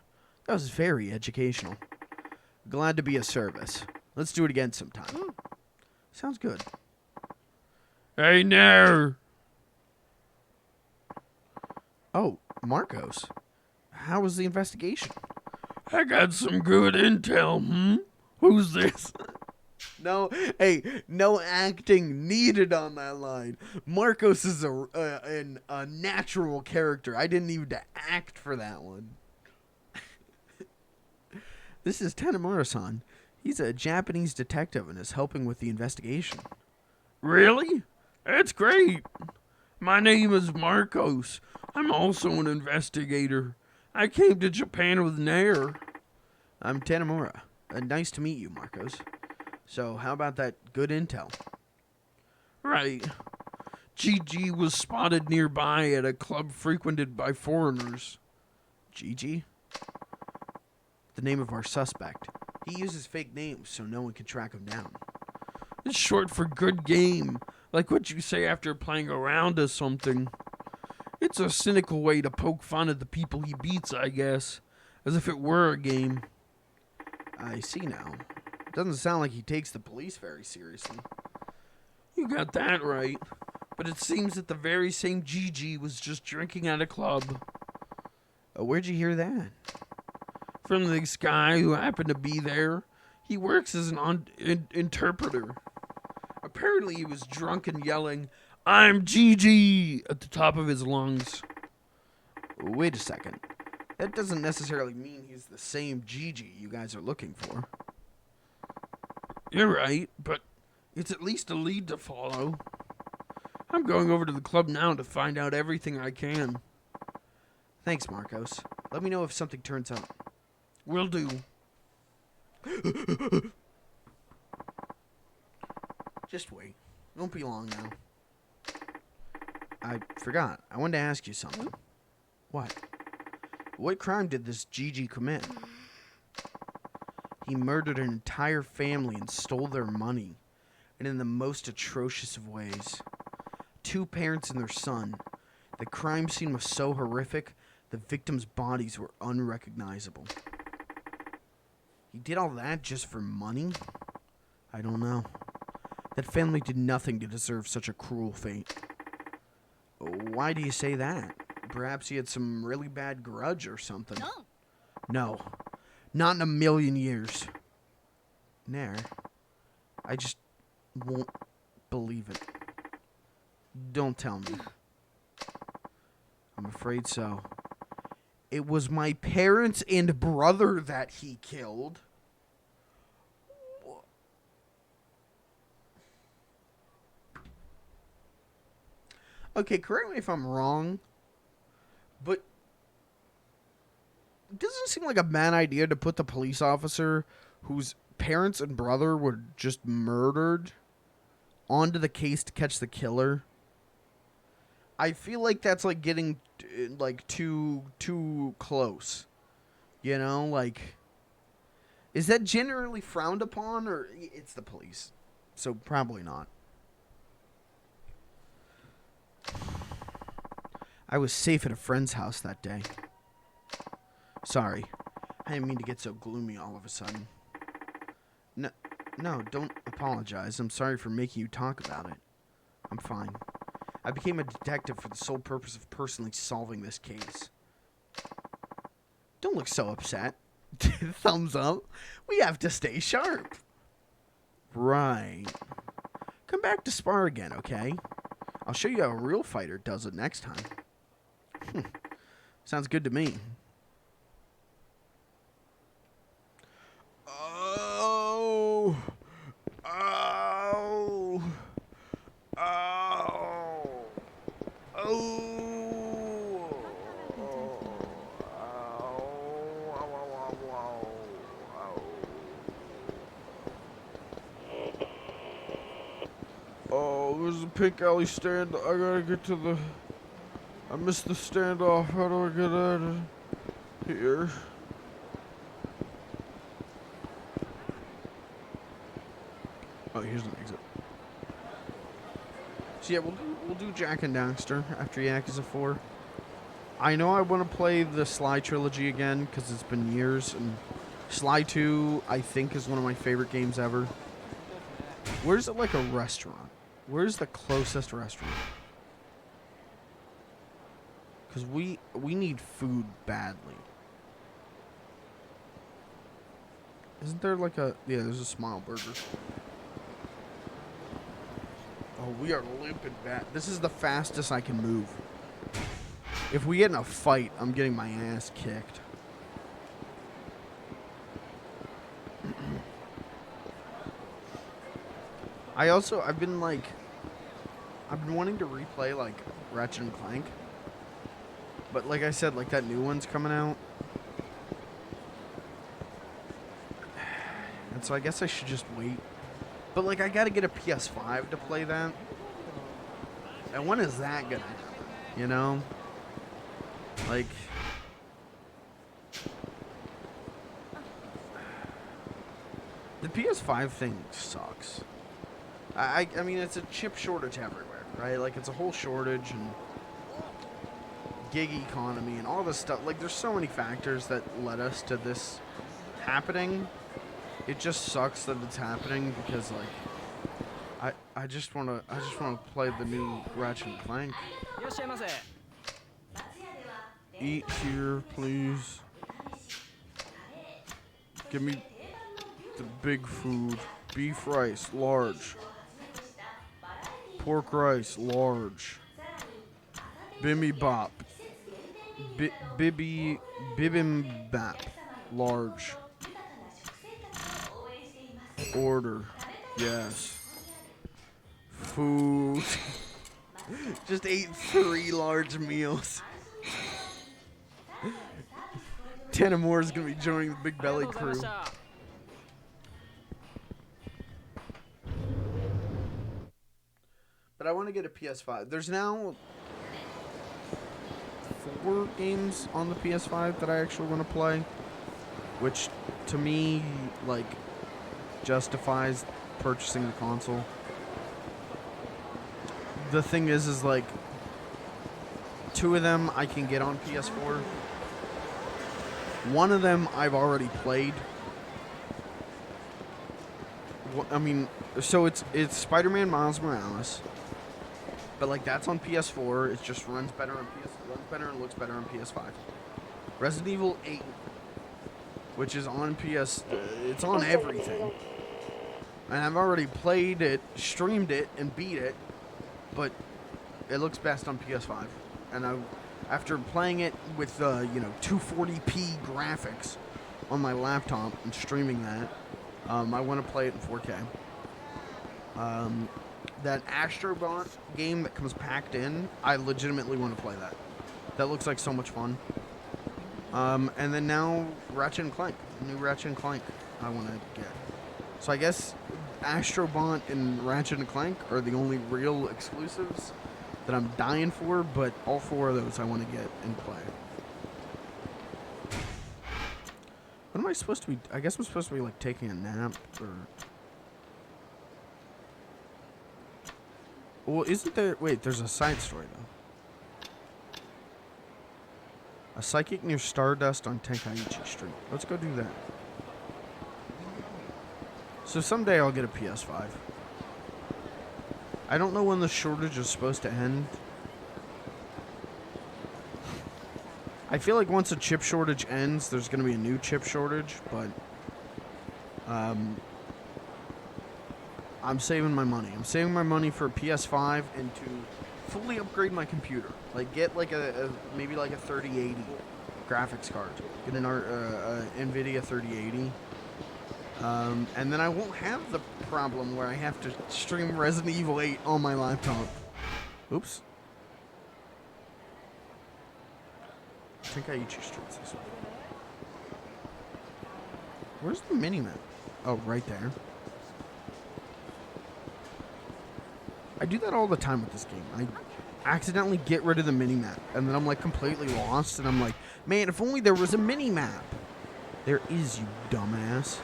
That was very educational. Glad to be of service. Let's do it again sometime. Sounds good. Hey, no! Oh, Marcos. How was the investigation? I got some good intel, Who's this? No, hey, no acting needed on that line. Marcos is a natural character. I didn't even act for that one. This is Tanemura-san. He's a Japanese detective and is helping with the investigation. Really? That's great. My name is Marcos. I'm also an investigator. I came to Japan with Nair. I'm Tanemura. Nice to meet you, Marcos. So, how about that good intel? Right. Gigi was spotted nearby at a club frequented by foreigners. Gigi? The name of our suspect. He uses fake names so no one can track him down. It's short for good game, like what you say after playing a round of something. It's a cynical way to poke fun at the people he beats, I guess, as if it were a game. I see now. It doesn't sound like he takes the police very seriously. You got that right. But it seems that the very same Gigi was just drinking at a club. Where'd you hear that? From this guy who happened to be there. He works as an interpreter. Apparently he was drunk and yelling, "I'm Gigi!" at the top of his lungs. Wait a second. That doesn't necessarily mean he's the same Gigi you guys are looking for. You're right, but it's at least a lead to follow. I'm going over to the club now to find out everything I can. Thanks, Marcos. Let me know if something turns up. Will do. Just wait. Won't be long now. I forgot. I wanted to ask you something. What? What crime did this Gigi commit? He murdered an entire family and stole their money, and in the most atrocious of ways. 2 parents and their son. The crime scene was so horrific, the victims' bodies were unrecognizable. He did all that just for money? I don't know. That family did nothing to deserve such a cruel fate. Why do you say that? Perhaps he had some really bad grudge or something. No. Not in a million years. Nair, I just won't believe it. Don't tell me. I'm afraid so. It was my parents and brother that he killed. Okay, correct me if I'm wrong, but it doesn't seem like a bad idea to put the police officer whose parents and brother were just murdered onto the case to catch the killer. I feel like that's like getting like too close. You know, like, is that generally frowned upon, or it's the police? So probably not. I was safe at a friend's house that day. Sorry. I didn't mean to get so gloomy all of a sudden. No, don't apologize. I'm sorry for making you talk about it. I'm fine. I became a detective for the sole purpose of personally solving this case. Don't look so upset. Thumbs up. We have to stay sharp. Right. Come back to spar again, okay? I'll show you how a real fighter does it next time. Sounds good to me. Oh. Ow. Ow. Oh. Oh, there's a pink alley stand. I gotta get to the... I missed the standoff. How do I get out of here? Oh, here's an exit. So yeah, we'll do Jak and Daxter after Yakuza 4. I know I want to play the Sly trilogy again because it's been years, and Sly 2 I think is one of my favorite games ever. Where's it like a restaurant? Where's the closest restaurant? Because we need food badly. Isn't there like a... Yeah, there's a Smile Burger. Oh, we are limping back. This is the fastest I can move. If we get in a fight, I'm getting my ass kicked. I've been wanting to replay like Ratchet and Clank. But like I said, like that new one's coming out. And so I guess I should just wait. But like I gotta get a PS5 to play that. And when is that gonna happen? You know? Like the PS5 thing sucks. I mean it's a chip shortage everywhere, right? Like it's a whole shortage and gig economy and all this stuff. Like there's so many factors that led us to this happening. It just sucks that it's happening because like I just wanna play the new Ratchet and Clank. Eat here, please. Give me the big food. Beef rice, large. Pork rice, large. Bibimbap. Bibimbap, large. Order, yes. Food. Just ate 3 large meals. Tana Moore is gonna be joining the Big Belly crew. But I want to get a PS5. There's now 4 games on the PS5 that I actually want to play, which to me like justifies purchasing the console. The thing is like 2 of them I can get on PS4. One of them I've already played. I mean, so it's Spider-Man Miles Morales, but like that's on PS4. It just runs better on runs better and looks better on PS5. Resident Evil 8, which is on it's on everything. And I've already played it, streamed it, and beat it, but it looks best on PS5. And after playing it with 240p graphics on my laptop and streaming that, I want to play it in 4K. That Astrobot game that comes packed in, I legitimately want to play that. That looks like so much fun. And then now Ratchet and Clank, new Ratchet and Clank I want to get. So I guess Astrobot and Ratchet and Clank are the only real exclusives that I'm dying for, but all 4 of those I want to get and play. What am I supposed to be? I guess I'm supposed to be like taking a nap or... Well, isn't there... Wait, there's a side story though. A psychic near Stardust on Tenkaichi Street. Let's go do that. So someday I'll get a PS5. I don't know when the shortage is supposed to end. I feel like once a chip shortage ends, there's going to be a new chip shortage, but I'm saving my money. I'm saving my money for a PS5 and to fully upgrade my computer. Like get like maybe like a 3080 graphics card. Get an NVIDIA 3080. And then I won't have the problem where I have to stream Resident Evil 8 on my laptop. Oops. Tenkaichi Street's this way. Where's the mini-map? Oh, right there. I do that all the time with this game. I accidentally get rid of the mini-map, and then I'm like completely lost, and I'm like, man, if only there was a mini-map. There is, you dumbass.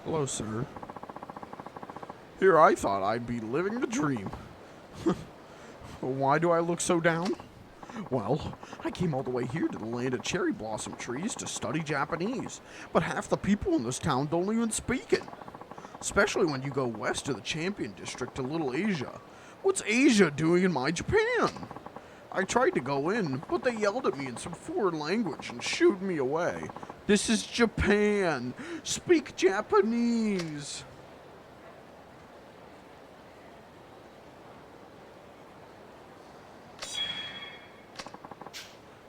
Hello, sir. Here I thought I'd be living the dream. Why do I look so down? Well, I came all the way here to the land of cherry blossom trees to study Japanese, but half the people in this town don't even speak it. Especially when you go west to the Champion District to Little Asia. What's Asia doing in my Japan? I tried to go in, but they yelled at me in some foreign language and shooed me away. This is Japan. Speak Japanese.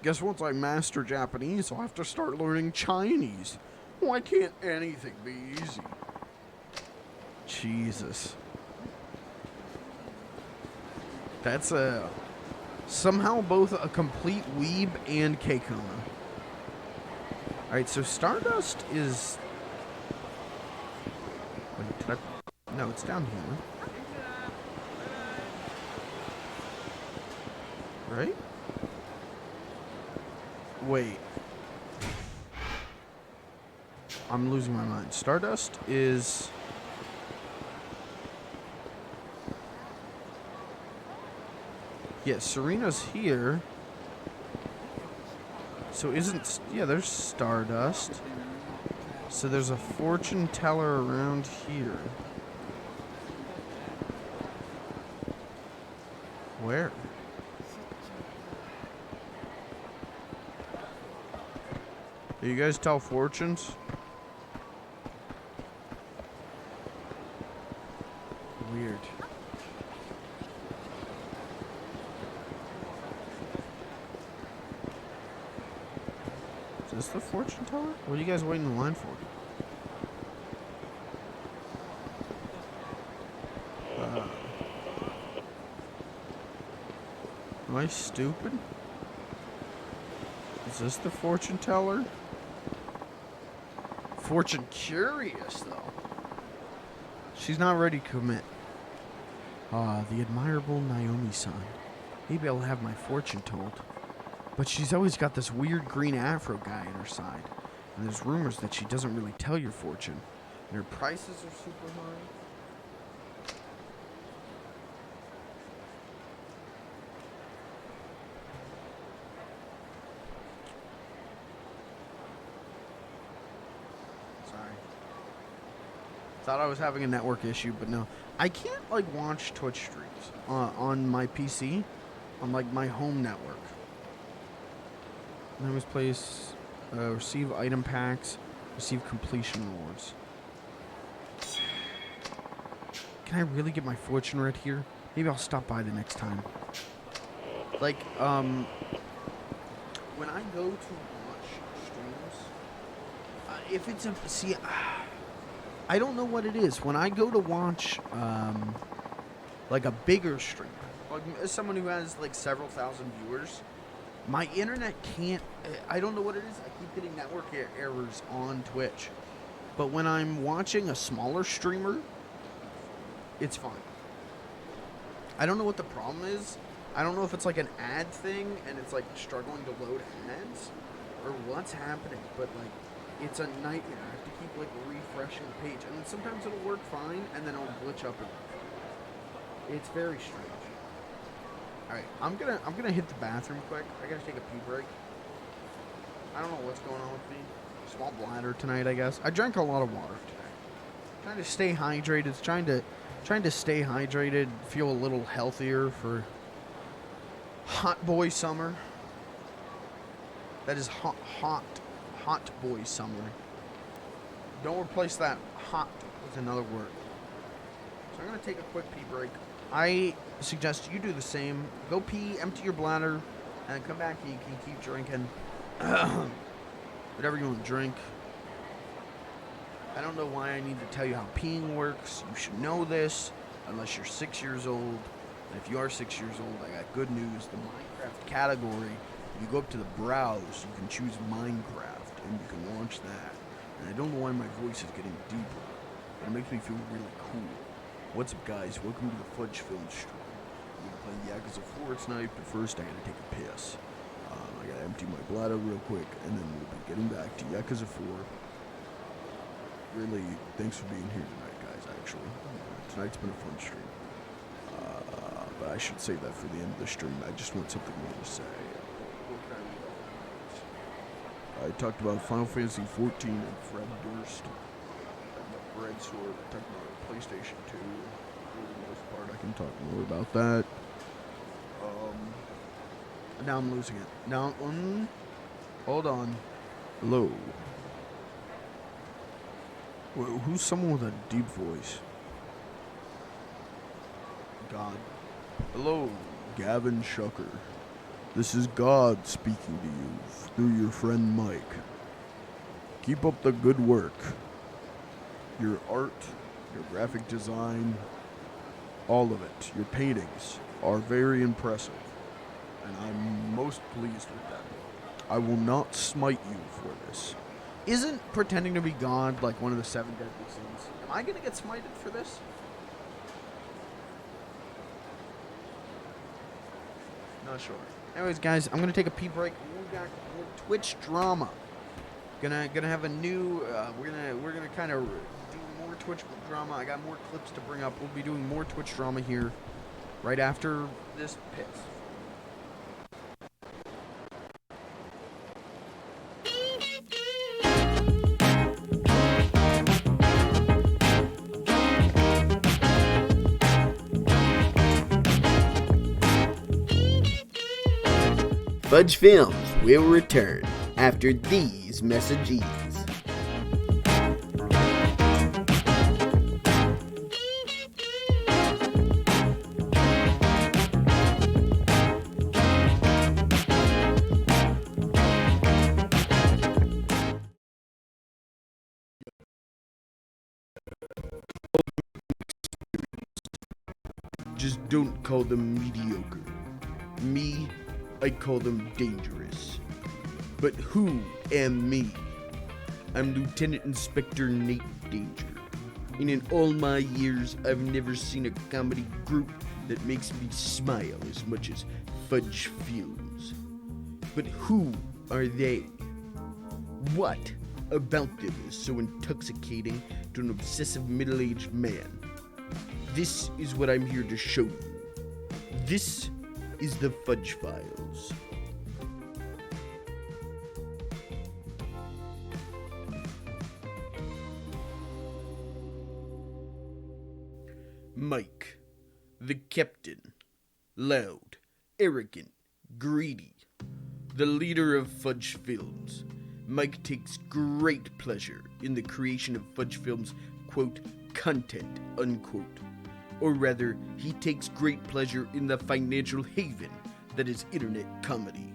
Guess once I master Japanese, I'll have to start learning Chinese. Why can't anything be easy? Jesus. That's somehow both a complete weeb and Keikona. Alright, so Stardust is... Wait, did I... No, it's down here. Right? Wait. I'm losing my mind. Stardust is... Yeah, Serena's here. So isn't... Yeah, there's Stardust. So there's a fortune teller around here. Where? Do you guys tell fortunes? Weird. Is this the fortune teller? What are you guys waiting in line for? Am I stupid? Is this the fortune teller? Fortune curious, though. She's not ready to commit. Ah, the admirable Naomi-san. Maybe I'll have my fortune told. But she's always got this weird green afro guy at her side. And there's rumors that she doesn't really tell your fortune. And her prices are super high. Thought I was having a network issue, but no. I can't, like, watch Twitch streams on my PC, on, like, my home network. Name place, receive item packs, receive completion rewards. Can I really get my fortune right here? Maybe I'll stop by the next time. Like, when I go to watch streams, if it's a... See... I don't know what it is. When I go to watch, like a bigger streamer, like as someone who has like several thousand viewers, my internet can't, I don't know what it is. I keep getting network errors on Twitch. But when I'm watching a smaller streamer, it's fine. I don't know what the problem is. I don't know if it's like an ad thing and it's like struggling to load ads or what's happening, but like it's a nightmare. I have to keep like refreshing the page, and then sometimes it'll work fine, and then it'll glitch up again. It's very strange. All right, I'm gonna hit the bathroom quick. I gotta take a pee break. I don't know what's going on with me. Small bladder tonight, I guess. I drank a lot of water today. Trying to stay hydrated. Trying to stay hydrated. Feel a little healthier for hot boy summer. That is hot boy summer. Don't replace that hot with another word. So I'm going to take a quick pee break. I suggest you do the same. Go pee, empty your bladder, and come back and you can keep drinking. Whatever you want to drink. I don't know why I need to tell you how peeing works. You should know this, unless you're 6 years old. And if you are 6 years old, I got good news. The Minecraft category, you go up to the browse, you can choose Minecraft, and you can launch that. And I don't know why my voice is getting deeper, but it makes me feel really cool. What's up, guys? Welcome to the Fudge Film stream. I'm gonna play Yakuza 4 tonight, but first I gotta take a piss. I gotta empty my bladder real quick, and then we'll be getting back to Yakuza 4. Really, thanks for being here tonight, guys, actually. Tonight's been a fun stream. But I should save that for the end of the stream. I just want something more to say. I talked about Final Fantasy XIV and Fred Durst. Red Sword. I talked about PlayStation 2. For the most part, I can talk more about that. Now I'm losing it. Now, hold on. Hello. Who's someone with a deep voice? God. Hello, Gavin Shucker. This is God speaking to you through your friend Mike. Keep up the good work. Your art, your graphic design, all of it, your paintings are very impressive, and I'm most pleased with them. I will not smite you for this. Isn't pretending to be God like one of the 7 deadly sins? Am I gonna get smited for this? Not sure. Anyways, guys, I'm gonna take a pee break. We got more Twitch drama. Gonna have a new. We're gonna kind of do more Twitch drama. I got more clips to bring up. We'll be doing more Twitch drama here, right after this piss. Fudge Films will return after these messages. Just don't call them mediocre. Me, I call them dangerous. But who am me? I'm Lieutenant Inspector Nate Danger. And in all my years, I've never seen a comedy group that makes me smile as much as Fudge Films. But who are they? What about them is so intoxicating to an obsessive middle-aged man? This is what I'm here to show you. This is the Fudge Files. Mike, the captain, loud, arrogant, greedy, the leader of Fudge Films. Mike takes great pleasure in the creation of Fudge Films, quote, content, unquote. Or rather, he takes great pleasure in the financial haven that is internet comedy.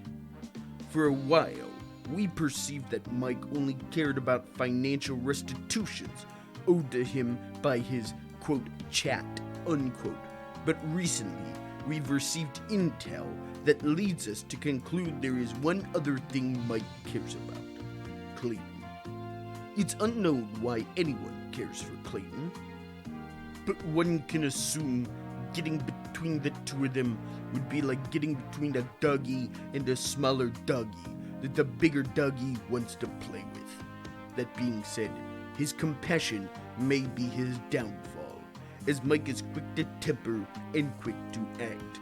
For a while, we perceived that Mike only cared about financial restitutions owed to him by his, quote, chat, unquote. But recently, we've received intel that leads us to conclude there is one other thing Mike cares about. Clayton. It's unknown why anyone cares for Clayton, but one can assume getting between the two of them would be like getting between a doggy and a smaller doggy that the bigger doggy wants to play with. That being said, his compassion may be his downfall, as Mike is quick to temper and quick to act.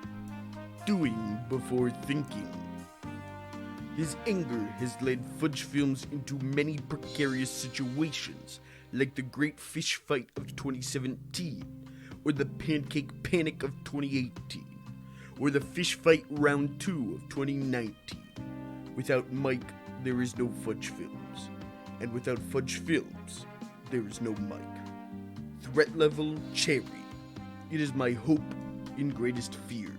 Doing before thinking. His anger has led Fudge Films into many precarious situations, like the Great Fish Fight of 2017, or the Pancake Panic of 2018, or the Fish Fight Round 2 of 2019. Without Mike, there is no Fudge Films, and without Fudge Films, there is no Mike. Threat level, cherry. It is my hope and greatest fear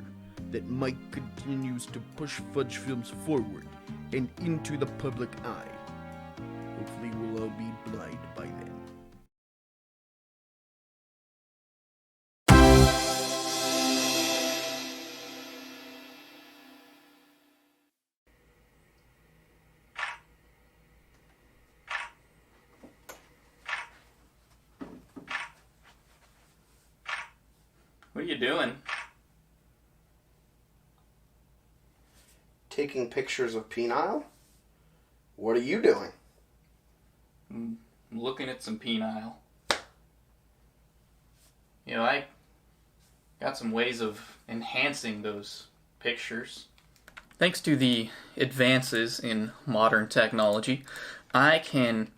that Mike continues to push Fudge Films forward and into the public eye. Hopefully we'll all be blind by then. What are you doing? Taking pictures of penile? What are you doing? I'm looking at some penile. You know, I got some ways of enhancing those pictures. Thanks to the advances in modern technology, I can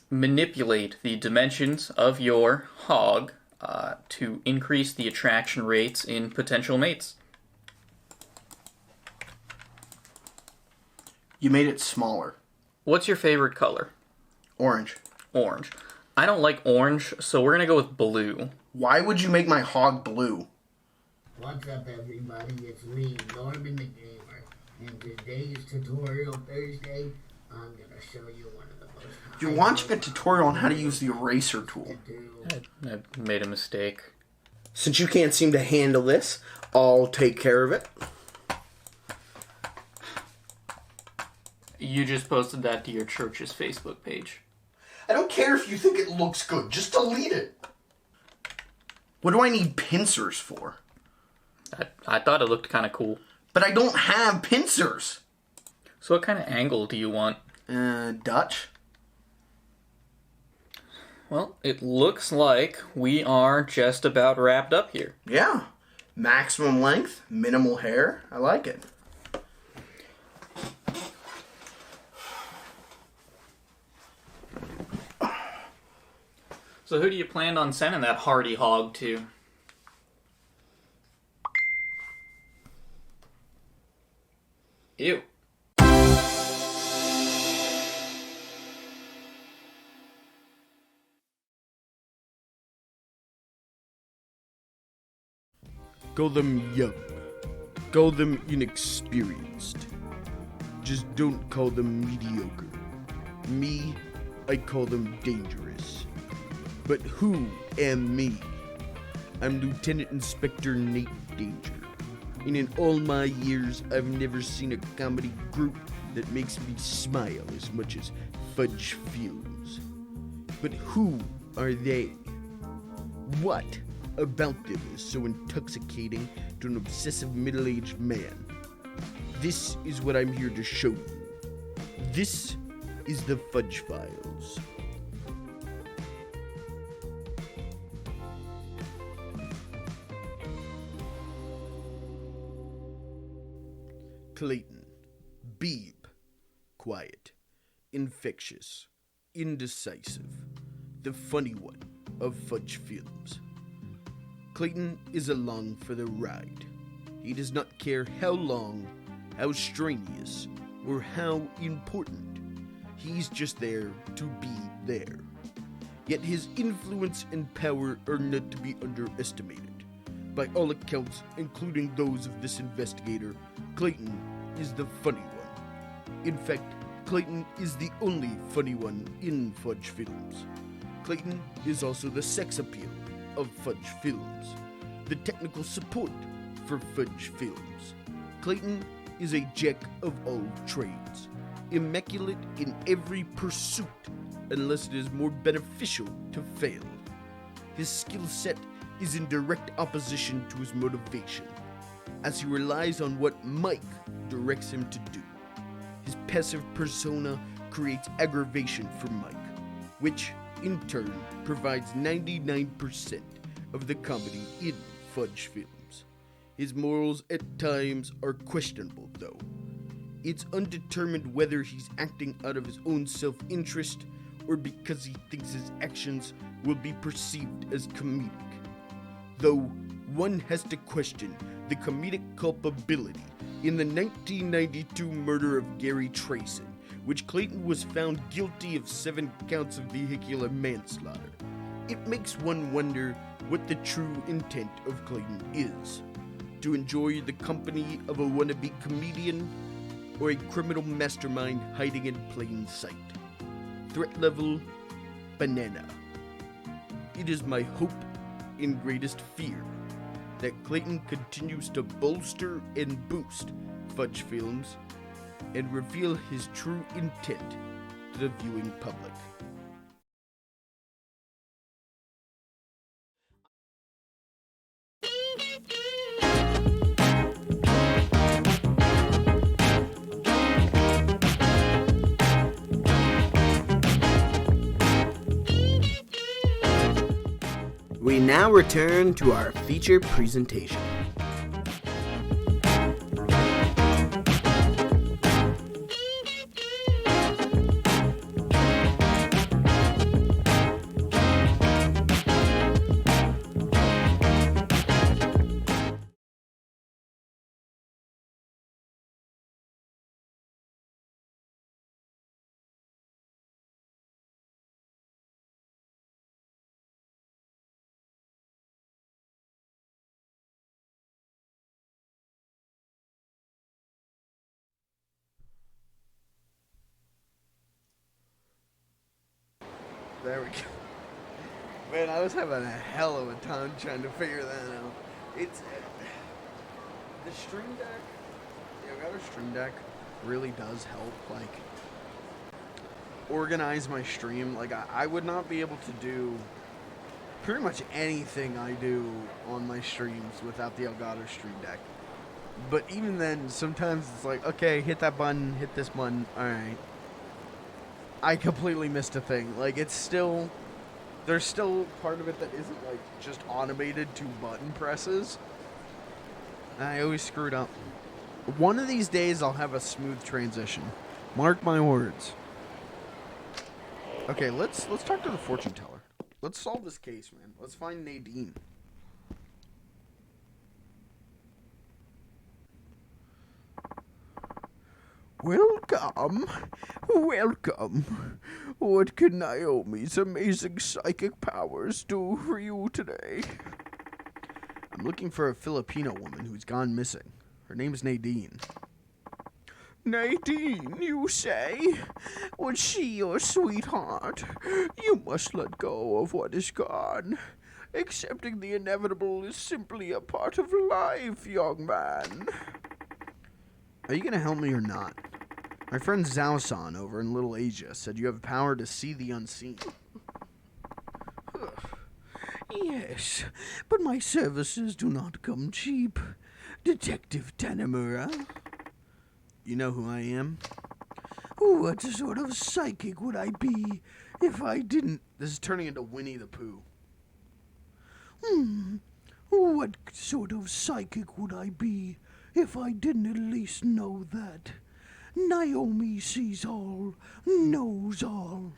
manipulate the dimensions of your hog to increase the attraction rates in potential mates. You made it smaller. What's your favorite color? Orange. Orange. I don't like orange, so we're gonna go with blue. Why would you make my hog blue? What's up, everybody? It's me, Norman the Gamer. And today's Tutorial Thursday, I'm gonna show you one of the most. You're watching a tutorial on how to use the eraser tool. I made a mistake. Since you can't seem to handle this, I'll take care of it. You just posted that to your church's Facebook page. I don't care if you think it looks good. Just delete it. What do I need pincers for? I thought it looked kind of cool. But I don't have pincers. So what kind of angle do you want? Dutch? Well, it looks like we are just about wrapped up here. Yeah. Maximum length, minimal hair. I like it. So who do you plan on sending that hardy hog to? Ew. Call them young. Call them inexperienced. Just don't call them mediocre. Me, I call them dangerous. But who am me? I'm Lieutenant Inspector Nate Danger. And in all my years, I've never seen a comedy group that makes me smile as much as Fudge Films. But who are they? What about them is so intoxicating to an obsessive middle-aged man? This is what I'm here to show you. This is the Fudge Files. Clayton. Beeb. Quiet. Infectious. Indecisive. The funny one of Fudge Films. Clayton is along for the ride. He does not care how long, how strenuous, or how important. He's just there to be there. Yet his influence and power are not to be underestimated. By all accounts, including those of this investigator, Clayton is the funny one. In fact, Clayton is the only funny one in Fudge Films. Clayton is also the sex appeal of Fudge Films, the technical support for Fudge Films. Clayton is a jack of all trades, immaculate in every pursuit unless it is more beneficial to fail. His skill set is in direct opposition to his motivation, as he relies on what Mike directs him to do. His passive persona creates aggravation for Mike, which, in turn, provides 99% of the comedy in Fudge Films. His morals at times are questionable, though. It's undetermined whether he's acting out of his own self-interest or because he thinks his actions will be perceived as comedic. Though one has to question the comedic culpability in the 1992 murder of Gary Trayson, which Clayton was found guilty of 7 counts of vehicular manslaughter. It makes one wonder what the true intent of Clayton is: to enjoy the company of a wannabe comedian or a criminal mastermind hiding in plain sight. Threat level, banana. It is my hope and greatest fear that Clayton continues to bolster and boost Fudge Films and reveal his true intent to the viewing public. We now return to our feature presentation. There we go. Man, I was having a hell of a time trying to figure that out. It's the Stream Deck. The Elgato Stream Deck really does help, like, organize my stream. Like, I would not be able to do pretty much anything I do on my streams without the Elgato Stream Deck. But even then, sometimes it's like, okay, hit that button, hit this button, alright. I completely missed a thing. Like, it's still, there's still part of it that isn't, like, just automated to button presses. I always screw it up. One of these days, I'll have a smooth transition. Mark my words. Okay, let's talk to the fortune teller. Let's solve this case, man. Let's find Nadine. Welcome. Welcome. What can Naomi's amazing psychic powers do for you today? I'm looking for a Filipino woman who's gone missing. Her name's Nadine. Nadine, you say? Was she your sweetheart? You must let go of what is gone. Accepting the inevitable is simply a part of life, young man. Are you going to help me or not? My friend Zhao-san over in Little Asia said you have power to see the unseen. Yes, but my services do not come cheap. Detective Tanamura. You know who I am? What sort of psychic would I be if I didn't... This is turning into Winnie the Pooh. What sort of psychic would I be if I didn't at least know that? Naomi sees all, knows all.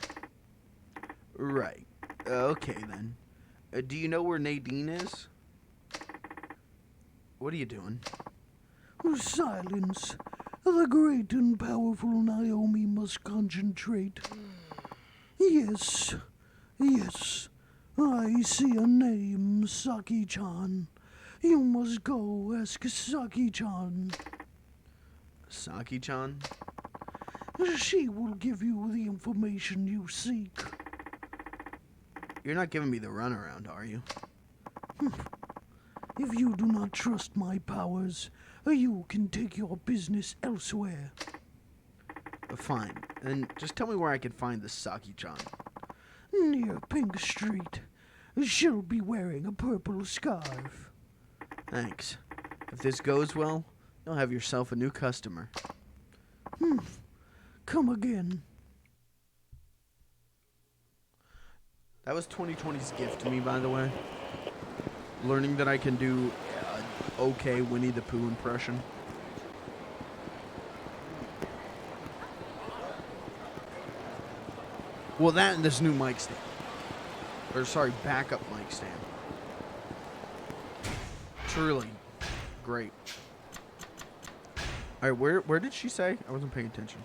Right. Okay, then. Do you know where Nadine is? What are you doing? Silence. The great and powerful Naomi must concentrate. Yes. Yes. I see a name, Saki-chan. You must go ask Saki-chan. Saki-chan? She will give you the information you seek. You're not giving me the runaround, are you? If you do not trust my powers, you can take your business elsewhere. Fine. Then just tell me where I can find this Saki-chan. Near Pink Street. She'll be wearing a purple scarf. Thanks. If this goes well, you'll have yourself a new customer. Come again. That was 2020's gift to me, by the way. Learning that I can do okay Winnie the Pooh impression. Well, that and this new mic stand. Or, sorry, backup mic stand. Truly great. Alright, where did she say? I wasn't paying attention.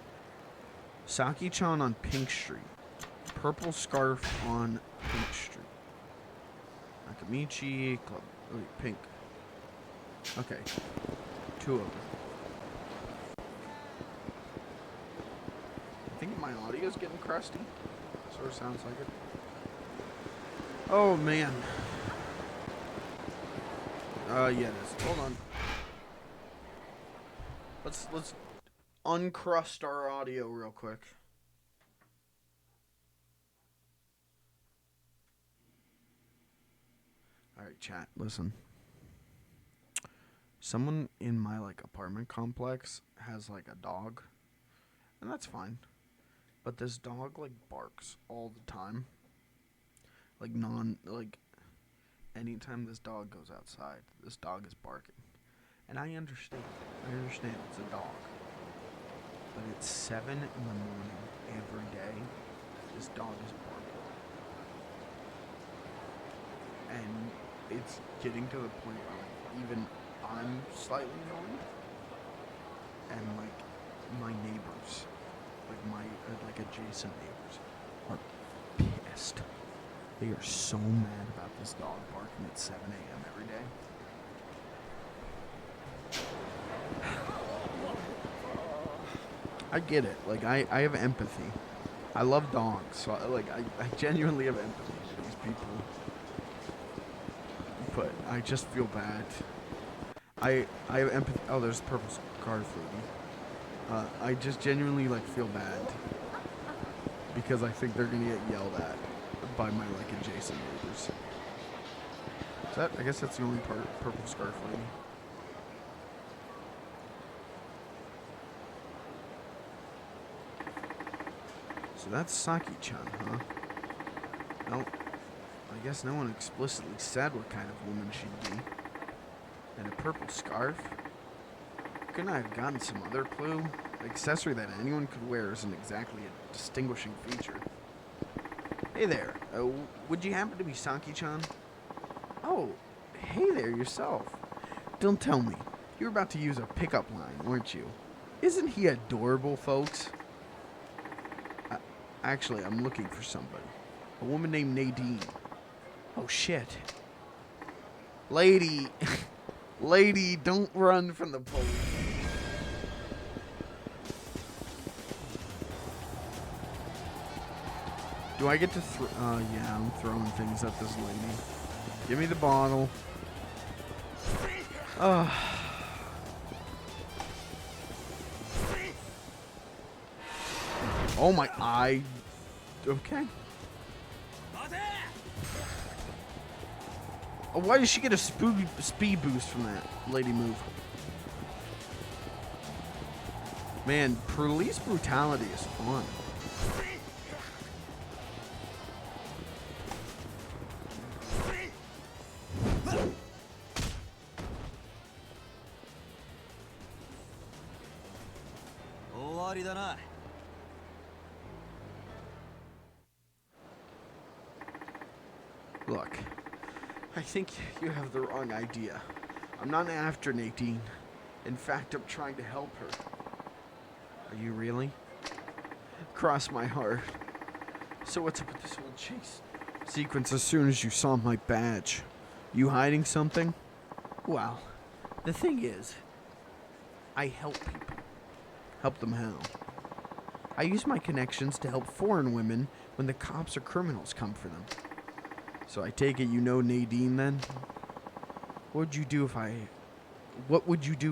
Saki-chan on Pink Street. Purple scarf on Pink Street. Nakamichi Club. Oh, wait, Pink. Okay. 2 of them. I think my audio's getting crusty. Sort of sounds like it. Oh, man. Yeah, it is. Hold on. Let's uncrust our audio real quick. Alright, chat, listen. Someone in my, apartment complex has, a dog. And that's fine. But this dog, barks all the time. Anytime this dog goes outside, this dog is barking. And I understand. It's a dog. But it's 7 in the morning every day. This dog is barking. And it's getting to the point where even I'm slightly annoyed. And my neighbors, my adjacent neighbors, are pissed. They are so mad about this dog barking at 7 a.m. every day. I get it. I have empathy. I love dogs, so I genuinely have empathy for these people. But I just feel bad. I have empathy. Oh, there's purple scarf lady. I just genuinely feel bad because I think they're gonna get yelled at by my adjacent neighbors. I guess that's the only purple scarf lady. So that's Saki-chan, huh? Well, I guess no one explicitly said what kind of woman she'd be. And a purple scarf? Couldn't I have gotten some other clue? An accessory that anyone could wear isn't exactly a distinguishing feature. Hey there, would you happen to be Saki-chan? Oh, hey there yourself. Don't tell me. You were about to use a pickup line, weren't you? Isn't he adorable, folks? Actually, I'm looking for somebody. A woman named Nadine. Oh, shit. Lady. Lady, don't run from the police. Do I get to yeah, I'm throwing things at this lady. Give me the bottle. Oh my, okay. Oh, why did she get a speed boost from that lady move? Man, police brutality is fun. Look, I think you have the wrong idea. I'm not after Nadine. In fact, I'm trying to help her. Are you really? Cross my heart. So what's up with this whole chase sequence as soon as you saw my badge? You hiding something? Well, the thing is, I help people. Help them how? I use my connections to help foreign women when the cops or criminals come for them. So I take it you know Nadine then? What would you do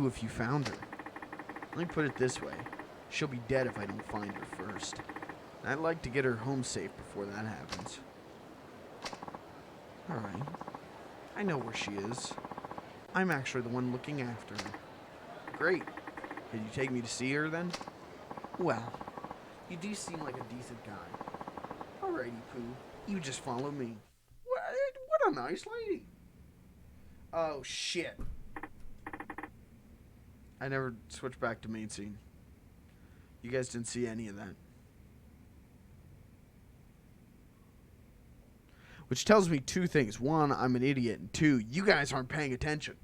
if you found her? Let me put it this way. She'll be dead if I don't find her first. And I'd like to get her home safe before that happens. Alright. I know where she is. I'm actually the one looking after her. Great. Can you take me to see her then? Well, you do seem like a decent guy. Alrighty, Pooh. You just follow me. What a nice lady. Oh, shit. I never switched back to main scene. You guys didn't see any of that. Which tells me two things. One, I'm an idiot. And two, you guys aren't paying attention.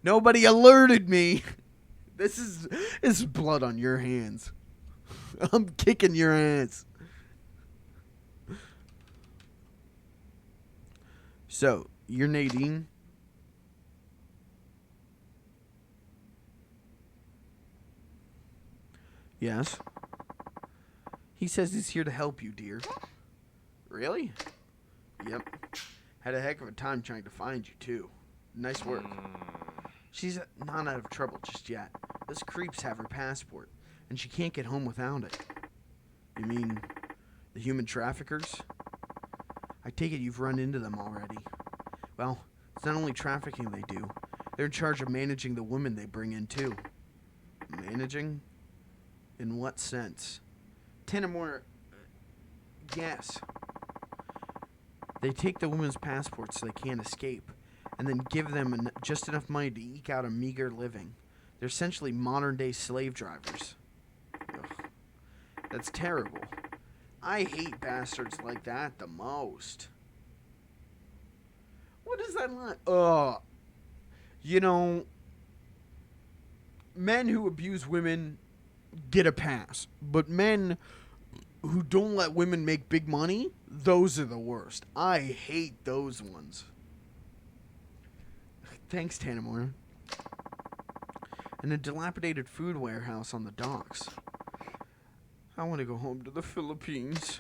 Nobody alerted me. This is blood on your hands. I'm kicking your ass. So, you're Nadine? Yes. He says he's here to help you, dear. Really? Yep. Had a heck of a time trying to find you, too. Nice work. She's not out of trouble just yet. Those creeps have her passport, and she can't get home without it. You mean the human traffickers? I take it you've run into them already. Well, it's not only trafficking they do. They're in charge of managing the women they bring in, too. Managing? In what sense? 10 or more... Yes. They take the women's passports so they can't escape, and then give them just enough money to eke out a meager living. They're essentially modern-day slave drivers. Ugh. That's terrible. I hate bastards like that the most. What is that line? You know, men who abuse women get a pass, but men who don't let women make big money, those are the worst. I hate those ones. Thanks, Tanamura. in a dilapidated food warehouse on the docks. I want to go home to the Philippines.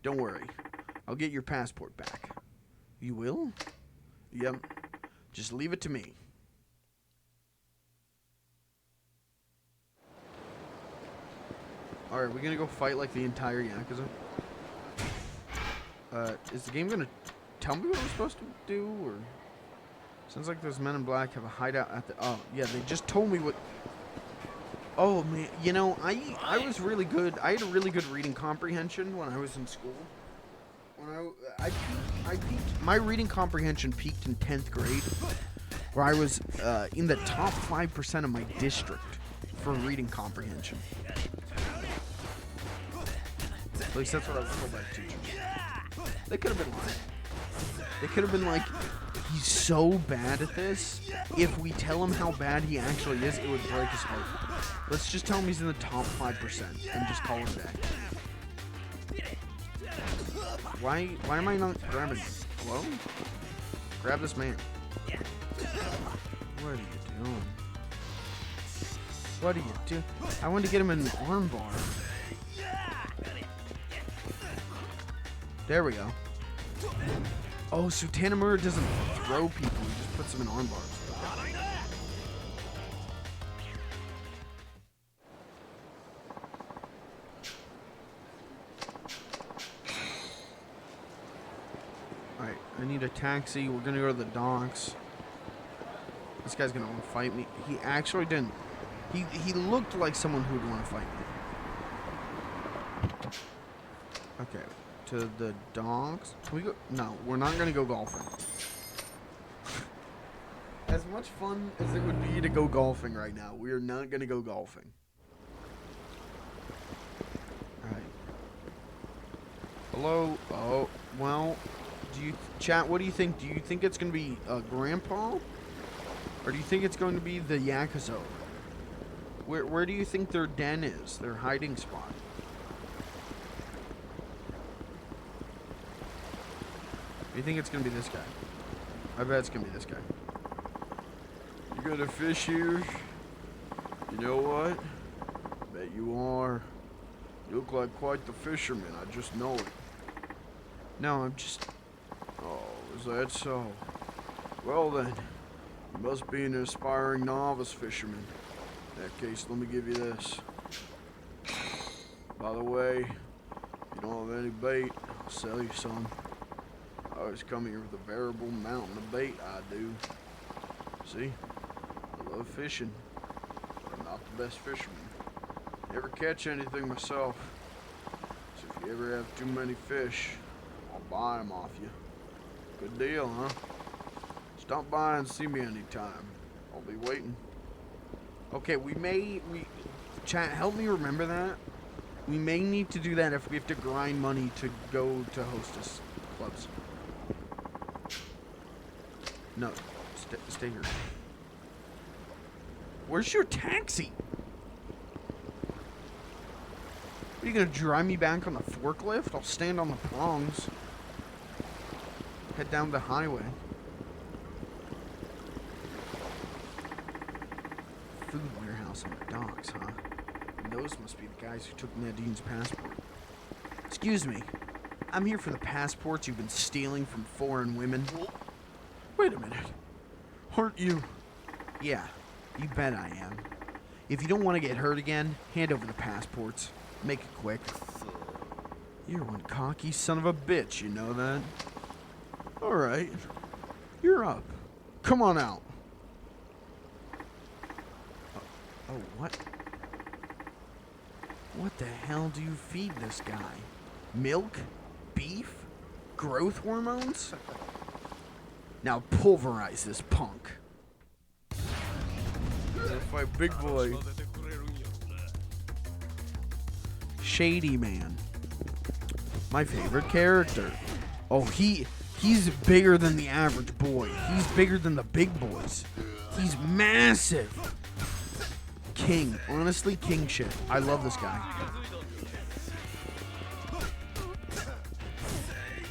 Don't worry. I'll get your passport back. You will? Yep. Just leave it to me. Alright, we're gonna go fight like the entire Yakuza. Is the game gonna tell me what we're supposed to do, or? Sounds like those men in black have a hideout at the, oh, yeah, they just told me what, oh, man, you know, I was really good, I had a really good reading comprehension when I was in school. When I peaked, my reading comprehension peaked in 10th grade, where I was in the top 5% of my district for reading comprehension. At least that's what I was told by the teachers. They could have been lying. They could have been like, he's so bad at this, if we tell him how bad he actually is, it would break his heart. Let's just tell him he's in the top 5% and just call him a day. Why am I not grabbing him? Hello? Grab this man. What are you doing? What are you doing? I wanted to get him in an arm bar. There we go. Oh, so Tanamura doesn't throw people, he just puts them in arm bars. Alright, I need a taxi. We're gonna go to the docks. This guy's gonna want to fight me. He actually didn't. He looked like someone who would want to fight me. Okay. To the docks. Can we go? No, we're not gonna go golfing. As much fun as it would be to go golfing right now, we are not gonna go golfing. Alright. Hello? Oh, well, chat, what do you think? Do you think it's gonna be Grandpa? Or do you think it's going to be the Yakuza? Where do you think their den is? Their hiding spot? You think it's gonna be this guy? I bet it's gonna be this guy. You got a fish here? You know what? Bet you are. You look like quite the fisherman, I just know it. No, I'm just... Oh, is that so? Well then, you must be an aspiring novice fisherman. In that case, let me give you this. By the way, if you don't have any bait, I'll sell you some. I always come here with a veritable mountain of bait, I do. See? I love fishing, but I'm not the best fisherman. Never catch anything myself. So if you ever have too many fish, I'll buy them off you. Good deal, huh? Stop by and see me anytime. I'll be waiting. Okay, chat, help me remember that. We may need to do that if we have to grind money to go to hostess clubs. No, stay here. Where's your taxi? Are you gonna drive me back on the forklift? I'll stand on the prongs. Head down the highway. Food warehouse on the docks, huh? And those must be the guys who took Nadine's passport. Excuse me. I'm here for the passports you've been stealing from foreign women. Wait a minute. Aren't you? Yeah, you bet I am. If you don't want to get hurt again, hand over the passports. Make it quick. You're one cocky son of a bitch, you know that? Alright. You're up. Come on out. Oh, what? What the hell do you feed this guy? Milk? Beef? Growth hormones? Now pulverize this punk. Fight big boy. Shady Man. My favorite character. Oh, he's bigger than the average boy. He's bigger than the big boys. He's massive. King. Honestly, king shit. I love this guy.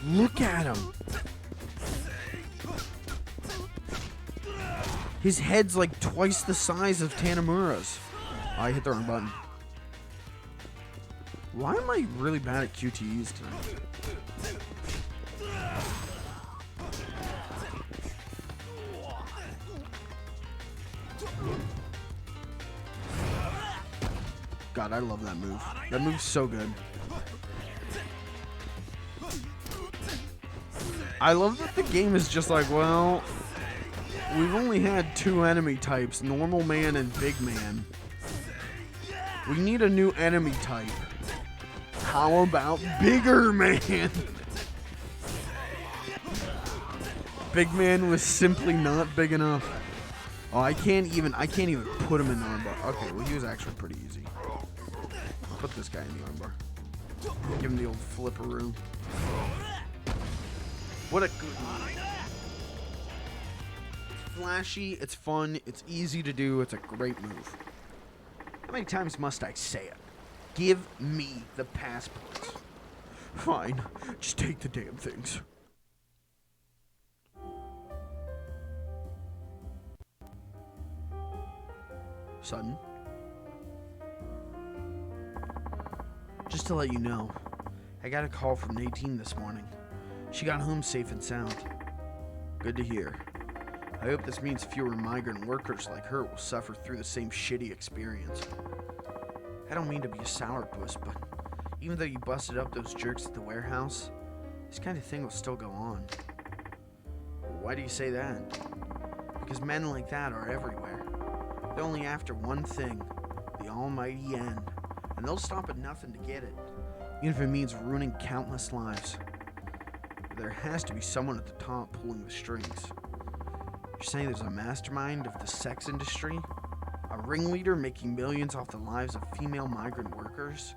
Look at him. His head's like twice the size of Tanamura's. Oh, I hit the wrong button. Why am I really bad at QTEs tonight? God, I love that move. That move's so good. I love that the game is just like, well, we've only had 2 enemy types, normal man and big man. We need a new enemy type. How about bigger man? Big man was simply not big enough. Oh, I can't even put him in the armbar. Okay, well, he was actually pretty easy. I'll put this guy in the armbar. Give him the old flipperoo. What a good move. It's flashy, it's fun, it's easy to do, it's a great move. How many times must I say it? Give me the passports. Fine, just take the damn things. Sudden. Just to let you know, I got a call from Nadine this morning. She got home safe and sound. Good to hear. I hope this means fewer migrant workers like her will suffer through the same shitty experience. I don't mean to be a sourpuss, but even though you busted up those jerks at the warehouse, this kind of thing will still go on. Why do you say that? Because men like that are everywhere. They're only after one thing, the almighty end, and they'll stop at nothing to get it, even if it means ruining countless lives. There has to be someone at the top pulling the strings. You're saying there's a mastermind of the sex industry? A ringleader making millions off the lives of female migrant workers?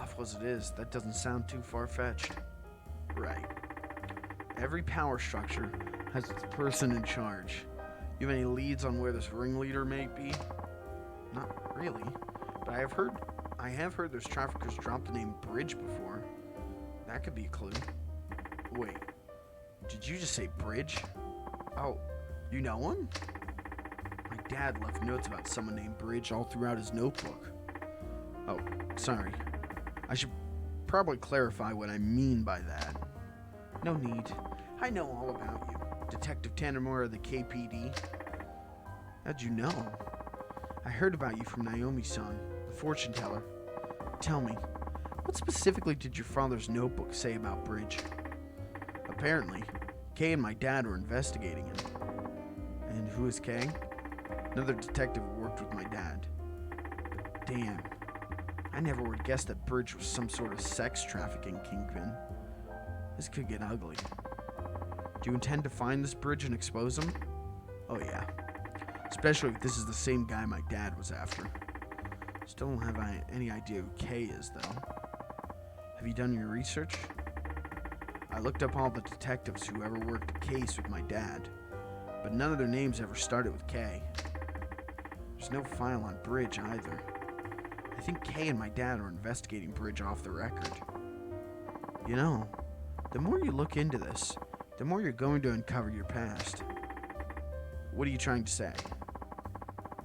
Awful as it is, that doesn't sound too far-fetched. Right. Every power structure has its person in charge. You have any leads on where this ringleader may be? Not really, but I have heard those traffickers drop the name Bridge before. That could be a clue. Wait, did you just say Bridge? Oh, you know him? My dad left notes about someone named Bridge all throughout his notebook. Oh, sorry. I should probably clarify what I mean by that. No need. I know all about you. Detective Tanamura of the KPD. How'd you know? I heard about you from Naomi-san, the fortune teller. Tell me, what specifically did your father's notebook say about Bridge? Apparently, Kay and my dad were investigating him. And who is Kay? Another detective who worked with my dad. But damn, I never would guess that Bridge was some sort of sex trafficking kingpin. This could get ugly. Do you intend to find this Bridge and expose him? Oh yeah. Especially if this is the same guy my dad was after. Still don't have any idea who Kay is, though. Have you done your research? I looked up all the detectives who ever worked the case with my dad, but none of their names ever started with K. There's no file on Bridge either. I think Kay and my dad are investigating Bridge off the record. You know, the more you look into this, the more you're going to uncover your past. What are you trying to say?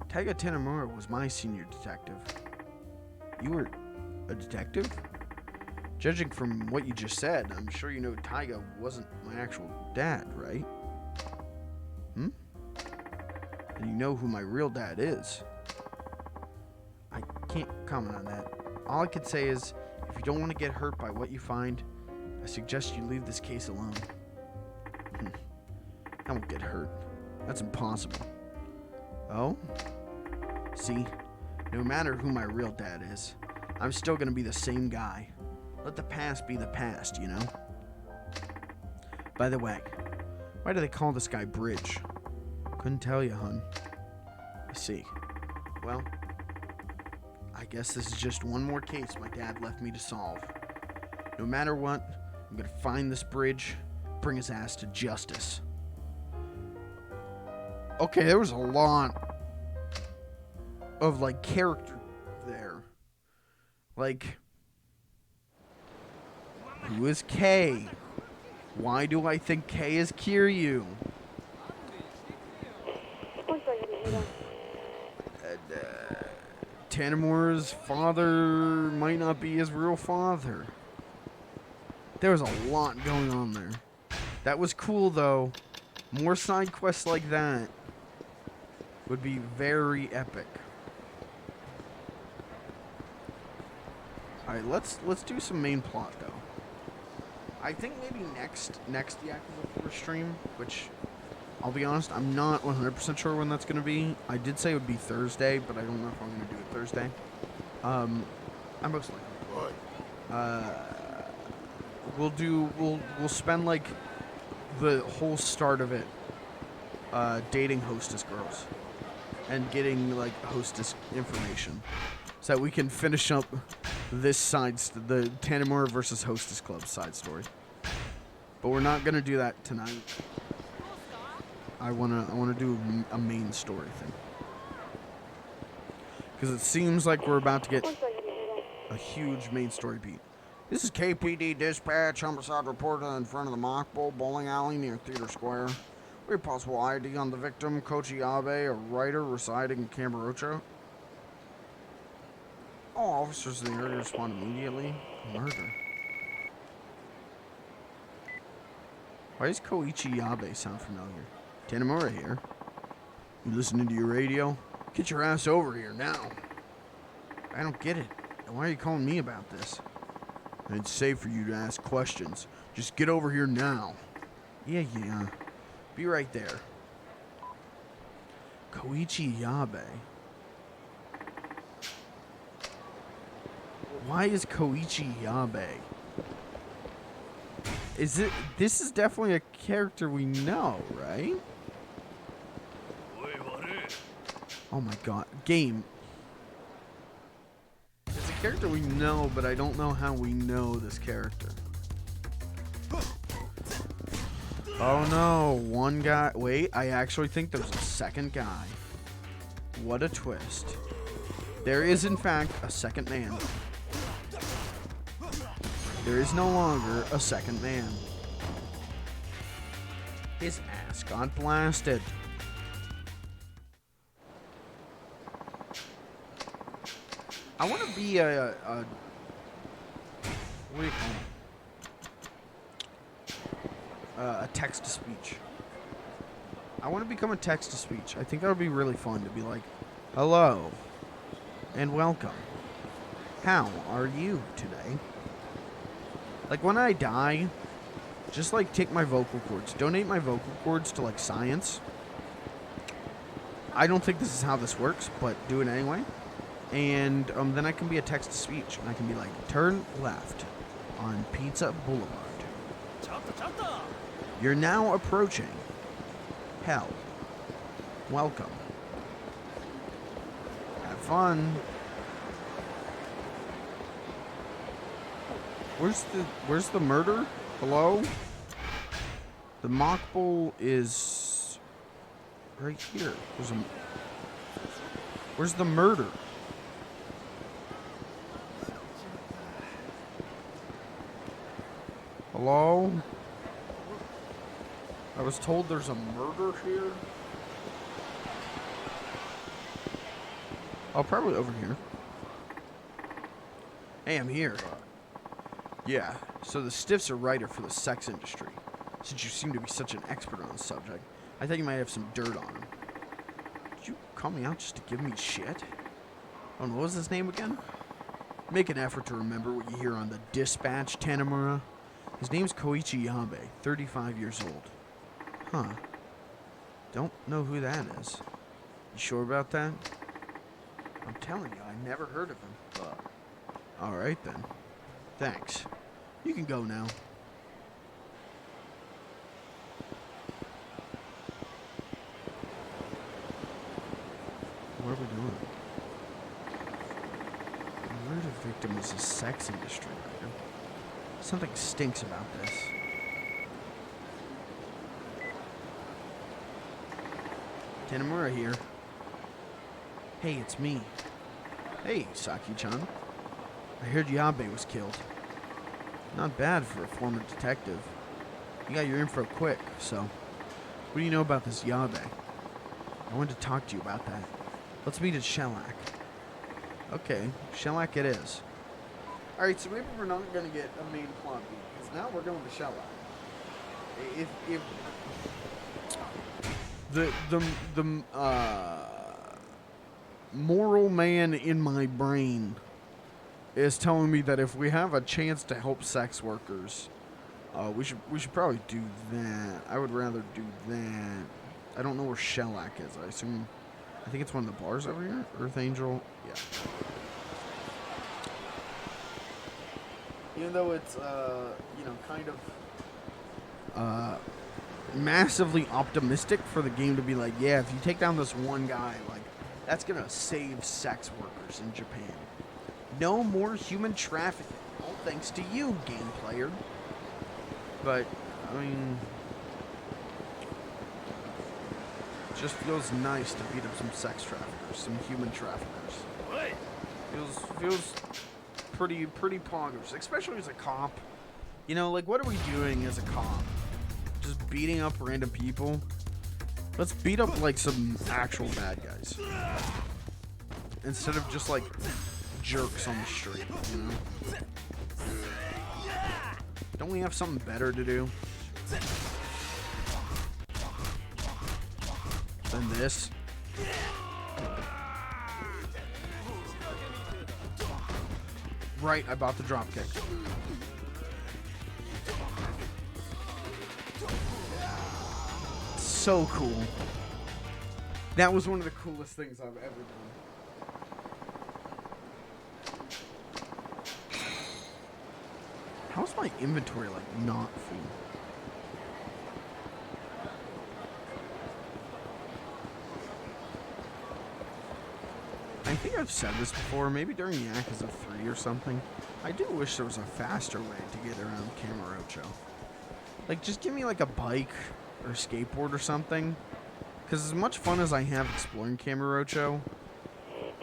Taiga Tanamura was my senior detective. You were a detective? Judging from what you just said, I'm sure you know Taiga wasn't my actual dad, right? And you know who my real dad is. I can't comment on that. All I could say is, if you don't want to get hurt by what you find, I suggest you leave this case alone. I won't get hurt. That's impossible. Oh? See, no matter who my real dad is, I'm still gonna be the same guy. Let the past be the past, you know? By the way, why do they call this guy Bridge? Couldn't tell you, hun. I see. Well, I guess this is just one more case my dad left me to solve. No matter what, I'm gonna find this Bridge, bring his ass to justice. Okay, there was a lot of, like, character there. Like, who is Kay? Why do I think Kay is Kiryu? Tanamura's father might not be his real father. There was a lot going on there. That was cool, though. More side quests like that would be very epic. All right, let's do some main plot though. I think maybe next Yakuza 4 stream, which I'll be honest, I'm not 100% sure when that's gonna be. I did say it would be Thursday, but I don't know if I'm gonna do it Thursday. I most likely. We'll spend like the whole start of it dating hostess girls and getting like hostess information so that we can finish up this the Tanamura versus Hostess Club side story. But we're not gonna do that tonight. I wanna do a main story thing because it seems like we're about to get a huge main story beat. This is KPD Dispatch, homicide reporter in front of the Mock Bowl bowling alley near Theater Square. We have possible ID on the victim, Koichi Abe, a writer residing in Kamurocho. All officers in the area respond immediately. Murder. Why does Koichi Abe sound familiar? Tanamura here. You listening to your radio? Get your ass over here now. I don't get it. Why are you calling me about this? It's safe for you to ask questions. Just get over here now. Yeah. Be right there. Koichi Abe. Why is Koichi Abe? This is definitely a character we know, right? Oh my god. Game. It's a character we know, but I don't know how we know this character. Oh no, one guy. Wait, I actually think there's a second guy. What a twist. There is, in fact, a second man. There is no longer a second man. His ass got blasted. I want to be a what do you call it? A text-to-speech. I want to become a text-to-speech. I think that would be really fun to be like, hello, and welcome. How are you today? Like, when I die, just, like, take my vocal cords. Donate my vocal cords to, like, science. I don't think this is how this works, but do it anyway. And then I can be a text-to-speech. And I can be like, turn left on Pizza Boulevard. You're now approaching hell. Welcome. Have fun. Where's the murder? Hello? The Mock Bowl is right here. Where's the murder? Hello? I was told there's a murder here. Oh, probably over here. Hey, I'm here. Yeah, so the Stiff's a writer for the sex industry. Since you seem to be such an expert on the subject, I thought you might have some dirt on him. Did you call me out just to give me shit? Oh, and what was his name again? Make an effort to remember what you hear on the Dispatch, Tanamura. His name's Koichi Abe, 35 years old. Huh. Don't know who that is. You sure about that? I'm telling you, I never heard of him. Alright then. Thanks. You can go now. What are we doing? The murder victim is a sex industry writer. Something stinks about this. Tanamura here. Hey, it's me. Hey, Saki-chan. I heard Yabe was killed. Not bad for a former detective. You got your info quick, so... What do you know about this Yabe? I wanted to talk to you about that. Let's meet at Shellac. Okay, Shellac it is. Alright, so maybe we're not going to get a main plot beat, because now we're going to Shellac. If the moral man in my brain is telling me that if we have a chance to help sex workers, we should probably do that. I would rather do that. I don't know where Shellac is. I think it's one of the bars over here. Earth Angel. Yeah. Even though it's kind of massively optimistic for the game to be like, yeah, if you take down this one guy, like, that's gonna save sex workers in Japan. No more human trafficking. All thanks to you, game player. But, I mean, it just feels nice to beat up some sex traffickers, some human traffickers. Feels pretty poggers, especially as a cop. You know, like, what are we doing as a cop? Just beating up random people? Let's beat up, like, some actual bad guys. Instead of just, like, jerks on the street, you know? Don't we have something better to do than this? Right, I bought the dropkick. So cool. That was one of the coolest things I've ever done. How's my inventory, like, not full? I think I've said this before, maybe during Yakuza 3 or something. I do wish there was a faster way to get around Kamurocho. Like, just give me, like, a bike or skateboard or something. Because as much fun as I have exploring Kamurocho,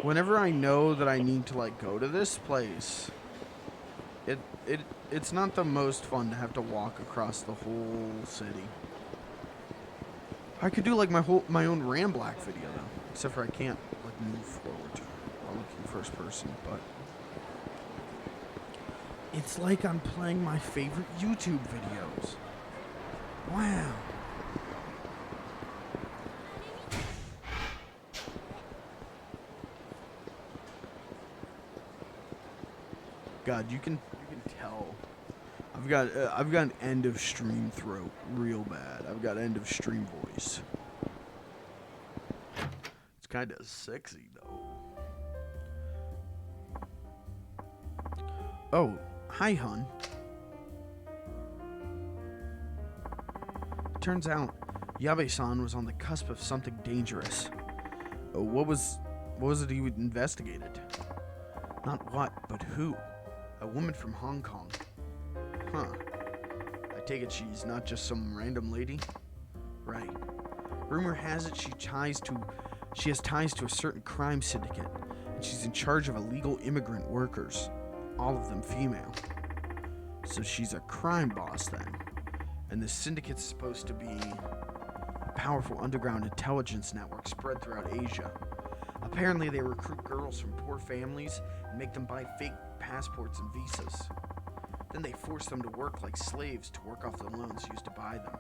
whenever I know that I need to, like, go to this place, it's not the most fun to have to walk across the whole city. I could do, like, my own Ramblack video, though. Except for I can't, like, move forward while looking first person, but it's like I'm playing my favorite YouTube videos. Wow. God, you can tell. I've got an end of stream throat real bad. I've got end of stream voice. It's kind of sexy though. Oh, hi, hun. Turns out Yabe-san was on the cusp of something dangerous. Oh, what was it he investigated? Not what, but who? A woman from Hong Kong. Huh. I take it she's not just some random lady? Right. Rumor has it she has ties to a certain crime syndicate, and she's in charge of illegal immigrant workers. All of them female. So she's a crime boss then. And the syndicate's supposed to be a powerful underground intelligence network spread throughout Asia. Apparently they recruit girls from poor families and make them buy fake passports and visas. Then they force them to work like slaves to work off the loans used to buy them.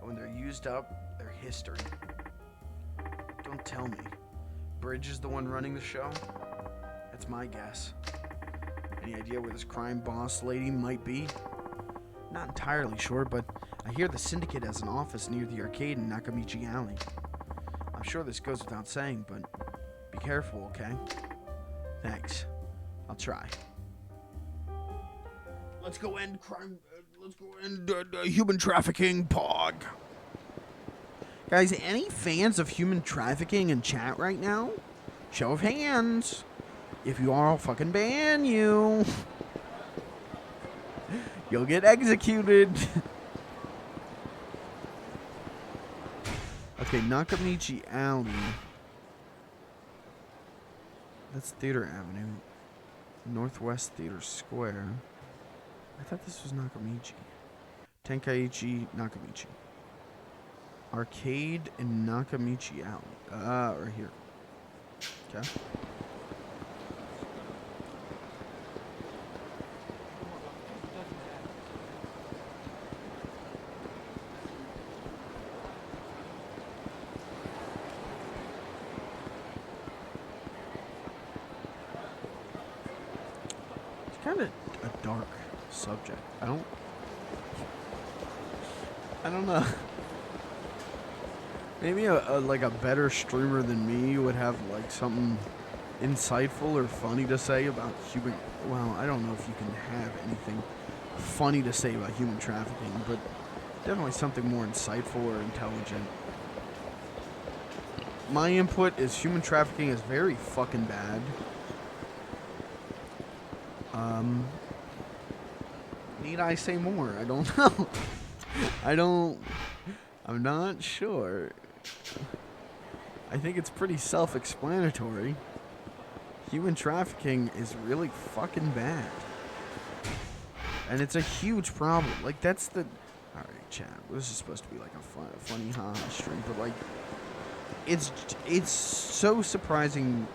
But when they're used up, they're history. Don't tell me. Bridge is the one running the show? That's my guess. Any idea where this crime boss lady might be? Not entirely sure, but I hear the syndicate has an office near the arcade in Nakamichi Alley. I'm sure this goes without saying, but be careful, okay? Thanks. I'll try. Let's go end crime. Let's go end human trafficking, Pog. Guys, any fans of human trafficking in chat right now? Show of hands. If you are, I'll fucking ban you. You'll get executed. Okay, Nakamichi Alley. That's Theater Avenue. Northwest Theater Square. I thought this was Nakamichi. Tenkaichi Nakamichi. Arcade in Nakamichi Alley. Right here. Okay. It's kind of a dark subject. I don't know. Maybe like a better streamer than me would have like something insightful or funny to say about human. Well, I don't know if you can have anything funny to say about human trafficking, but definitely something more insightful or intelligent. My input is human trafficking is very fucking bad. Need I say more? I don't know. I'm not sure. I think it's pretty self-explanatory. Human trafficking is really fucking bad. And it's a huge problem. Like, that's the... Alright, chat. This is supposed to be like a funny haha stream, but like... It's so surprising,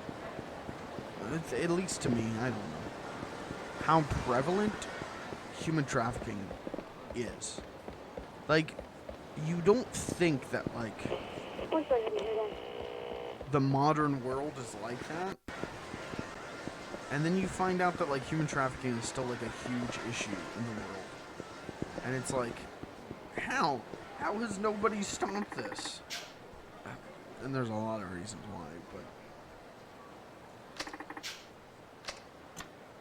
at least to me, I don't know, how prevalent human trafficking is. Like, you don't think that, like, the modern world is like that. And then you find out that, like, human trafficking is still, like, a huge issue in the world. And it's like, how? How has nobody stopped this? And there's a lot of reasons why,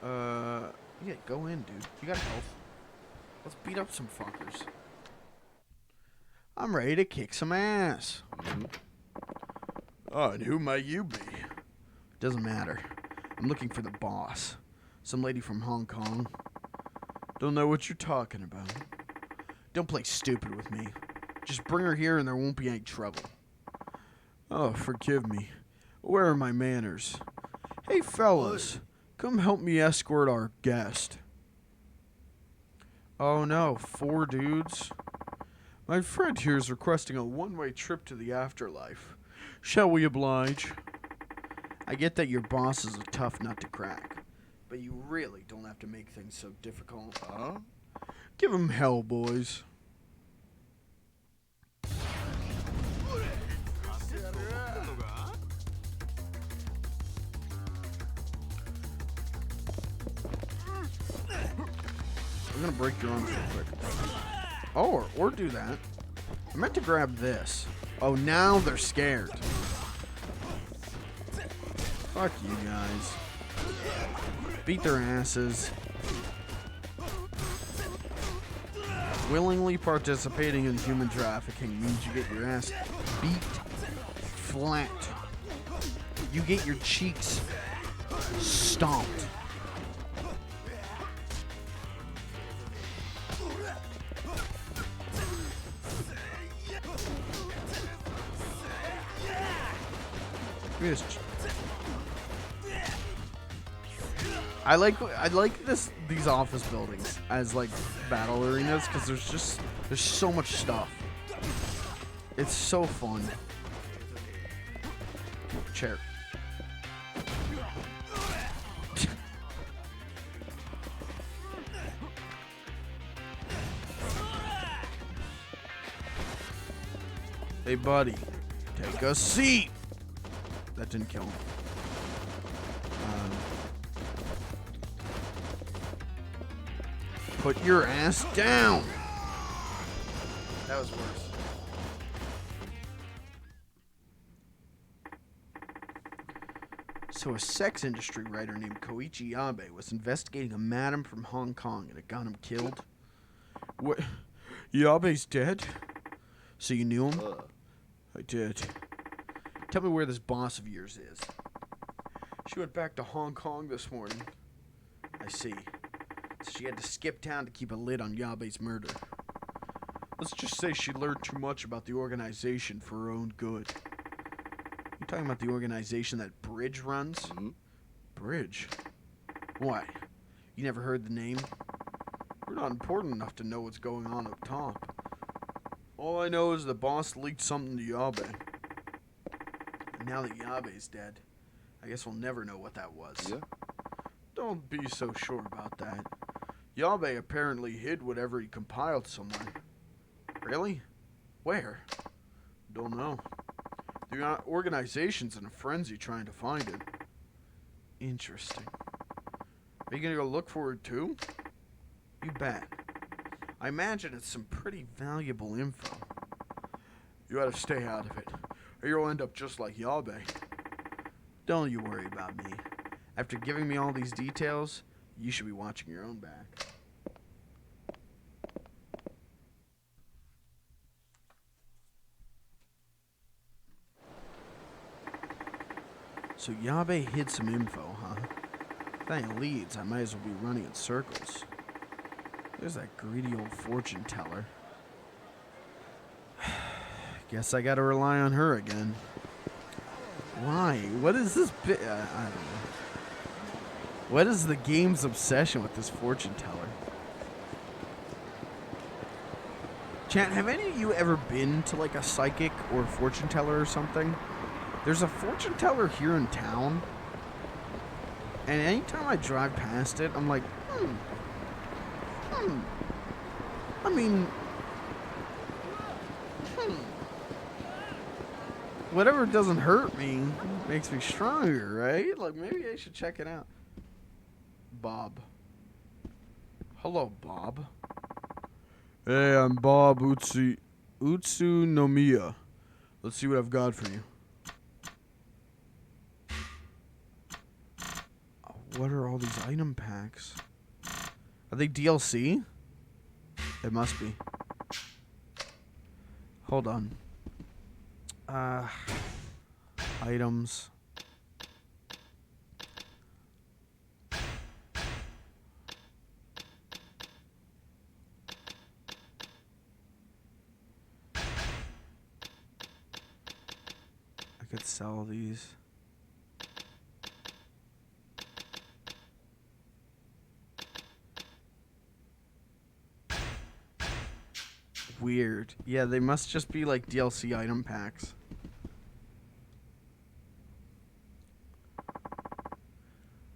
but... yeah, go in, dude. You got health. Let's beat up some fuckers. I'm ready to kick some ass. Oh, and who might you be? Doesn't matter. I'm looking for the boss. Some lady from Hong Kong. Don't know what you're talking about. Don't play stupid with me. Just bring her here and there won't be any trouble. Oh, forgive me. Where are my manners? Hey, fellas. Come help me escort our guest. Oh, no. 4 dudes? My friend here is requesting a one-way trip to the afterlife. Shall we oblige? I get that your boss is a tough nut to crack, but you really don't have to make things so difficult. Give him hell, boys. I'm gonna break your arms real quick. Oh, or do that. I meant to grab this. Oh, now they're scared. Fuck you guys. Beat their asses. Willingly participating in human trafficking means you get your ass beat flat. You get your cheeks stomped. I like these office buildings as like battle arenas because there's so much stuff. It's so fun. Chair. Hey buddy, take a seat. That didn't kill him. Put your ass down. That was worse. So a sex industry writer named Koichi Yabe was investigating a madam from Hong Kong and it got him killed. What? Yabe's dead? So you knew him? I did. Tell me where this boss of yours is. She went back to Hong Kong this morning. I see. So she had to skip town to keep a lid on Yabe's murder. Let's just say she learned too much about the organization for her own good. You talking about the organization that Bridge runs? Mm-hmm. Bridge? Why? You never heard the name? We're not important enough to know what's going on up top. All I know is the boss leaked something to Yabe. And now that Yabe's dead, I guess we'll never know what that was. Yeah. Don't be so sure about that. Yabe apparently hid whatever he compiled somewhere. Really? Where? Don't know. The organization's in a frenzy trying to find it. Interesting. Are you gonna go look for it too? You bet. I imagine it's some pretty valuable info. You ought to stay out of it, or you'll end up just like Yabe. Don't you worry about me. After giving me all these details, you should be watching your own back. So Yabe hid some info, huh? If that leads, I might as well be running in circles. There's that greedy old fortune teller. Guess I gotta rely on her again. Why? What is this bit? I don't know. What is the game's obsession with this fortune teller? Chat, have any of you ever been to like a psychic or fortune teller or something? There's a fortune teller here in town. And anytime I drive past it, I'm like, I mean, whatever doesn't hurt me makes me stronger, right? Like, maybe I should check it out. Bob. Hello, Bob. Hey, I'm Bob Utsunomiya. Let's see what I've got for you. What are all these item packs? Are they DLC? It must be. Hold on. Items. I could sell these. Weird. Yeah, they must just be like DLC item packs.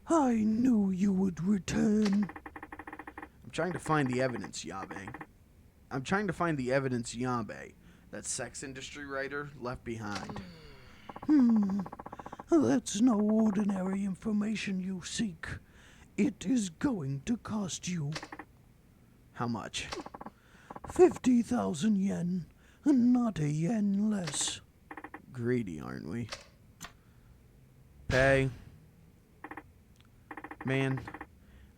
I knew you would return. I'm trying to find the evidence, Yabe. I'm trying to find the evidence Yabe, that sex industry writer, left behind. That's no ordinary information you seek. It is going to cost you How much? 50,000 yen, not a yen less. Greedy, aren't we? Pay. Man,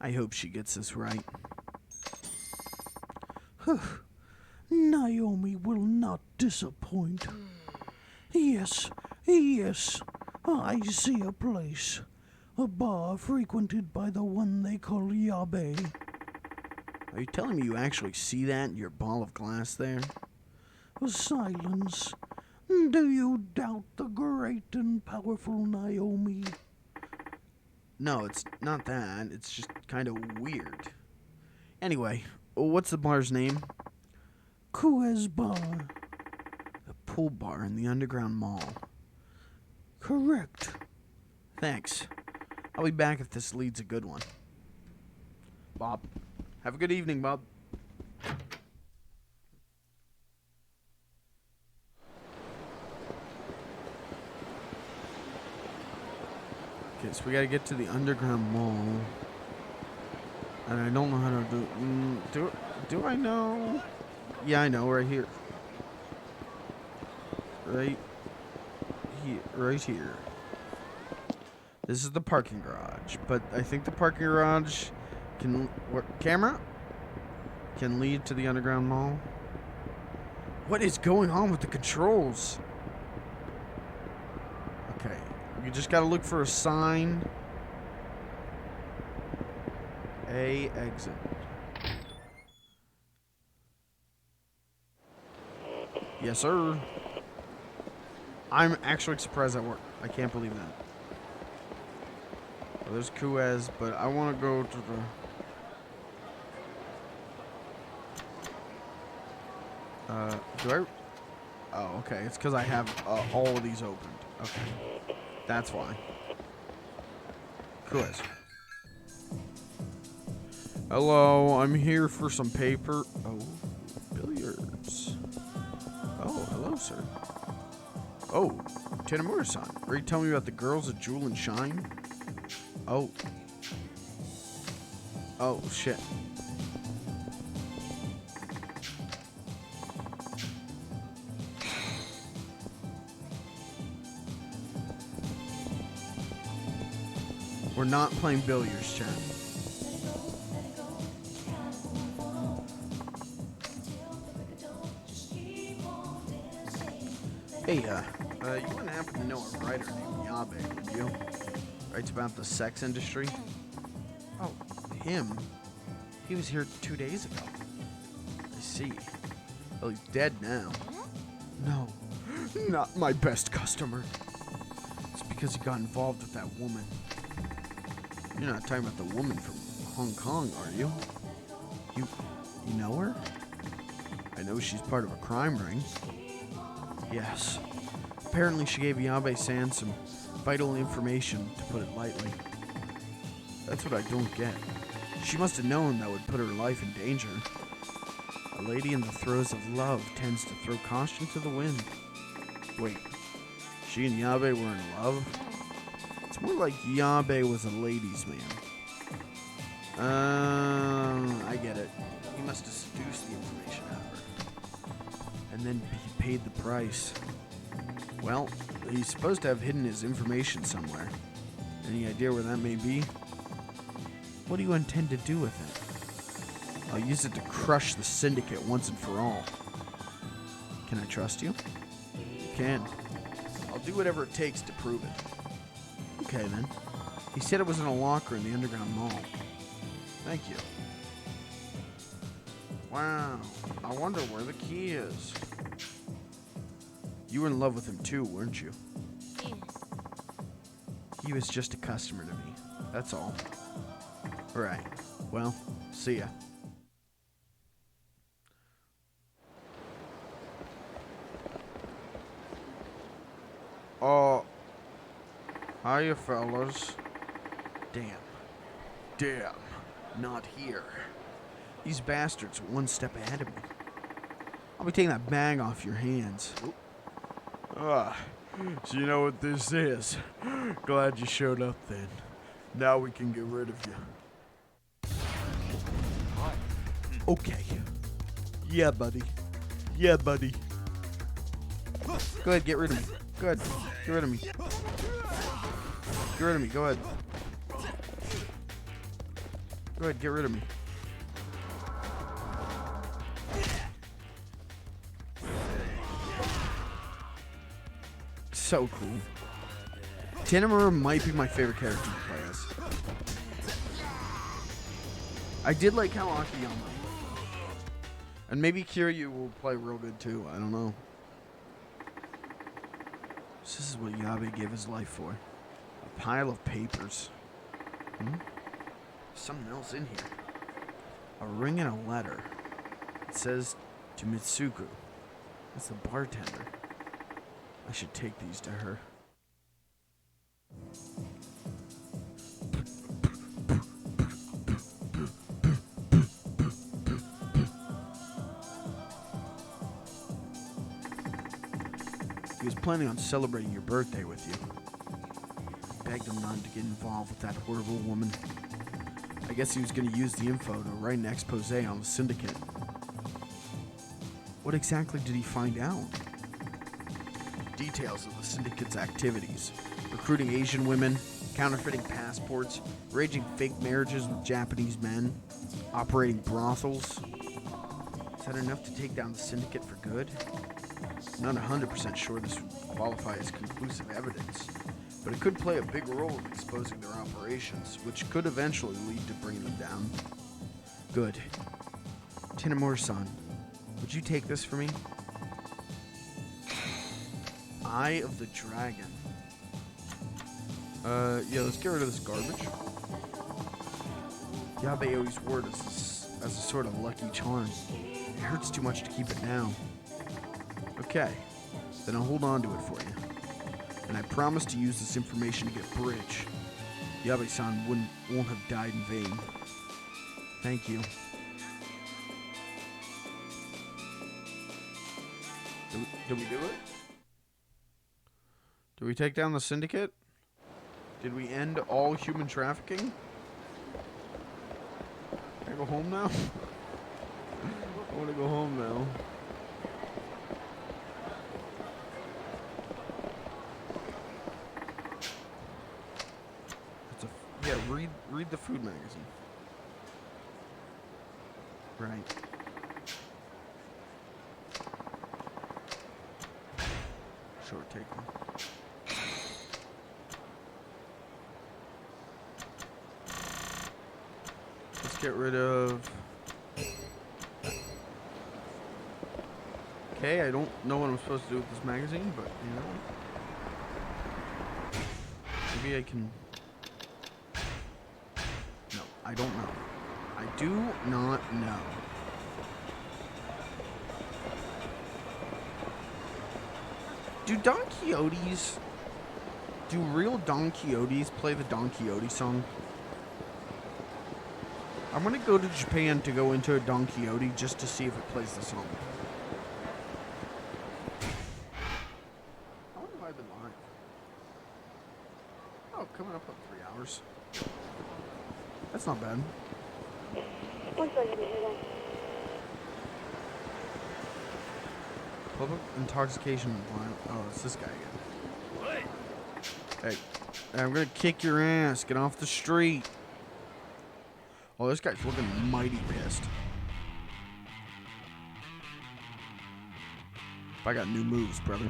I hope she gets this right. Naomi will not disappoint. Yes, I see a place. A bar frequented by the one they call Yabe. Are you telling me you actually see that in your ball of glass there? Silence. Do you doubt the great and powerful Naomi? No, it's not that. It's just kind of weird. Anyway, what's the bar's name? Kuez Bar. A pool bar in the underground mall. Correct. Thanks. I'll be back if this leads a good one. Bob. Have a good evening, Bob. Okay, so we gotta get to the underground mall. And I don't know how to do I know? Yeah, I know, right here. Right here. This is the parking garage, but I think the parking garage can camera can lead to the underground mall. What is going on with the controls? Okay, you just gotta look for a sign. A exit. Yes, sir. I'm actually surprised that worked. I can't believe that. Well, there's Kuez, but I want to go to the... Do I? Oh, okay. It's because I have all of these opened. Okay. That's why. Quiz. Hello, I'm here for some paper. Oh, billiards. Oh, hello, sir. Oh, Tanamura-san. Are you telling me about the girls at Jewel and Shine? Oh. Oh, shit. We're not playing billiards, chat. Hey, you wouldn't happen to know a writer named Yabe, would you? Writes about the sex industry? Oh, him? He was here 2 days ago. I see. Well, he's dead now. No, not my best customer. It's because he got involved with that woman. You're not talking about the woman from Hong Kong, are you? You know her? I know she's part of a crime ring. Yes. Apparently she gave Yabe-san some vital information, to put it lightly. That's what I don't get. She must have known that would put her life in danger. A lady in the throes of love tends to throw caution to the wind. Wait, she and Yabe were in love? It's more like Yabe was a ladies' man. I get it. He must have seduced the information out of her. And then he paid the price. Well, he's supposed to have hidden his information somewhere. Any idea where that may be? What do you intend to do with it? I'll use it to crush the syndicate once and for all. Can I trust you? You can. I'll do whatever it takes to prove it. Okay, then. He said it was in a locker in the underground mall. Thank you. Wow. I wonder where the key is. You were in love with him too, weren't you? He was just a customer to me. That's all. Alright. Well, see ya. Hiya, fellas. Damn. Not here. These bastards are one step ahead of me. I'll be taking that bag off your hands. So you know what this is. Glad you showed up then. Now we can get rid of you. Okay. Yeah, buddy. Go ahead, get rid of me. Go ahead. Get rid of me. Get rid of me. Go ahead. Go ahead, get rid of me. So cool. Tanamura might be my favorite character to play as. I did like how Akiyama. And maybe Kiryu will play real good too. I don't know. This is what Yabe gave his life for. A pile of papers. Something else in here. A ring and a letter. It says to Mitsuko. That's the bartender. I should take these to her. He was planning on celebrating your birthday with you. I begged him not to get involved with that horrible woman. I guess he was going to use the info to write an expose on the syndicate. What exactly did he find out? Details of the syndicate's activities. Recruiting Asian women, counterfeiting passports, arranging fake marriages with Japanese men, operating brothels. Is that enough to take down the syndicate for good? I'm not 100% sure this would qualify as conclusive evidence, but it could play a big role in exposing their operations, which could eventually lead to bringing them down. Good. Tanamura-san, would you take this for me? Eye of the Dragon. Yeah, let's get rid of this garbage. Yabe always wore it as a sort of lucky charm. It hurts too much to keep it now. Okay. Then I'll hold on to it for you. And I promise to use this information to get Bridge. Yabe-san won't have died in vain. Thank you. Did we do it? Did we take down the syndicate? Did we end all human trafficking? Can I go home now? I want to go home now. Yeah, read the food magazine. Right. Short take one. Let's get rid of... Okay, I don't know what I'm supposed to do with this magazine, but, you know. Maybe I can... No, I don't know. I do not know. Do Don Quixotes... Do real Don Quixotes play the Don Quixote song? I'm gonna go to Japan to go into a Don Quixote just to see if it plays the song. How long have I been live? Oh, coming up on 3 hours. That's not bad. Public intoxication. Oh, it's this guy again. Hey, I'm gonna kick your ass. Get off the street. Oh, this guy's looking mighty pissed. I got new moves, brother.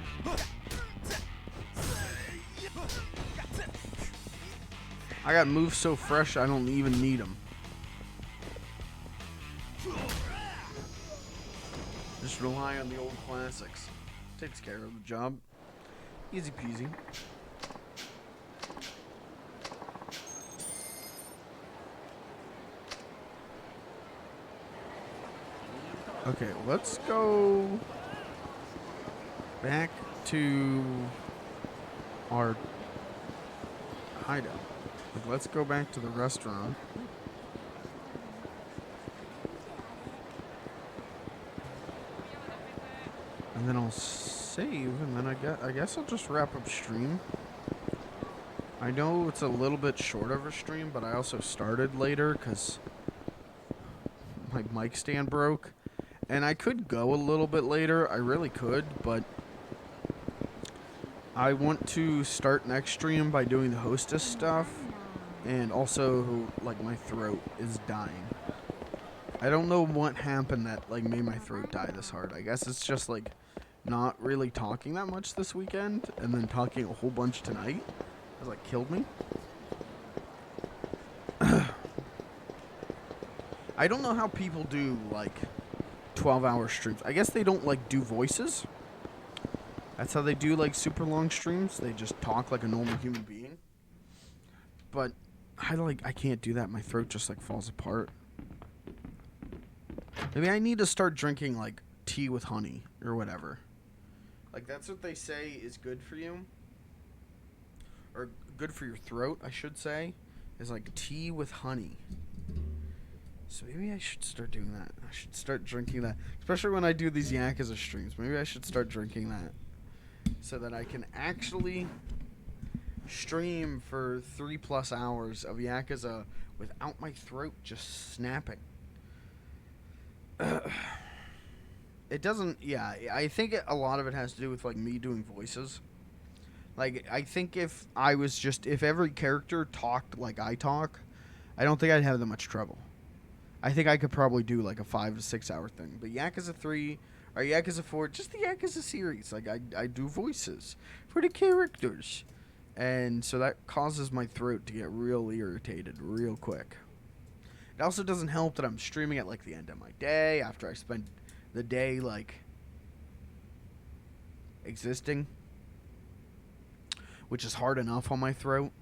I got moves so fresh I don't even need them. Just rely on the old classics. Takes care of the job. Easy peasy. Okay, let's go back to our hideout. Like, let's go back to the restaurant. And then I'll save, and then I guess I'll just wrap up stream. I know it's a little bit short of a stream, but I also started later because my mic stand broke. And I could go a little bit later, I really could, but I want to start next stream by doing the hostess stuff, and also, like, my throat is dying. I don't know what happened that, like, made my throat die this hard. I guess it's just, like, not really talking that much this weekend, and then talking a whole bunch tonight has, like, killed me. I don't know how people do, like, 12-hour streams. I guess they don't, like, do voices. That's how they do, like, super long streams. They just talk like a normal human being. But I can't do that. My throat just, like, falls apart. Maybe I need to start drinking, like, tea with honey or whatever. Like, that's what they say is good for you. Or good for your throat, I should say. Is, like, tea with honey. So maybe I should start doing that. I should start drinking that. Especially when I do these Yakuza streams. Maybe I should start drinking that. So that I can actually stream for 3+ hours of Yakuza without my throat just snapping. It doesn't... Yeah, I think a lot of it has to do with, like, me doing voices. Like, I think if I was just... If every character talked like I talk, I don't think I'd have that much trouble. I think I could probably do like a 5 to 6 hour thing. But Yakuza 3 or Yakuza 4, just the Yakuza series. Like, I do voices for the characters. And so that causes my throat to get real irritated real quick. It also doesn't help that I'm streaming at like the end of my day after I spend the day like existing. Which is hard enough on my throat.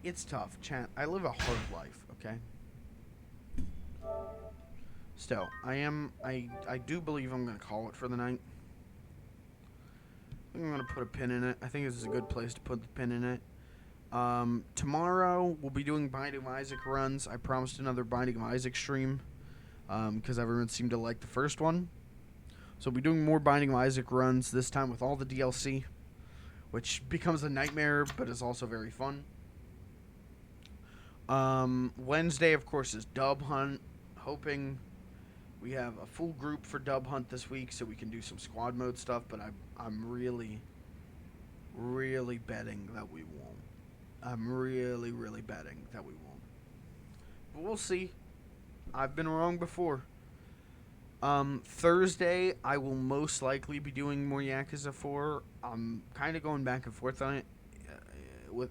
It's tough, chat. I live a hard life, okay? Still, I do believe I'm going to call it for the night. I think I'm going to put a pin in it. I think this is a good place to put the pin in it. Tomorrow we'll be doing Binding of Isaac runs. I promised another Binding of Isaac stream because everyone seemed to like the first one. So we'll be doing more Binding of Isaac runs, this time with all the DLC, which becomes a nightmare but is also very fun. Wednesday, of course, is Dub Hunt. Hoping we have a full group for Dub Hunt this week so we can do some squad mode stuff, but I'm really betting that we won't. I'm really betting that we won't. But we'll see. I've been wrong before. Thursday, I will most likely be doing more Yakuza 4. I'm kind of going back and forth on it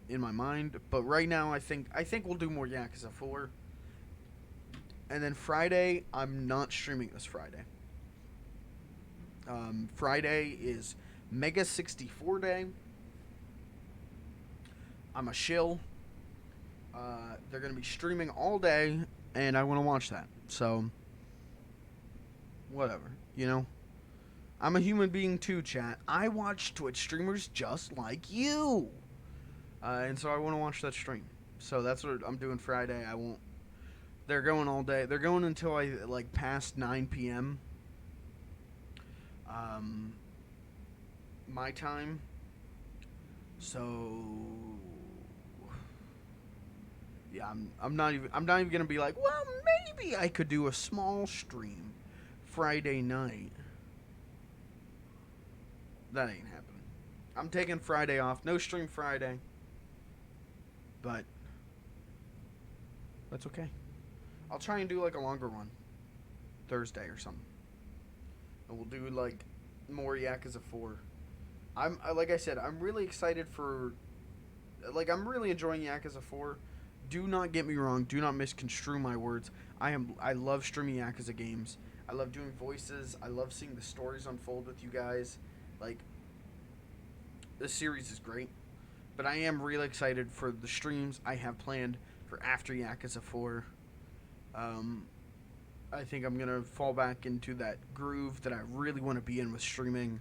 in my mind, but right now I think we'll do more Yakuza 4. And then Friday, I'm not streaming this Friday. Friday is Mega 64 Day. I'm a shill. They're going to be streaming all day, and I want to watch that. So, whatever, you know? I'm a human being too, chat. I watch Twitch streamers just like you. And so I want to watch that stream. So that's what I'm doing Friday. I won't... They're going all day. They're going until past 9 p.m. My time. So yeah, I'm not even gonna be like, well, maybe I could do a small stream Friday night. That ain't happening. I'm taking Friday off. No stream Friday. But that's okay. I'll try and do a longer one Thursday or something. And we'll do more Yakuza 4. Like I said, I'm really excited for I'm really enjoying Yakuza 4. Do not get me wrong, do not misconstrue my words. I love streaming Yakuza games. I love doing voices. I love seeing the stories unfold with you guys. This series is great. But I am really excited for the streams I have planned for after Yakuza 4. I think I'm going to fall back into that groove that I really want to be in with streaming,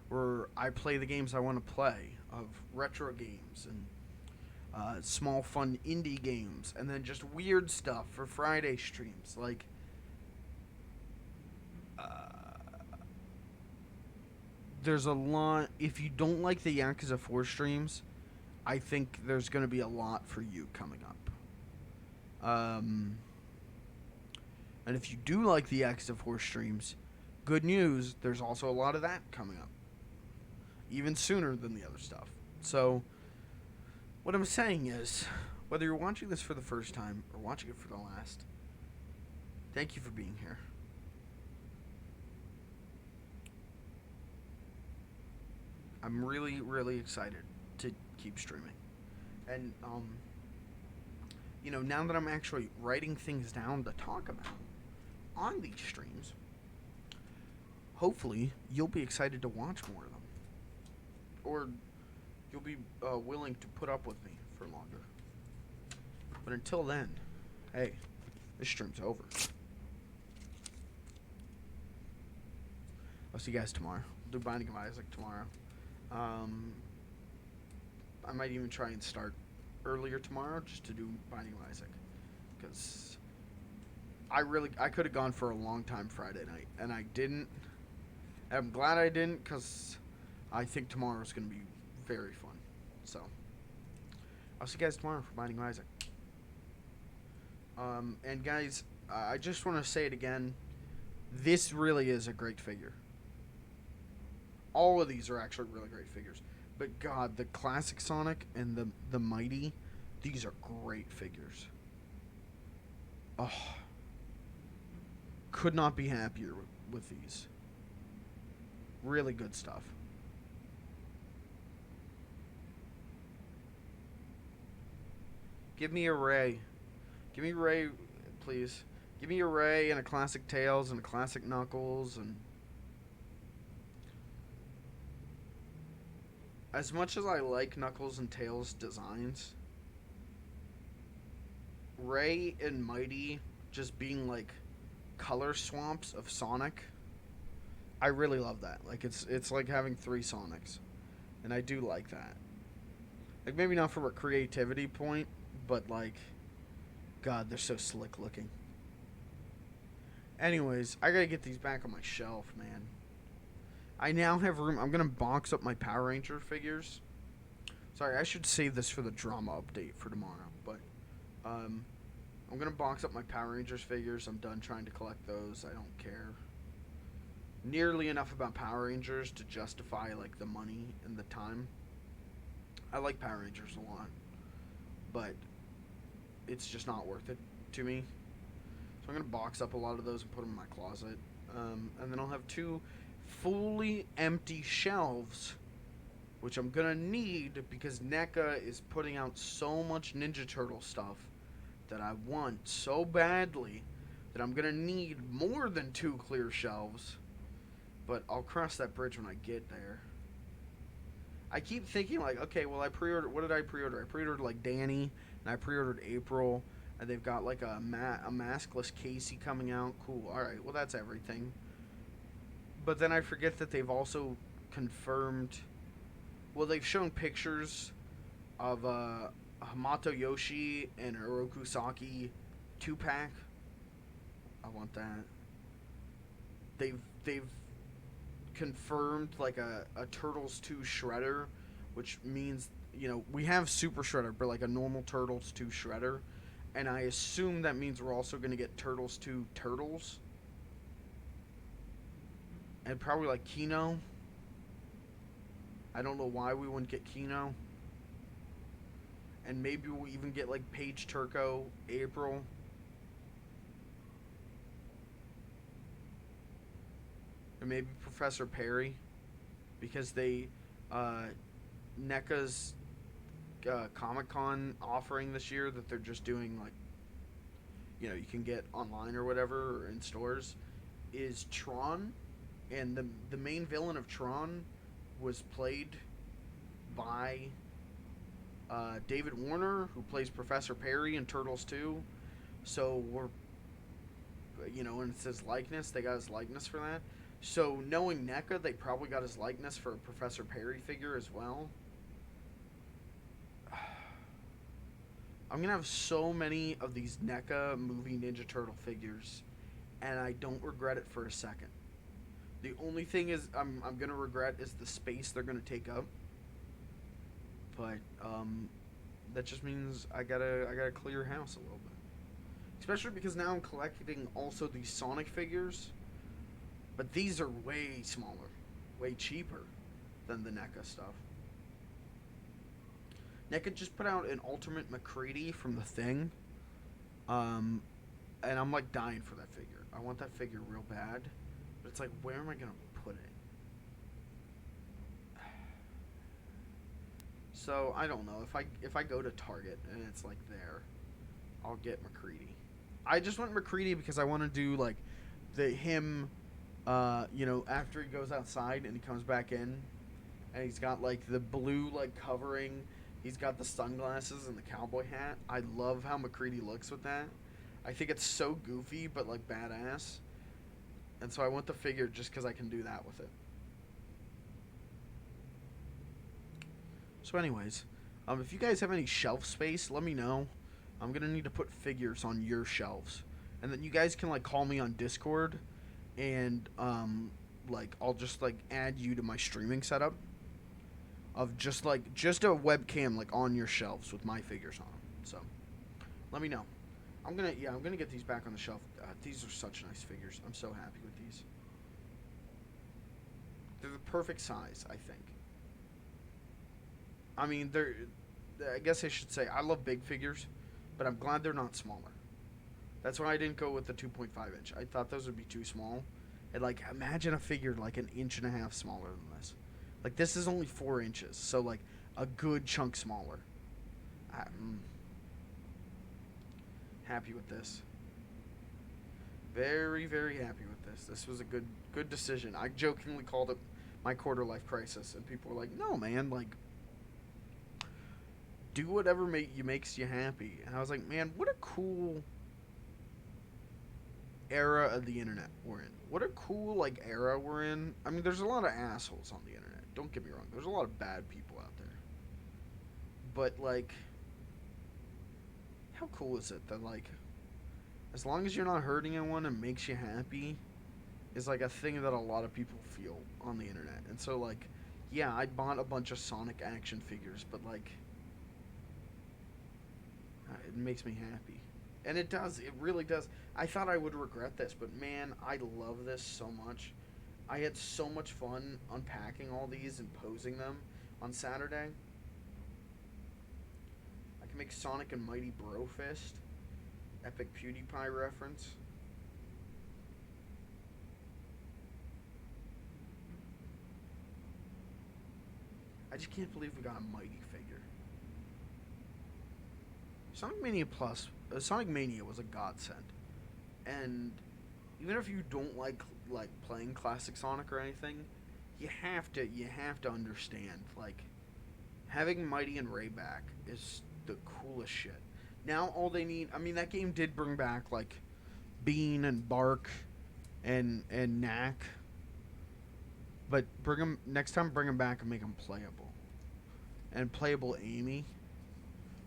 where I play the games I want to play, of retro games and small fun indie games, and then just weird stuff for Friday streams. There's a lot. If you don't like the Yakuza 4 streams, I think there's going to be a lot for you coming up. And if you do like the Yakuza 4 streams, good news, there's also a lot of that coming up. Even sooner than the other stuff. So, what I'm saying is, whether you're watching this for the first time or watching it for the last, thank you for being here. I'm really excited to keep streaming. And, now that I'm actually writing things down to talk about on these streams, hopefully you'll be excited to watch more of them. Or you'll be willing to put up with me for longer. But until then, hey, this stream's over. I'll see you guys tomorrow. We'll do Binding of Isaac tomorrow. I might even try and start earlier tomorrow just to do Binding of Isaac, because I could have gone for a long time Friday night, and I didn't. I'm glad I didn't, because I think tomorrow's going to be very fun. So, I'll see you guys tomorrow for Binding of Isaac. And guys, I just want to say it again. This really is a great figure. All of these are actually really great figures. But God, the classic Sonic and the Mighty, these are great figures. Oh, could not be happier with these. Really good stuff. Give me a Ray. Give me Ray, please. Give me a Ray and a classic Tails and a classic Knuckles. And as much as I like Knuckles and Tails designs, Ray and Mighty just being color swamps of Sonic. I really love that. Like it's like having 3 Sonics, and I do like that. Like maybe not from a creativity point, but like, God, they're so slick looking. Anyways, I gotta get these back on my shelf, man. I now have room. I'm gonna box up my Power Ranger figures. Sorry, I should save this for the drama update for tomorrow. But I'm gonna box up my Power Rangers figures. I'm done trying to collect those. I don't care nearly enough about Power Rangers to justify like the money and the time. I like Power Rangers a lot, but it's just not worth it to me. So I'm gonna box up a lot of those and put them in my closet, and then I'll have 2 fully empty shelves, which I'm gonna need because NECA is putting out so much Ninja Turtle stuff that I want so badly that I'm gonna need more than 2 clear shelves. But I'll cross that bridge when I get there. I keep thinking like, okay, well I pre-ordered. What did I pre-order? I pre-ordered like Danny, and I pre-ordered April, and they've got like a maskless Casey coming out. Cool. All right. Well, that's everything. But then I forget that they've also confirmed. Well, they've shown pictures of Hamato Yoshi and Oroku Saki 2-pack. I want that. They've confirmed like a Turtles 2 Shredder, which means, you know, we have Super Shredder, but like a normal Turtles 2 Shredder, and I assume that means we're also going to get Turtles 2 Turtles, and probably like Kino. I don't know why we wouldn't get Kino, and maybe we'll even get like Paige Turco, April. Or maybe Professor Perry, because they, NECA's Comic-Con offering this year that they're just doing, like, you know, you can get online or whatever, or in stores, is Tron, and the main villain of Tron was played by David Warner, who plays Professor Perry in Turtles 2, so we're, you know, and it says likeness, they got his likeness for that. So, knowing NECA, they probably got his likeness for a Professor Perry figure as well. I'm going to have so many of these NECA movie Ninja Turtle figures, and I don't regret it for a second. The only thing is I'm going to regret is the space they're going to take up. But that just means I gotta clear house a little bit. Especially because now I'm collecting also these Sonic figures. But these are way smaller, way cheaper than the NECA stuff. NECA just put out an Ultimate McCready from The Thing. And I'm like dying for that figure. I want that figure real bad. But it's like, where am I going to put it? So, I don't know. If I go to Target and it's like there, I'll get McCready. I just want McCready because I want to do like him... you know, after he goes outside and he comes back in, and he's got like the blue like covering, he's got the sunglasses and the cowboy hat. I love how McCready looks with that. I think it's so goofy but like badass, and so I want the figure just because I can do that with it. So anyways, if you guys have any shelf space, let me know. I'm gonna need to put figures on your shelves, and then you guys can like call me on Discord. And, like, I'll just, like, add you to my streaming setup of just a webcam, like, on your shelves with my figures on them. So, let me know. I'm gonna get these back on the shelf. These are such nice figures. I'm so happy with these. They're the perfect size, I think. I mean, I guess I should say, I love big figures, but I'm glad they're not smaller. That's why I didn't go with the 2.5 inch. I thought those would be too small. And, like, imagine a figure like 1.5 inches smaller than this. Like, this is only 4 inches. So, like, a good chunk smaller. Happy with this. Very, very happy with this. This was a good decision. I jokingly called it my quarter life crisis. And people were like, no, man, like, do whatever makes you happy. And I was like, man, what a cool... era of the internet we're in. What a cool like era we're in. I mean, there's a lot of assholes on the internet. Don't get me wrong. There's a lot of bad people out there. But like, how cool is it that like, as long as you're not hurting anyone and makes you happy, is like a thing that a lot of people feel on the internet. And so like, yeah, I bought a bunch of Sonic action figures, but like, it makes me happy. And it does. It really does. I thought I would regret this, but man, I love this so much. I had so much fun unpacking all these and posing them on Saturday. I can make Sonic and Mighty Brofist. Epic PewDiePie reference. I just can't believe we got a Mighty figure. Sonic Mania Plus, Sonic Mania was a godsend, and even if you don't like playing classic Sonic or anything, you have to understand like having Mighty and Ray back is the coolest shit. Now all they need, I mean, that game did bring back like Bean and Bark and Knack, but next time bring them back and make them playable, and playable Amy.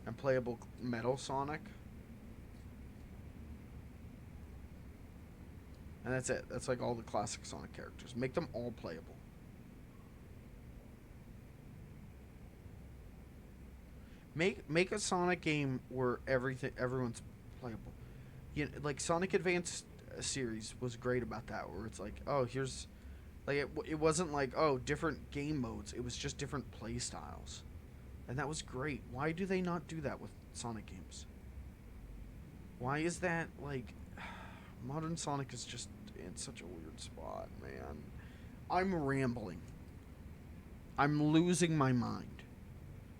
And playable Metal Sonic. And that's it. That's like all the classic Sonic characters. Make them all playable. Make a Sonic game where everyone's playable. You know, like Sonic Advance series was great about that, where it's like, oh, here's like it wasn't like, oh, different game modes. It was just different play styles. And that was great. Why do they not do that with Sonic games? Why is that, like... Modern Sonic is just in such a weird spot, man. I'm rambling. I'm losing my mind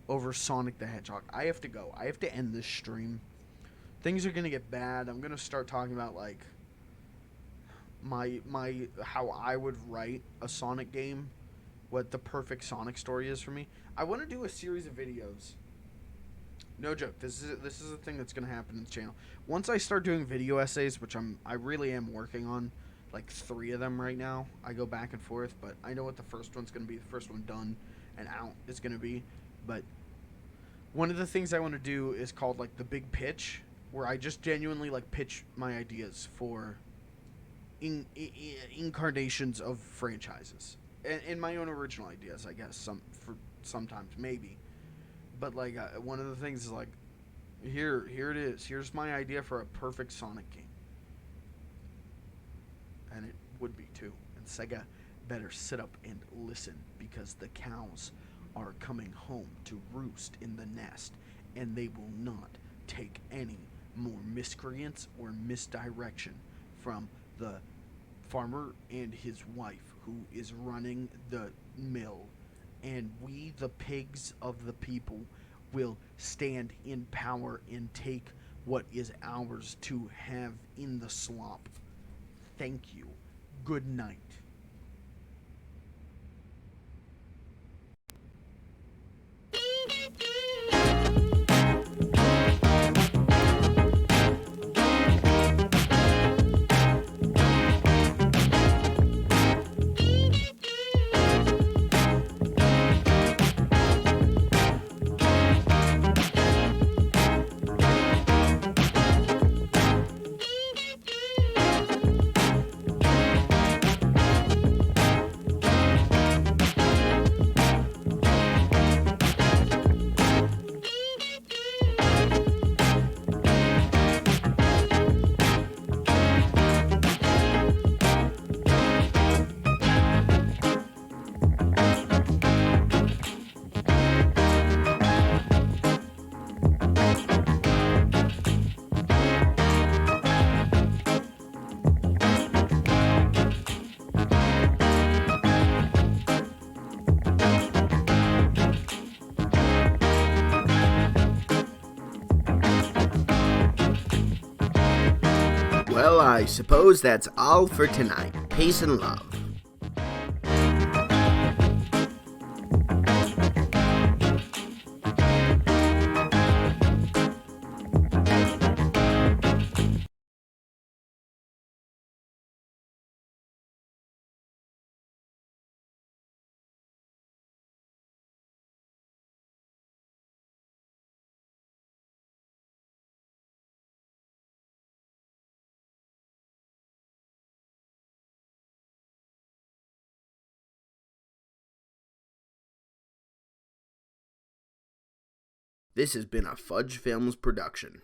over Sonic the Hedgehog. I have to go. I have to end this stream. Things are going to get bad. I'm going to start talking about, like... my how I would write a Sonic game. What the perfect Sonic story is for me. I want to do a series of videos. No joke. This is a thing that's going to happen in the channel. Once I start doing video essays, which I really am working on, like 3 of them right now. I go back and forth, but I know what the first one's going to be. The first one done and out is going to be. But one of the things I want to do is called like the big pitch, where I just genuinely like pitch my ideas for incarnations of franchises. And my own original ideas, I guess, sometimes maybe, but like one of the things is like, here it is. Here's my idea for a perfect Sonic game, and it would be too. And Sega better sit up and listen, because the cows are coming home to roost in the nest, and they will not take any more miscreants or misdirection from the farmer and his wife who is running the mill, and we, the pigs of the people, will stand in power and take what is ours to have in the slop. Thank you. Good night. Well, I suppose that's all for tonight. Peace and love. This has been a Fudge Films production.